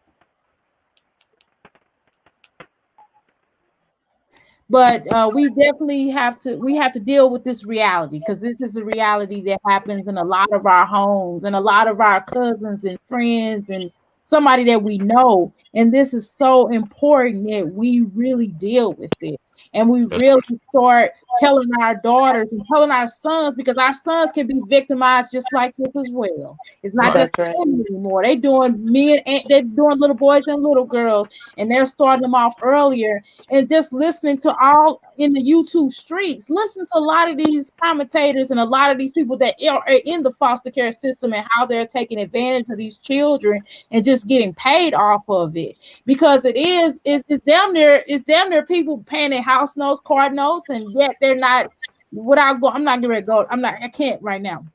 definitely have to deal with this reality because this is a reality that happens in a lot of our homes and a lot of our cousins and friends and somebody that we know. And this is so important that we really deal with it and we really start telling our daughters and telling our sons, because our sons can be victimized just like this as well. It's not just That's right. women anymore. They're doing little boys and little girls, and they're starting them off earlier. And just listening to all in the YouTube streets, listen to a lot of these commentators and a lot of these people that are in the foster care system and how they're taking advantage of these children and just getting paid off of it, because it's damn near people paying their house notes, card notes, and yet they're not. I'm not gonna go. I can't right now.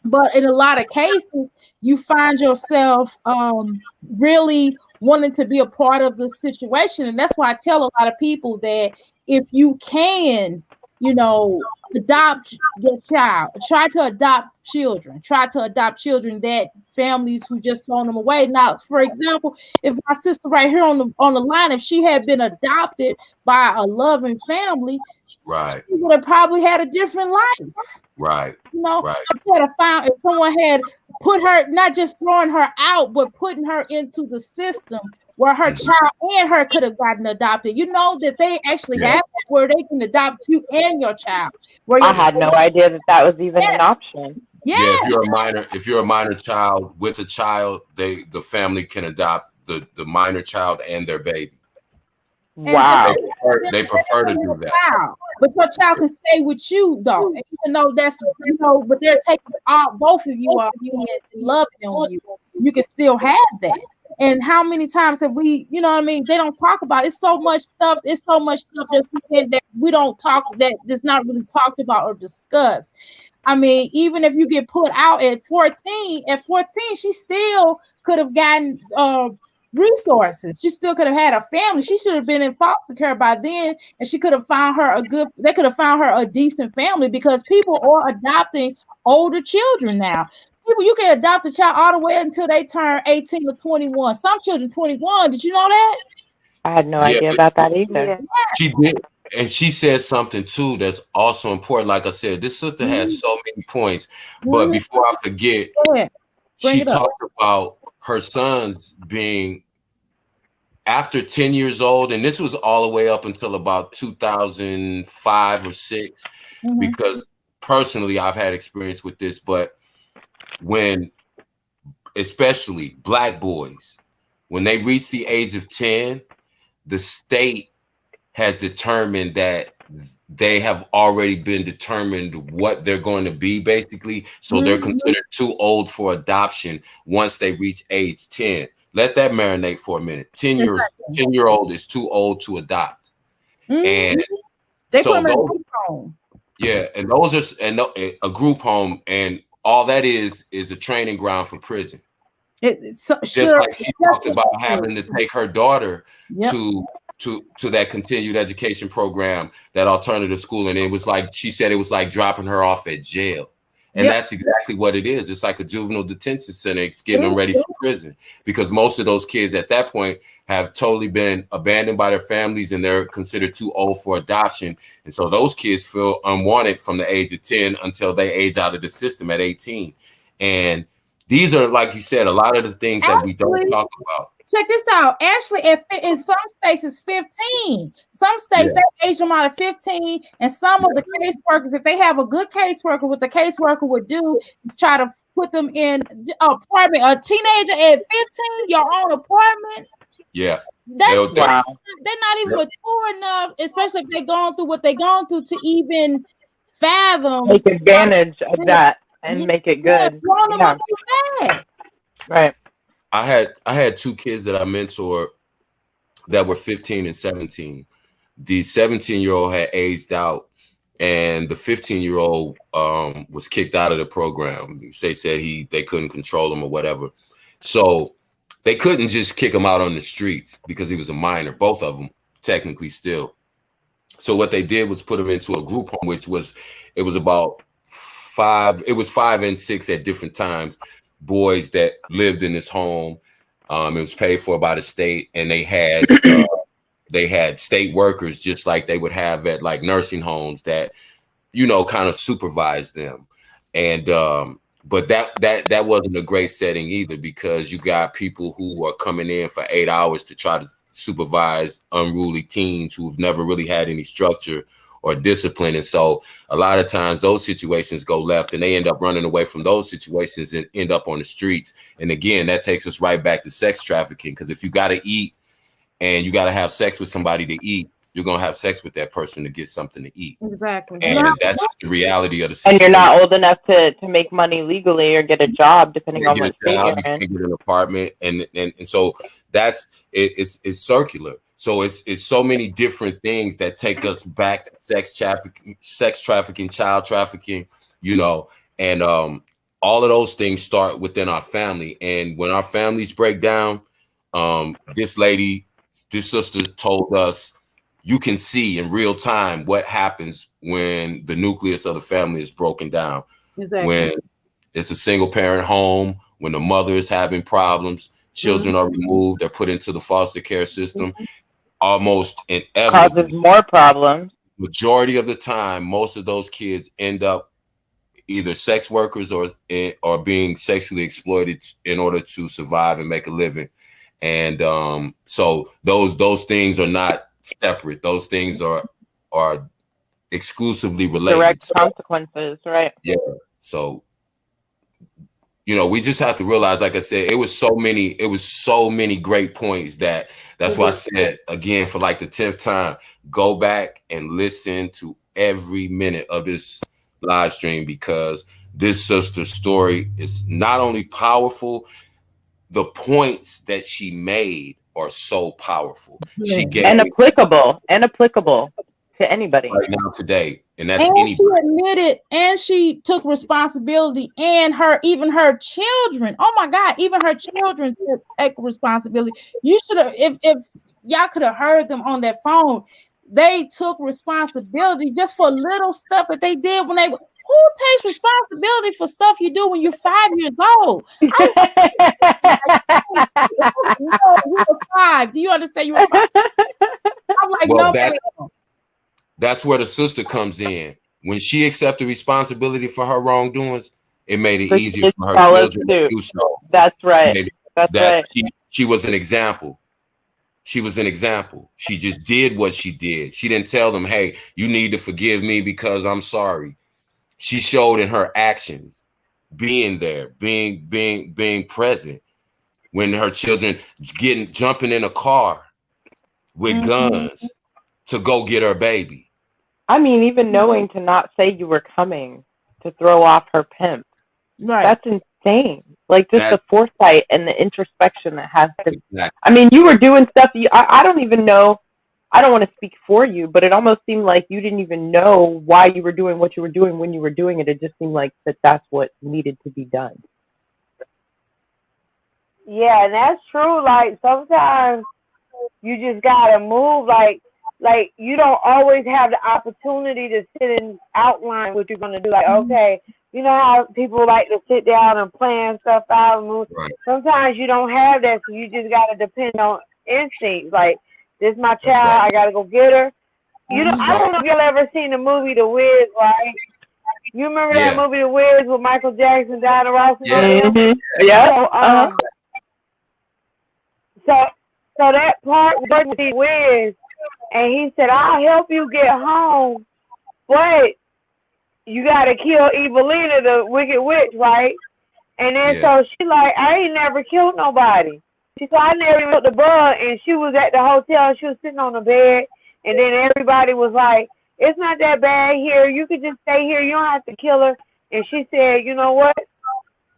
But in a lot of cases, you find yourself really wanting to be a part of the situation. And that's why I tell a lot of people that if you can, you know, adopt your child, try to adopt children, that families who just thrown them away. Now, for example, if my sister right here on the line, if she had been adopted by a loving family, Right. she would have probably had a different life. Right. You know, Right. if someone had put her, not just throwing her out, but putting her into the system where her child and her could have gotten adopted. You know that they actually have that where they can adopt you and your child. Where I had no idea that was even an option. Yeah, if you're a minor child with a child, the family can adopt the minor child and their baby. Wow. They prefer to do that. But your child can stay with you though, even though that's, you know, but they're taking both of you off you and loving on you. You can still have that. And how many times have we, you know what I mean? They don't talk about it. It's so much stuff. It's so much stuff that we don't talk, that's not really talked about or discussed. I mean, even if you get put out at 14, she still could have gotten resources. She still could have had a family. She should have been in foster care by then, and she could have found her they could have found her a decent family, because people are adopting older children now. You can adopt a child all the way until they turn 18 or 21. Some children 21. Did you know that? I had no idea about that either. Yeah. She did. And she said something too that's also important. Like I said, this sister has so many points. But before I forget, she talked about her sons being after 10 years old, and this was all the way up until about 2005 or 6, because personally I've had experience with this, but when, especially black boys, when they reach the age of 10, the state has determined that they have already been determined what they're going to be, basically. So they're considered too old for adoption once they reach age 10. Let that marinate for a minute. 10-year-old is too old to adopt. And they so put them in a those, group home. yeah, and those are a group home, and all that is a training ground for prison. Just like she talked about having to take her daughter to that continued education program, that alternative school, and it was like she said, it was like dropping her off at jail. And that's exactly what it is. It's like a juvenile detention center. It's getting them ready for prison, because most of those kids at that point have totally been abandoned by their families, and they're considered too old for adoption. And so those kids feel unwanted from the age of 10 until they age out of the system at 18. And these are, like you said, a lot of the things that we don't talk about. Check this out. Actually, in some states, it's 15. Some states, they age them out of 15. And some of the caseworkers, if they have a good caseworker, what the caseworker would do, try to put them in an apartment. A teenager at 15, your own apartment. Yeah. That's wow. They're not even mature enough, especially if they're going through what they're going through, to even fathom. Take advantage of that and make it good. Right. I had two kids that I mentored that were 15 and 17. The 17-year-old had aged out, and the 15-year-old was kicked out of the program. They said they couldn't control him or whatever. So they couldn't just kick him out on the streets because he was a minor, both of them technically still. So what they did was put him into a group home, it was about 5 and 6 at different times, boys that lived in this home. It was paid for by the state, and they had state workers, just like they would have at like nursing homes, that kind of supervise them. And but that wasn't a great setting either, because you got people who are coming in for 8 hours to try to supervise unruly teens who've never really had any structure or discipline. And so a lot of times those situations go left, and they end up running away from those situations and end up on the streets. And again, that takes us right back to sex trafficking, because if you got to eat and you got to have sex with somebody to eat, you're going to have sex with that person to get something to eat. Exactly. And that's just the reality of the situation. And you're not old enough to make money legally or get a job, depending on what state you're in. You can't get an apartment. And so it's circular. So it's so many different things that take us back to sex trafficking, child trafficking, and all of those things start within our family. And when our families break down, this sister told us, you can see in real time what happens when the nucleus of the family is broken down. Exactly. When it's a single parent home, when the mother is having problems, children are removed, they're put into the foster care system. Almost inevitably, causes more problems. Majority of the time, most of those kids end up either sex workers or being sexually exploited in order to survive and make a living. And so those things are not separate. Those things are exclusively related. Direct consequences, right? Yeah. So we just have to realize, like I said, it was so many great points that's why I said, again, for like the 10th time, go back and listen to every minute of this live stream, because this sister's story is not only powerful, the points that she made are so powerful. She gave applicable to anybody right now today. And that's anybody. She admitted, and she took responsibility, and even her children. Oh my God, even her children take responsibility. You should have, if y'all could have heard them on that phone, they took responsibility just for little stuff that they did when they. Who takes responsibility for stuff you do when you're 5 years old? You were 5. Do you understand? You were 5. I'm like, no. That's where the sister comes in. When she accepted responsibility for her wrongdoings, it made it easier for her children to do so. That's right. That's right. She was an example. She was an example. She just did what she did. She didn't tell them, hey, you need to forgive me because I'm sorry. She showed in her actions being there, being present. When her children jumping in a car with guns to go get her baby. I mean, even knowing to not say you were coming to throw off her pimp. Right. That's insane. Like, just the foresight and the introspection that has to. Exactly. I mean, you were doing stuff. I don't even know. I don't want to speak for you, but it almost seemed like you didn't even know why you were doing what you were doing when you were doing it. It just seemed like that's what needed to be done. Yeah, and that's true. Like, sometimes you just gotta move. Like you don't always have the opportunity to sit and outline what you're gonna do. Like, okay, you know how people like to sit down and plan stuff out and move. Right. Sometimes you don't have that, so you just gotta depend on instinct. Like, this is my child, right. I gotta go get her. You know, That's I don't know if y'all ever seen the movie The Wiz, right? You remember that movie The Wiz with Michael Jackson, Diana Ross, and all of them? Yeah. So that part was the Wiz, and he said, "I'll help you get home, but you gotta kill Evelina, the wicked witch, right?" And then so she like, "I ain't never killed nobody." She said, "I never even killed the bug," and she was at the hotel. She was sitting on the bed, and then everybody was like, "It's not that bad here. You could just stay here. You don't have to kill her." And she said, "You know what?"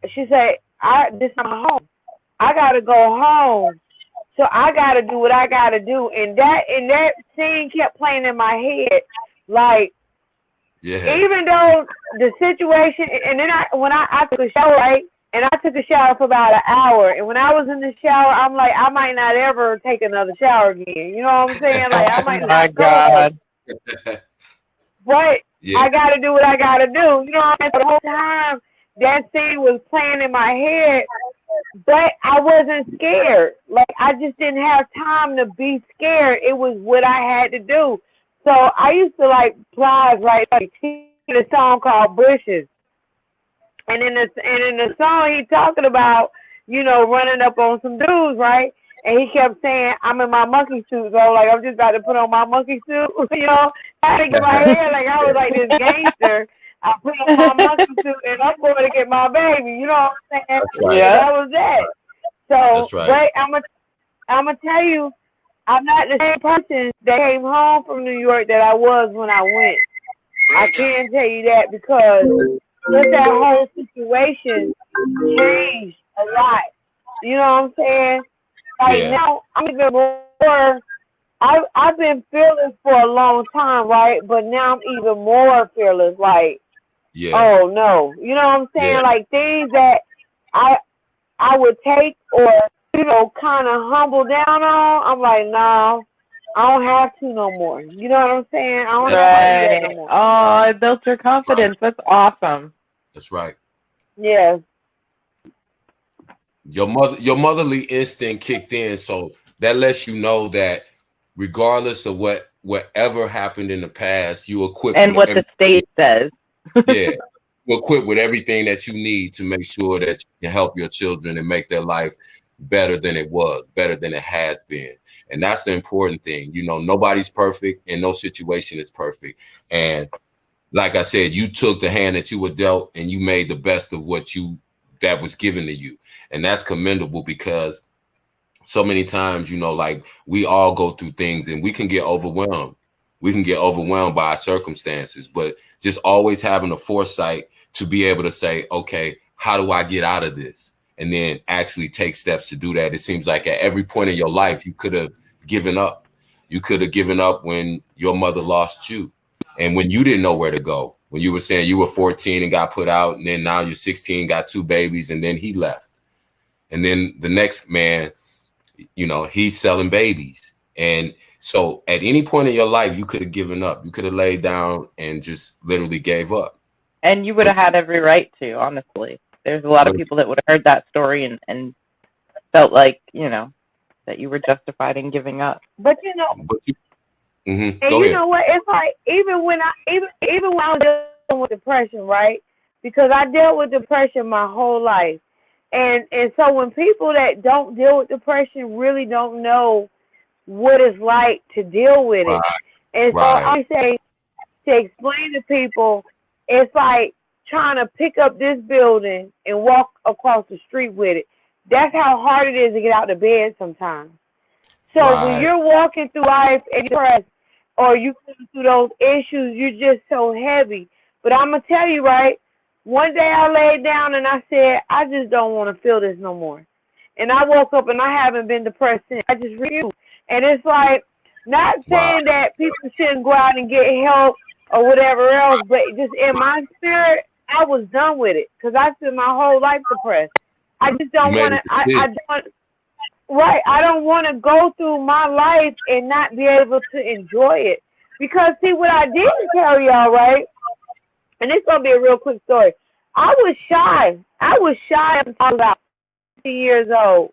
She said, "This is my home. I gotta go home. So I gotta do what I gotta do." And that scene kept playing in my head, like, even though the situation. And then when I took a shower, right, and I took a shower for about an hour. And when I was in the shower, I'm like, I might not ever take another shower again. You know what I'm saying? Like, I might not. My God. But I gotta do what I gotta do. You know what I'm saying? The whole time that scene was playing in my head. But I wasn't scared. Like, I just didn't have time to be scared. It was what I had to do. So I used to like Plies, right? Like, he did a song called Bushes. And in the song he talking about, you know, running up on some dudes, right? And he kept saying, "I'm in my monkey suit, so like I'm just about to put on my monkey suit," you know. I think in my head like I was like this gangster. I put on my monkey suit and I'm going to get my baby. You know what I'm saying? That's right. Yeah. That was that. So, that's right. but I'm gonna tell you, I'm not the same person that came home from New York that I was when I went. I can tell you that because just that whole situation changed a lot. You know what I'm saying? Like, now I'm even more. I've been fearless for a long time, right? But now I'm even more fearless. Like, oh no, you know what I'm saying? Like, things that I would take or, you know, kind of humble down on. I'm like, no, I don't have to no more. You know what I'm saying? I don't have to do that no more. Oh, it built your confidence. That's awesome. That's right. Yeah. Your motherly instinct kicked in, so that lets you know that regardless of whatever happened in the past, you equipped and what the state says. You're equipped with everything that you need to make sure that you can help your children and make their life better than it was, better than it has been. And that's the important thing. You know, nobody's perfect and no situation is perfect. And like I said, you took the hand that you were dealt and you made the best of that was given to you. And that's commendable because so many times, you know, like we all go through things and we can get overwhelmed. We can get overwhelmed by our circumstances, but just always having the foresight to be able to say, okay, how do I get out of this? And then actually take steps to do that. It seems like at every point in your life, you could have given up. You could have given up when your mother lost you and when you didn't know where to go. When you were saying you were 14 and got put out, and then now you're 16, got 2 babies, and then he left. And then the next man, you know, he's selling babies. And so at any point in your life, you could have given up. You could have laid down and just literally gave up. And you would have had every right to, honestly. There's a lot of people that would have heard that story and felt like, you know, that you were justified in giving up. But, you know, and Go ahead. know what? It's like even when I was dealing with depression, right? Because I dealt with depression my whole life. And so when people that don't deal with depression really don't know what it's like to deal with it. And so I say to explain to people, it's like trying to pick up this building and walk across the street with it. That's how hard it is to get out of bed sometimes. So when you're walking through life and you're depressed, or you go through those issues, you're just so heavy. But I'm going to tell you, right, one day I laid down and I said, I just don't want to feel this no more. And I woke up and I haven't been depressed since. I just refuse. And it's like, not saying that people shouldn't go out and get help or whatever else, but just in my spirit, I was done with it because I spent my whole life depressed. I just don't want to, I don't. Right, I don't want to go through my life and not be able to enjoy it. Because, see, what I didn't tell y'all, right, and it's going to be a real quick story. I was shy. I was shy until I was about 50 years old,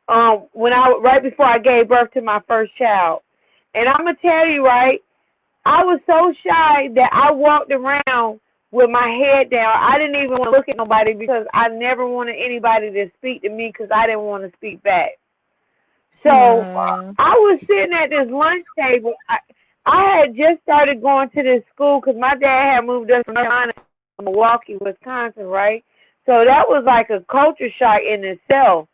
right before I gave birth to my first child. And I'm going to tell you, right, I was so shy that I walked around with my head down. I didn't even want to look at nobody because I never wanted anybody to speak to me because I didn't want to speak back. So I was sitting at this lunch table. I had just started going to this school because my dad had moved us from Milwaukee, Wisconsin, right? So that was like a culture shock in itself.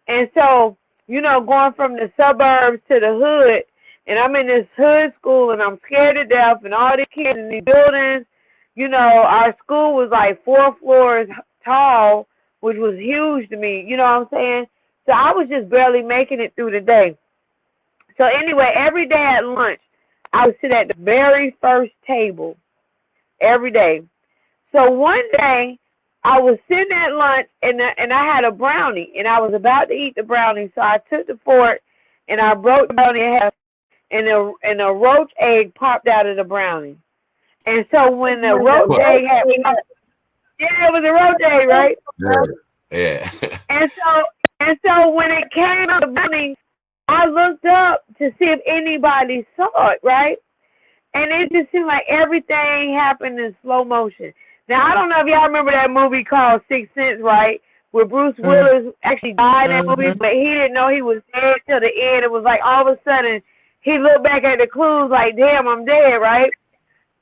And so, you know, going from the suburbs to the hood, and I'm in this hood school, and I'm scared to death, and all these kids in these buildings. You know, our school was like 4 floors tall, which was huge to me. You know what I'm saying? So I was just barely making it through the day. So anyway, every day at lunch, I would sit at the very first table every day. So one day, I was sitting at lunch, and I had a brownie, and I was about to eat the brownie. So I took the fork, and I broke the brownie in half, and a roach egg popped out of the brownie. And so when the roach egg had popped, yeah, it was a roach egg, right? Yeah. And so when it came out of the brownie, I looked up to see if anybody saw it, right? And it just seemed like everything happened in slow motion. Now, I don't know if y'all remember that movie called Sixth Sense, right? Where Bruce Willis actually died in that movie, but he didn't know he was dead till the end. It was like all of a sudden, he looked back at the clues like, damn, I'm dead, right?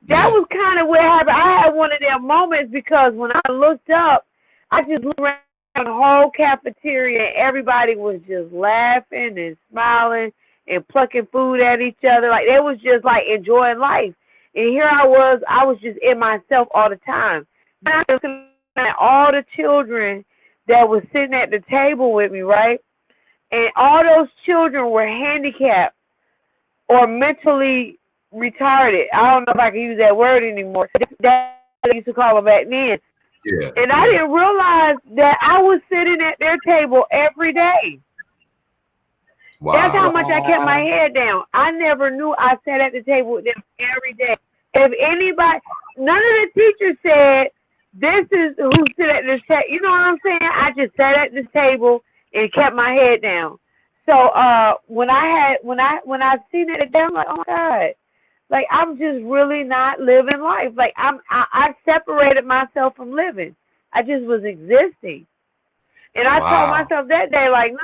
That was kind of what happened. I had one of them moments because when I looked up, I just looked around the whole cafeteria and everybody was just laughing and smiling and plucking food at each other. Like they was just like enjoying life. And here I was just in myself all the time. Then I was looking at all the children that was sitting at the table with me, right? And all those children were handicapped or mentally retarded. I don't know if I can use that word anymore. That I used to call them back then. Yeah. And I didn't realize that I was sitting at their table every day. Wow. That's how much I kept my head down. I never knew I sat at the table with them every day. If anybody, none of the teachers said, this is who sit at this table. You know what I'm saying? I just sat at this table and kept my head down. So when I seen it, I'm like, oh my God. Like, I'm just really not living life. Like, I separated myself from living. I just was existing. And I told myself that day, like, no,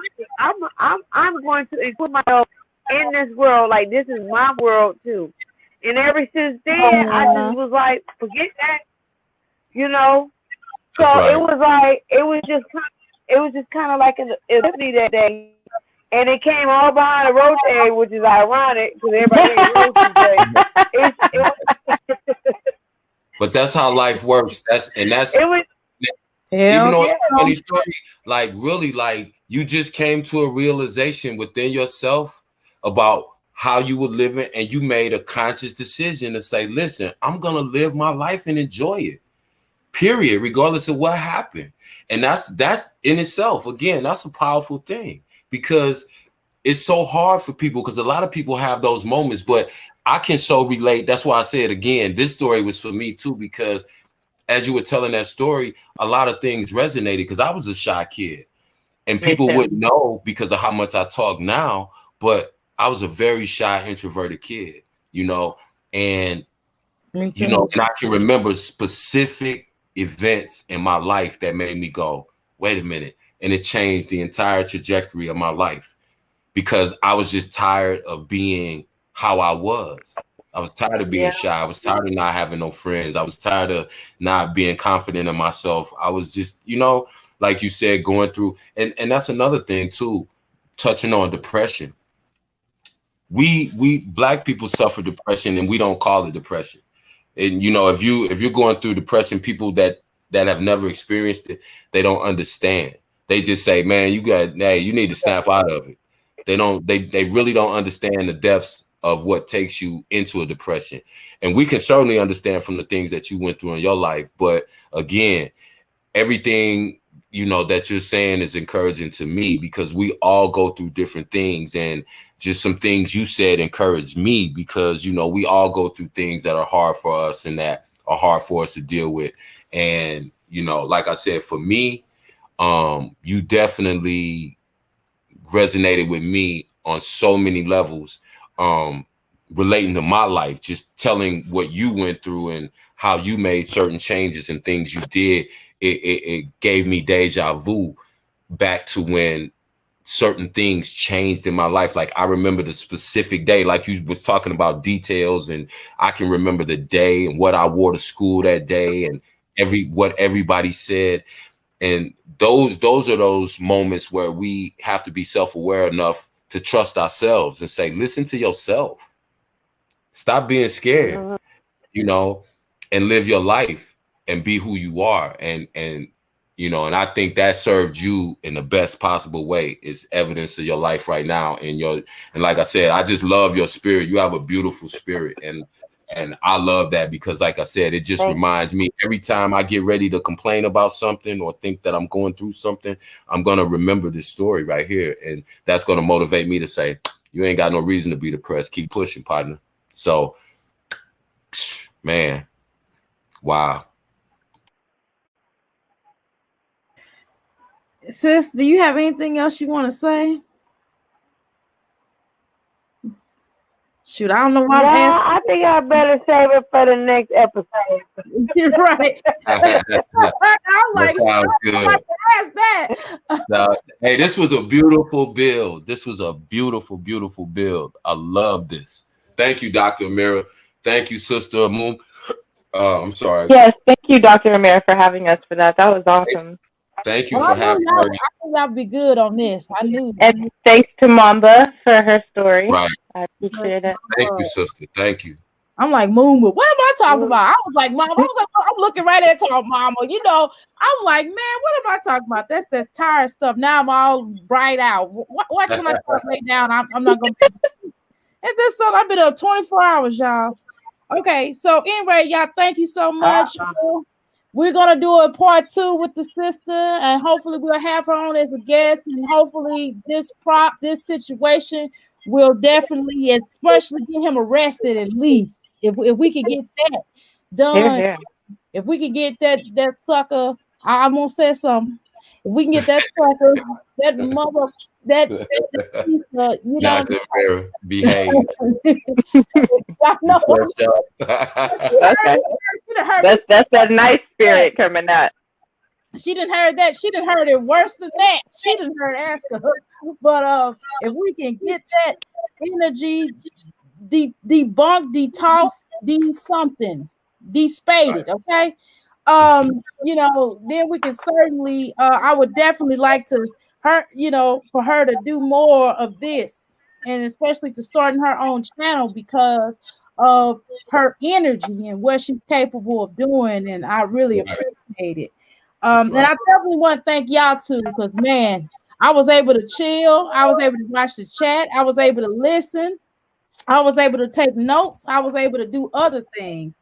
I'm going to include myself in this world. Like, this is my world, too. And ever since then, I just was like, forget that, you know? So it was just kind of like an epiphany that day. And it came all behind a roach egg, which is ironic because everybody ate roaches. But that's how life works. Even though it's a funny story, like really, like you just came to a realization within yourself about how you were living, and you made a conscious decision to say, "Listen, I'm gonna live my life and enjoy it." Period, regardless of what happened. And that's in itself, again, that's a powerful thing. Because it's so hard for people, because a lot of people have those moments, but I can so relate. That's why I say it again. This story was for me too, because as you were telling that story, a lot of things resonated because I was a shy kid and people wouldn't know because of how much I talk now, but I was a very shy, introverted kid, you know, and, you know, and I can remember specific events in my life that made me go, wait a minute. And it changed the entire trajectory of my life because I was just tired of being how I was. I was tired of being shy. I was tired of not having no friends. I was tired of not being confident in myself. I was just, you know, like you said, going through, and that's another thing too, touching on depression. We Black people suffer depression and we don't call it depression. And you know, if you're going through depression, people that have never experienced it, they don't understand. They just say, man, you need to snap out of it. They really don't understand the depths of what takes you into a depression. And we can certainly understand from the things that you went through in your life. But again, everything, you know, that you're saying is encouraging to me, because we all go through different things. And just some things you said encouraged me, because, you know, we all go through things that are hard for us and that are hard for us to deal with. And, you know, like I said, for me, you definitely resonated with me on so many levels, relating to my life, just telling what you went through and how you made certain changes and things you did. It gave me deja vu back to when certain things changed in my life. Like I remember the specific day, like you was talking about details, and I can remember the day and what I wore to school that day and what everybody said. And those are those moments where we have to be self-aware enough to trust ourselves and say, listen to yourself. Stop being scared, you know, and live your life and be who you are. And you know, and I think that served you in the best possible way. Is evidence of your life right now. And like I said, I just love your spirit. You have a beautiful spirit. And I love that, because like I said, it just reminds me every time I get ready to complain about something or think that I'm going through something, I'm going to remember this story right here. And that's going to motivate me to say, you ain't got no reason to be depressed. Keep pushing, partner. So, man, wow. Sis, do you have anything else you want to say? Shoot, I don't know why I'm asking. I think I better save it for the next episode. You're right. I'm like, That good. ask that. Hey, this was a beautiful build. This was a beautiful, beautiful build. I love this. Thank you, Dr. Amira. Thank you, Sister Moon. I'm sorry. Yes, thank you, Dr. Amira, for having us for that. That was awesome. Thank you for having me. I think y'all be good on this. I knew. And thanks to Mamba for her story. Right. I appreciate it. Thank you, sister. Thank you. I'm like, Moon, what am I talking about? I was like, Mom, I'm looking right at her, Mama. You know, I'm like, man, what am I talking about? That's tired stuff. Now I'm all bright out. Watch when I lay down. I'm not gonna. And this son, I've been up 24 hours, y'all. Okay, so anyway, y'all, thank you so much. We're gonna do a part 2 with the sister, and hopefully we'll have her on as a guest, and hopefully this situation will definitely, especially get him arrested at least. If we can get that done, if we can get that sucker, I'm gonna say something. If we can get that sucker, that mother, that piece of, you know, Dr. Amira, behave. I know. Okay. That's that nice spirit coming out. She didn't heard that. She didn't heard it worse than that. She didn't heard Aska. But if we can get that energy debunked, detossed, something, despaded, okay? You know, then we can certainly I would definitely like to her, you know, for her to do more of this, and especially to starting her own channel because of her energy and what she's capable of doing, and I really appreciate it. And I definitely want to thank y'all too, because man, I was able to chill, I was able to watch the chat, I was able to listen, I was able to take notes, I was able to do other things.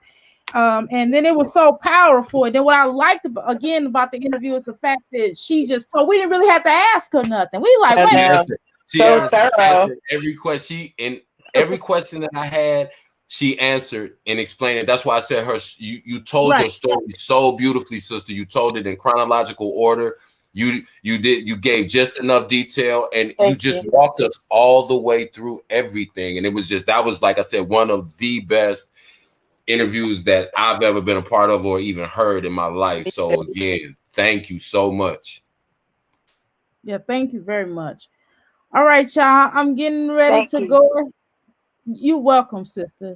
And then it was so powerful. And then what I liked about the interview is the fact that she just told, we didn't really have to ask her nothing. We like, wait. She answered every question. Every question that I had, she answered and explained it. That's why I said you told your story so beautifully, sister. You told it in chronological order. You gave just enough detail, and you just walked us all the way through everything. And it was just, that was, like I said, one of the best interviews that I've ever been a part of or even heard in my life. So again, thank you so much. Yeah, thank you very much. All right, y'all. I'm getting ready to go. You're welcome, sister.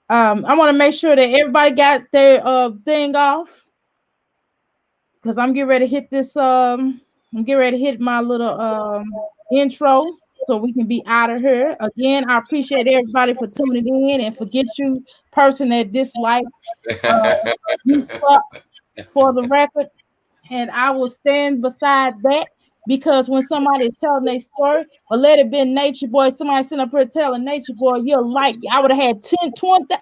I want to make sure that everybody got their thing off, because I'm getting ready to hit this. I'm getting ready to hit my little intro so we can be out of here. Again, I appreciate everybody for tuning in, and forget you person that dislikes you fuck, for the record. And I will stand beside that, because when somebody is telling their story, or let it be Nature Boy, somebody sitting up here telling Nature Boy, you'll like, I would have had 10,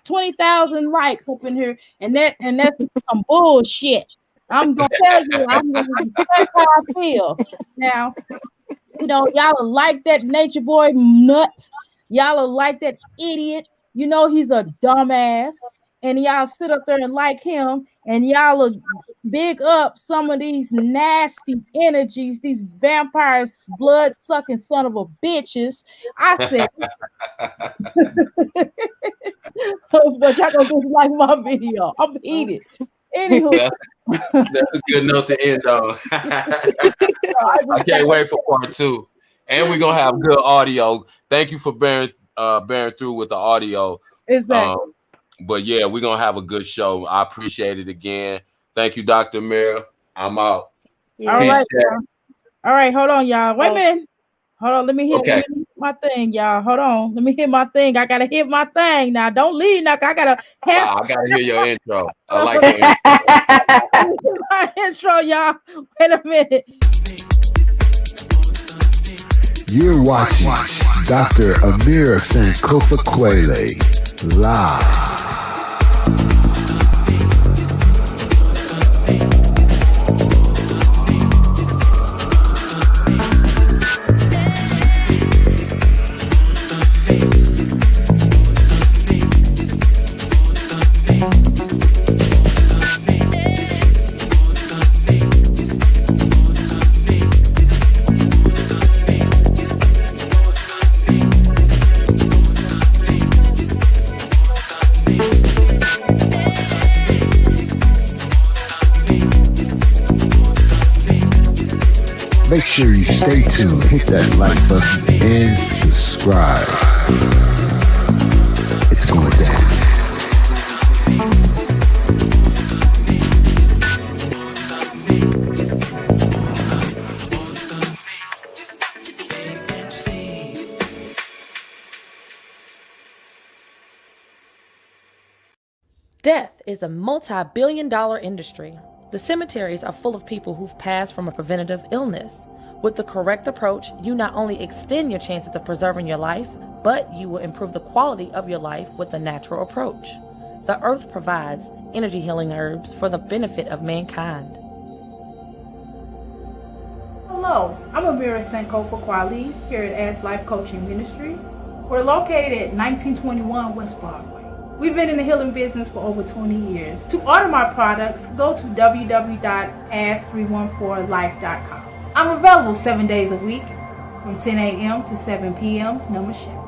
20,000 likes up in here, and that's some bullshit. I'm gonna tell you, I'm gonna express how I feel. Now, y'all are like that Nature Boy nut. Y'all are like that idiot. He's a dumbass. And y'all sit up there and like him. And y'all are big up some of these nasty energies, these vampires, blood sucking son of a bitches. I said, but y'all gonna just like my video. I'm heated. Anywho. That's a good note to end on. I can't wait for part 2. And we're gonna have good audio. Thank you for bearing through with the audio. Exactly. But yeah, we're gonna have a good show. I appreciate it again. Thank you, Dr. Mira. I'm out. Yeah. All right, hold on, y'all. Wait a minute. Hold on, let me hit my thing, y'all. Hold on, let me hit my thing. I gotta hit my thing now. Don't leave now. I gotta hear your intro. I like your intro. My intro, y'all. Wait a minute. You're watching Dr. Amira Sankofa Kwele live. Make sure you stay tuned, hit that like button, and subscribe. It's going down. Death is a multi-billion-dollar industry. The cemeteries are full of people who've passed from a preventative illness. With the correct approach, you not only extend your chances of preserving your life, but you will improve the quality of your life with a natural approach. The earth provides energy healing herbs for the benefit of mankind. Hello, I'm Amira Sankofa Kweli here at Ask Life Coaching Ministries. We're located at 1921 West Broadway. We've been in the healing business for over 20 years. To order my products, go to www.ask314life.com. I'm available 7 days a week from 10 a.m. to 7 p.m. No machine.